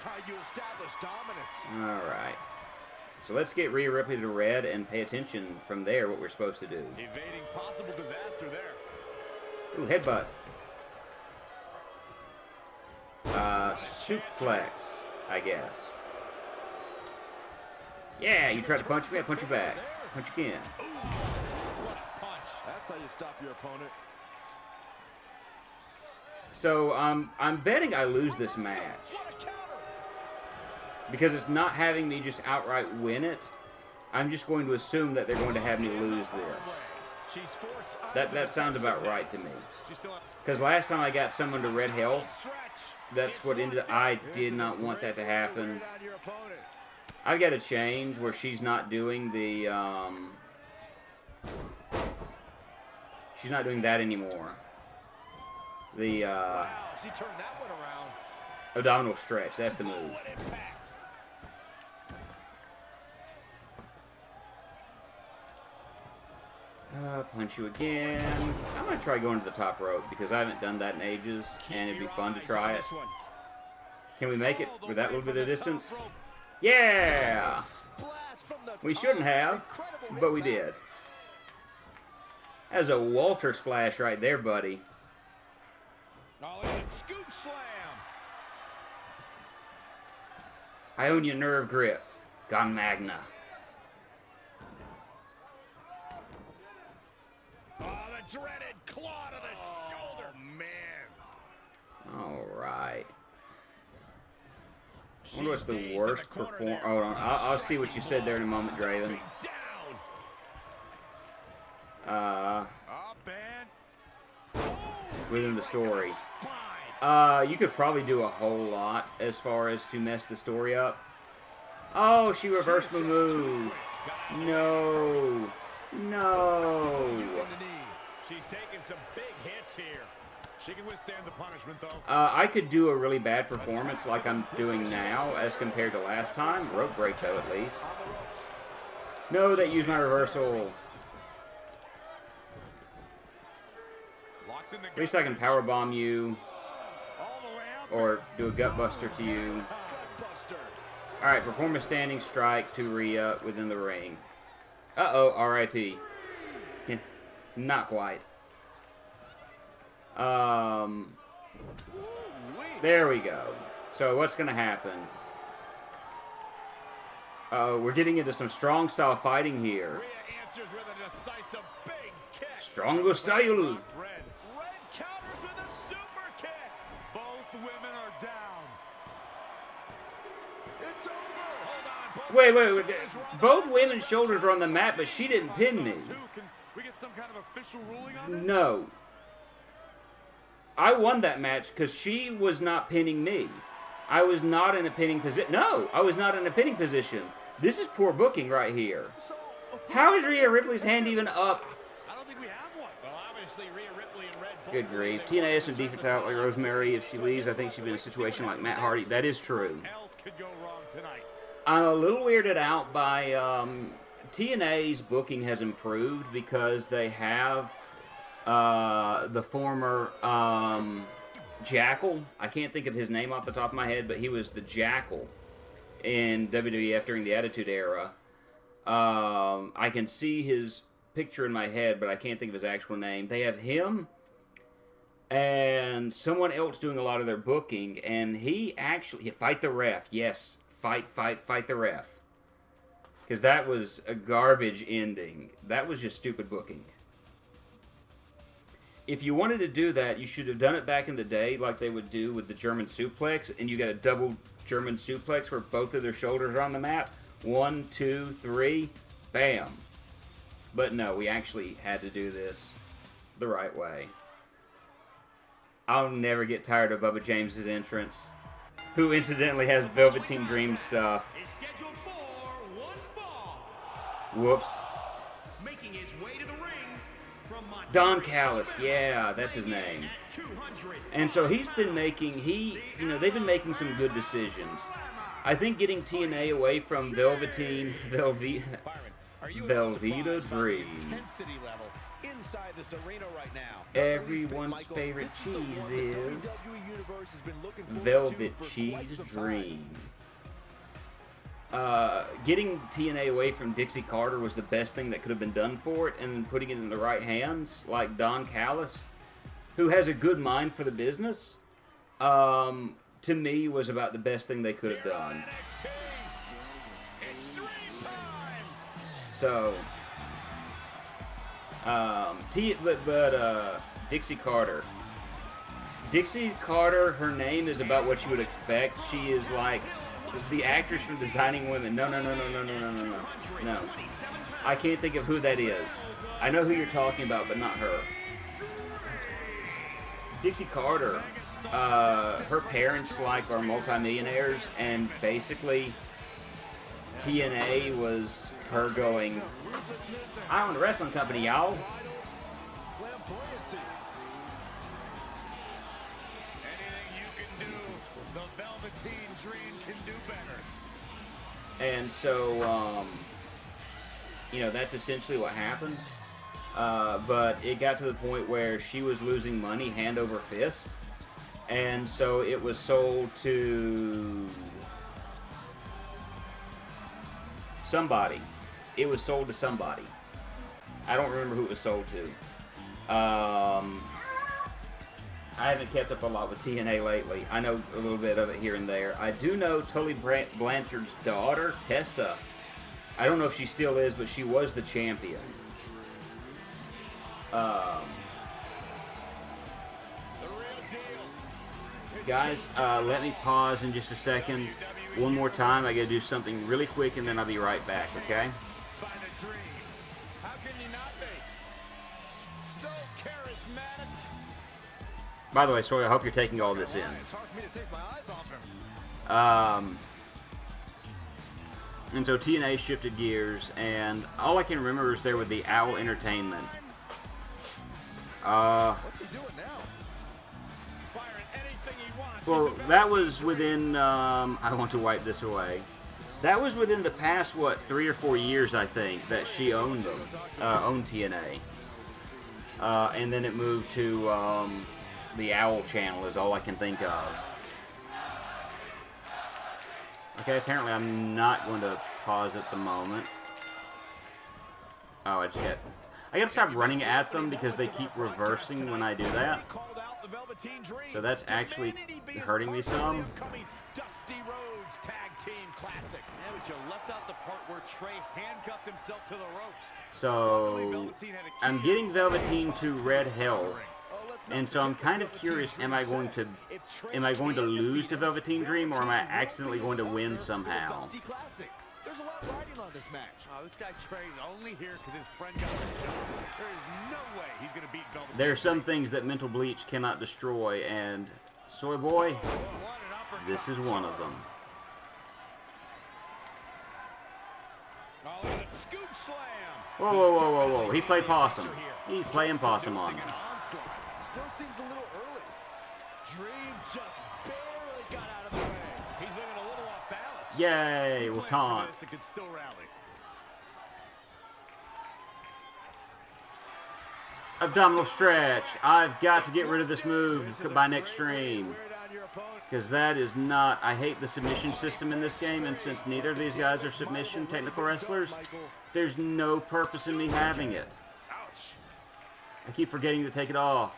Speaker 11: how you establish dominance.
Speaker 1: Alright. So let's get Rhea Ripley to red and pay attention from there what we're supposed to do.
Speaker 11: Evading possible disaster there.
Speaker 1: Ooh, headbutt. Suplex, I guess. Yeah, you try to punch me, I punch you back. Punch again.
Speaker 11: What a punch. That's how you stop your opponent.
Speaker 1: So I'm betting I lose this match. Because it's not having me just outright win it. I'm just going to assume that they're going to have me lose this. That sounds about right to me. Because last time I got someone to red health, that's what ended up. I did not want that to happen. I've got to change where she's not doing the she's not doing that anymore. The
Speaker 11: she turned that one around.
Speaker 1: Abdominal stretch, that's the move. Punch you again. I'm going to try going to the top rope because I haven't done that in ages, and it'd be fun to try it. Can we make it with that little bit of distance? Yeah! We shouldn't have, but we did. That's a Walter splash right there, buddy.
Speaker 11: Scoop slam.
Speaker 1: Ionia nerve grip. Gone Magna.
Speaker 11: Dreaded claw to the shoulder, man.
Speaker 1: All right. I wonder what's the worst perform. Hold on, I'll see what you said there in a moment, Draven. Within the story. You could probably do a whole lot as far as to mess the story up. Oh, she reversed my move. No. No.
Speaker 11: She's taking some big hits here. She can withstand the punishment, though.
Speaker 1: I could do a really bad performance like I'm doing now as compared to last time. Rope break, though, at least. No, that used my reversal. At least I can powerbomb you. Or do a gut buster to you. Alright, perform a standing strike to Rhea within the ring. Uh-oh, R.I.P. Not quite. There we go. So what's going to happen? We're getting into some strong style fighting here. Stronger style.
Speaker 11: Red counters with a super kick. Both women are down. It's over. Hold on.
Speaker 1: Wait. Both women's shoulders are on the mat, but she didn't pin me.
Speaker 11: Can we get some kind of official ruling on this?
Speaker 1: No. I won that match because she was not pinning me. I was not in a pinning position. No, I was not in a pinning position. This is poor booking right here. How is Rhea Ripley's hand even up?
Speaker 11: I don't think we have one. Well, obviously Rhea Ripley and Red Bull.
Speaker 1: Good grief. TNA has some defense out like Rosemary. If she leaves, I think she'd be in a situation like Matt Hardy. That is true.
Speaker 11: Else could go wrong tonight.
Speaker 1: I'm a little weirded out by TNA's booking has improved because they have the former Jackal. I can't think of his name off the top of my head, but he was the Jackal in WWF during the Attitude Era. I can see his picture in my head, but I can't think of his actual name. They have him and someone else doing a lot of their booking, and he fight the ref. Yes, fight the ref. Because that was a garbage ending. That was just stupid booking. If you wanted to do that, you should have done it back in the day like they would do with the German suplex, and you got a double German suplex where both of their shoulders are on the mat. 1, 2, 3, bam. But no, we actually had to do this the right way. I'll never get tired of Bubba James's entrance, who incidentally has Velveteen Dream stuff. Whoops.
Speaker 11: Making his way to the ring from
Speaker 1: Don Callis, yeah, that's his name. And so he's been making, they've been making some good decisions. I think getting TNA away from Velveeta Dream.
Speaker 11: Inside this arena right now.
Speaker 1: Everyone's favorite cheese is Velvet Cheese Dream. Getting TNA away from Dixie Carter was the best thing that could have been done for it, and putting it in the right hands, like Don Callis, who has a good mind for the business, to me was about the best thing they could have done. So, Dixie Carter. Dixie Carter, her name is about what you would expect. She is like the actress from Designing Women. No. I can't think of who that is. I know who you're talking about, but not her. Dixie Carter, her parents are multimillionaires, and basically TNA was her going, I own a wrestling company, y'all. And so, that's essentially what happened. But it got to the point where she was losing money hand over fist. And so it was sold to somebody. It was sold to somebody. I don't remember who it was sold to. I haven't kept up a lot with TNA lately. I know a little bit of it here and there. I do know Tully Blanchard's daughter, Tessa. I don't know if she still is, but she was the champion. Guys, let me pause in just a second. One more time. I gotta do something really quick, and then I'll be right back, okay? By the way, sorry, I hope you're taking all this in. And so TNA shifted gears, and all I can remember is there with the Owl Entertainment.
Speaker 11: What's he doing now?
Speaker 1: Well, that was within, I want to wipe this away. That was within the past, 3 or 4 years, I think, that she owned them, owned TNA. And then it moved to, the Owl channel is all I can think of. Okay, apparently I'm not going to pause at the moment. Oh, I gotta stop running at them because they keep reversing when I do that. So that's actually hurting me some.
Speaker 11: Dusty Rhodes tag Team Classic. Yeah, but you left out the part where Trey handcuffed himself to the ropes.
Speaker 1: So I'm getting Velveteen to Red Hell, and so I'm kind of curious: am I going to lose to Velveteen Dream, or am I accidentally going to win somehow?
Speaker 11: There's a lot riding on this match. Oh, this guy Trey's only here because his friend got the job. There is no way he's going to beat Velveteen.
Speaker 1: There are some things that Mental Bleach cannot destroy, and Soy Boy, this is one of them.
Speaker 11: Scoop slam.
Speaker 1: Whoa, whoa, whoa, whoa, whoa. He played possum. He's playing possum on me.
Speaker 11: Still seems a little early. Dream just barely got out of the way. He's looking a little off balance.
Speaker 1: Yay, we'll taunt.
Speaker 11: Can still rally.
Speaker 1: Abdominal stretch. I've got to get rid of this move by next stream. Because that is not... I hate the submission system in this game, and since neither of these guys are submission technical wrestlers, there's no purpose in me having it. I keep forgetting to take it off.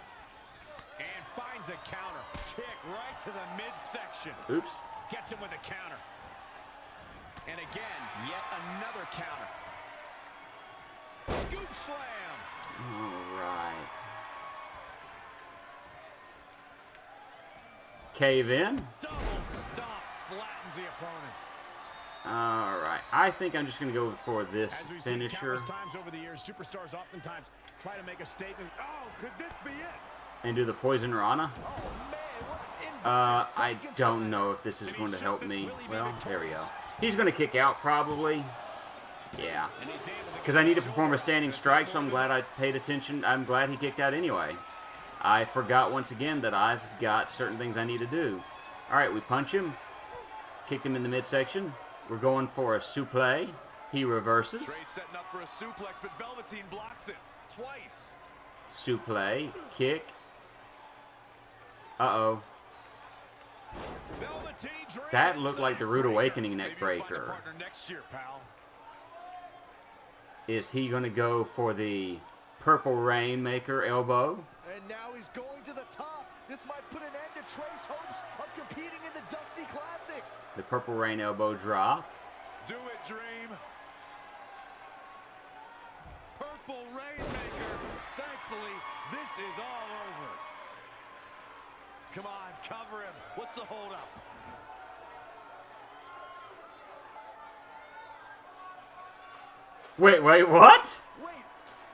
Speaker 11: And finds a counter. Kick right to the midsection.
Speaker 1: Oops.
Speaker 11: Gets him with a counter. And again, yet another counter. Scoop slam.
Speaker 1: All right. Cave in.
Speaker 11: Double stomp flattens the opponent.
Speaker 1: All right. I think I'm just going to go for this finisher.
Speaker 11: Times over the years, superstars oftentimes try to make a statement. Oh, could this be it?
Speaker 1: And do the Poison Rana. I don't know if this is going to help me. Well, there we go. He's going to kick out probably. Yeah. Because I need to perform a standing strike, so I'm glad I paid attention. I'm glad he kicked out anyway. I forgot once again that I've got certain things I need to do. All right, we punch him. Kicked him in the midsection. We're going for a suplex. He reverses.
Speaker 11: Trey setting up for a suplex, but Velveteen blocks it twice.
Speaker 1: Suplex. Kick. Uh-oh. That looked like the Rude Awakening neck breaker.
Speaker 11: Next year, pal.
Speaker 1: Is he going to go for the Purple Rainmaker elbow?
Speaker 19: And now he's going to the top. This might put an end to Trey's hopes of competing in the Dusty Classic.
Speaker 1: The Purple Rain elbow drop.
Speaker 11: Do it, Dream. Purple Rainmaker. Thankfully, this is all over. Come on, cover him. What's the holdup?
Speaker 1: Wait, what?
Speaker 19: Wait,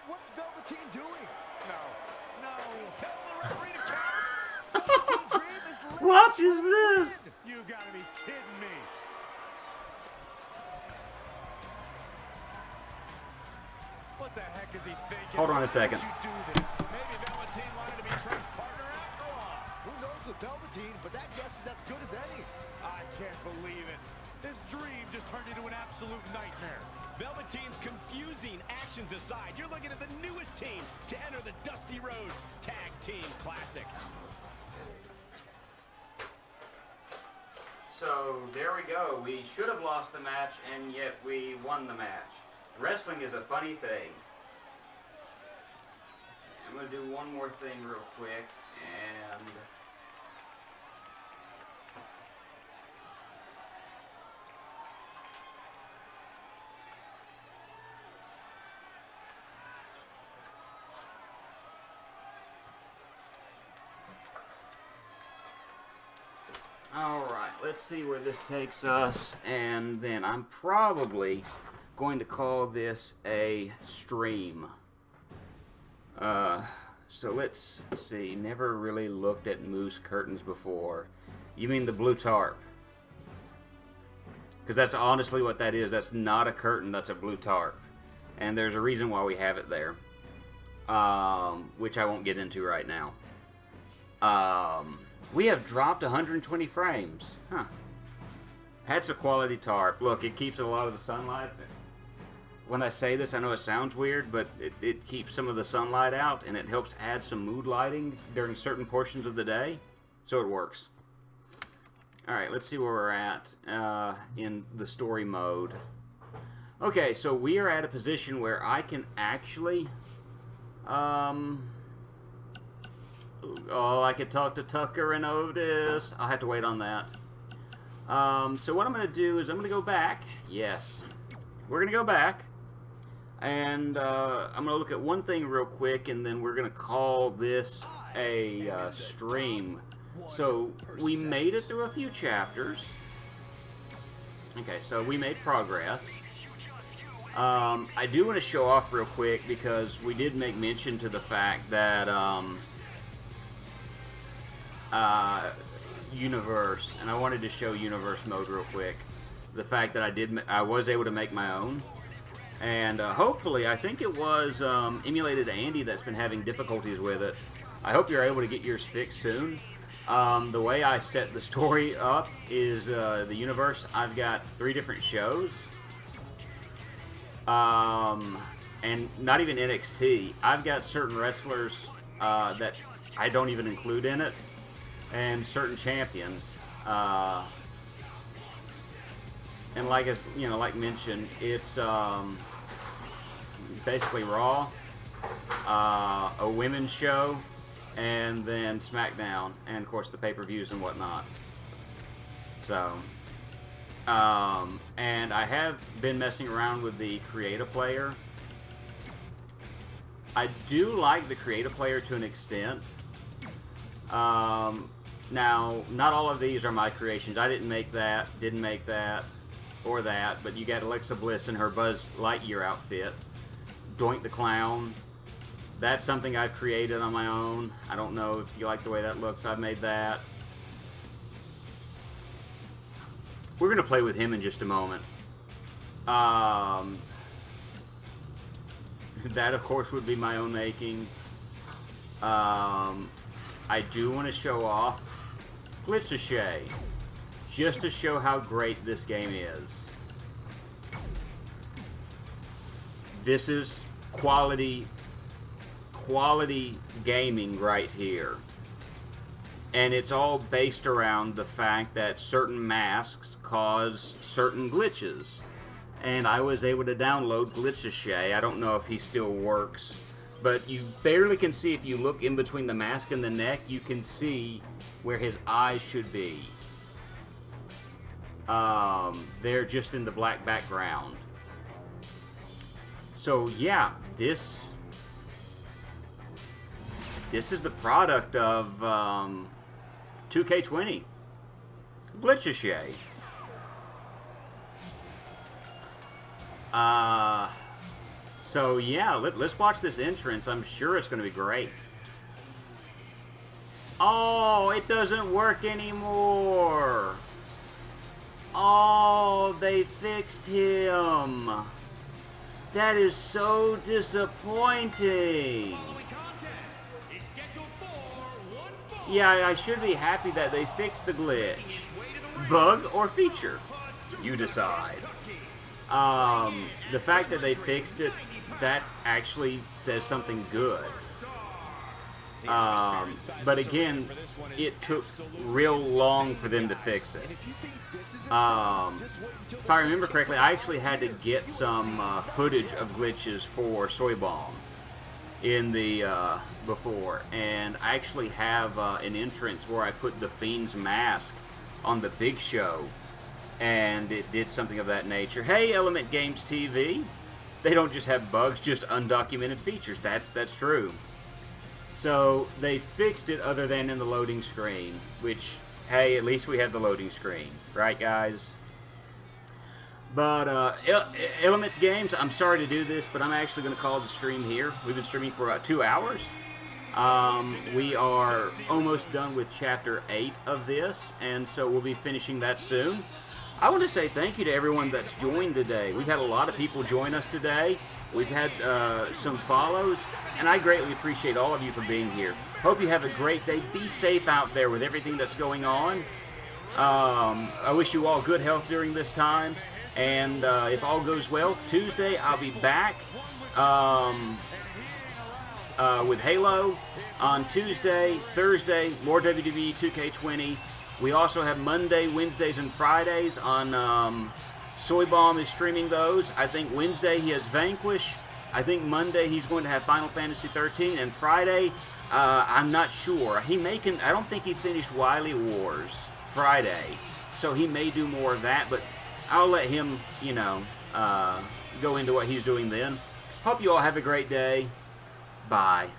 Speaker 19: what's Velveteen doing?
Speaker 11: No, he's telling the referee to count.
Speaker 1: What is this?
Speaker 11: You gotta be kidding me. What the heck is he thinking?
Speaker 1: Hold on a second.
Speaker 11: Maybe Velveteen wanted to be Trey's partner after all.
Speaker 19: Who knows with Velveteen, but that guess is as good as any.
Speaker 11: I can't believe it. This dream just turned into an absolute nightmare. Velveteen's confusing actions aside, you're looking at the newest team to enter the Dusty Rhodes Tag Team Classic.
Speaker 1: So, there we go. We should have lost the match, and yet we won the match. Wrestling is a funny thing. I'm going to do one more thing real quick, and... Alright, let's see where this takes us, and then I'm probably going to call this a stream. So let's see, never really looked at moose curtains before. You mean the blue tarp? Because that's honestly what that is. That's not a curtain, that's a blue tarp. And there's a reason why we have it there, which I won't get into right now. We have dropped 120 frames. Huh. That's a quality tarp. Look, it keeps a lot of the sunlight. When I say this, I know it sounds weird, but it keeps some of the sunlight out, and it helps add some mood lighting during certain portions of the day. So it works. Alright, let's see where we're at in the story mode. Okay, so we are at a position where I can actually... Oh, I could talk to Tucker and Otis. I'll have to wait on that. So what I'm going to do is I'm going to go back. Yes. We're going to go back. And I'm going to look at one thing real quick, and then we're going to call this a stream. So we made it through a few chapters. Okay, so we made progress. I do want to show off real quick because we did make mention to the fact that Universe, and I wanted to show Universe mode real quick. The fact that I was able to make my own, and hopefully, I think it was Emulated Andy that's been having difficulties with it. I hope you're able to get yours fixed soon. The way I set the story up is the Universe. I've got 3 different shows. And not even NXT. I've got certain wrestlers that I don't even include in it, and certain champions. And like like mentioned, it's basically Raw, a women's show, and then SmackDown, and of course the pay-per-views and whatnot. So. And I have been messing around with the Creative Player. I do like the Creative Player to an extent. Now, not all of these are my creations. I didn't make that, or that, but you got Alexa Bliss in her Buzz Lightyear outfit. Doink the Clown. That's something I've created on my own. I don't know if you like the way that looks. I've made that. We're going to play with him in just a moment. That, of course, would be my own making. I do want to show off Glitch-a-Shay, just to show how great this game is. This is quality gaming right here. And it's all based around the fact that certain masks cause certain glitches. And I was able to download Glitch-a-Shay. I don't know if he still works. But you barely can see, if you look in between the mask and the neck, you can see where his eyes should be. They're just in the black background. So yeah, this is the product of 2K20. Glitch-a-Shay. So yeah, let's watch this entrance. I'm sure it's going to be great. Oh, it doesn't work anymore. Oh, they fixed him. That is so disappointing. Yeah, I should be happy that they fixed the glitch. Bug or feature? You decide. The fact that they fixed it, that actually says something good. But again, it took real long for them to fix it. If I remember correctly, I actually had to get some footage of glitches for Soy Bomb in the before, and I actually have an entrance where I put the Fiend's mask on the Big Show, and it did something of that nature. Hey, Element Games TV, they don't just have bugs, just undocumented features. That's true. So they fixed it other than in the loading screen, which, hey, at least we have the loading screen, right, guys? But Element Games, I'm sorry to do this, but I'm actually going to call the stream here. We've been streaming for about 2 hours. We are almost done with Chapter 8 of this, and so we'll be finishing that soon. I want to say thank you to everyone that's joined today. We've had a lot of people join us today. We've had some follows, and I greatly appreciate all of you for being here. Hope you have a great day. Be safe out there with everything that's going on. I wish you all good health during this time. And if all goes well, Tuesday I'll be back with Halo. On Tuesday, Thursday, more WWE 2K20. We also have Monday, Wednesdays, and Fridays on Soy Bomb is streaming those. I think Wednesday he has Vanquish. I think Monday he's going to have Final Fantasy 13. And Friday, I'm not sure. I don't think he finished Wily Wars Friday. So he may do more of that, but I'll let him, you know, go into what he's doing then. Hope you all have a great day. Bye.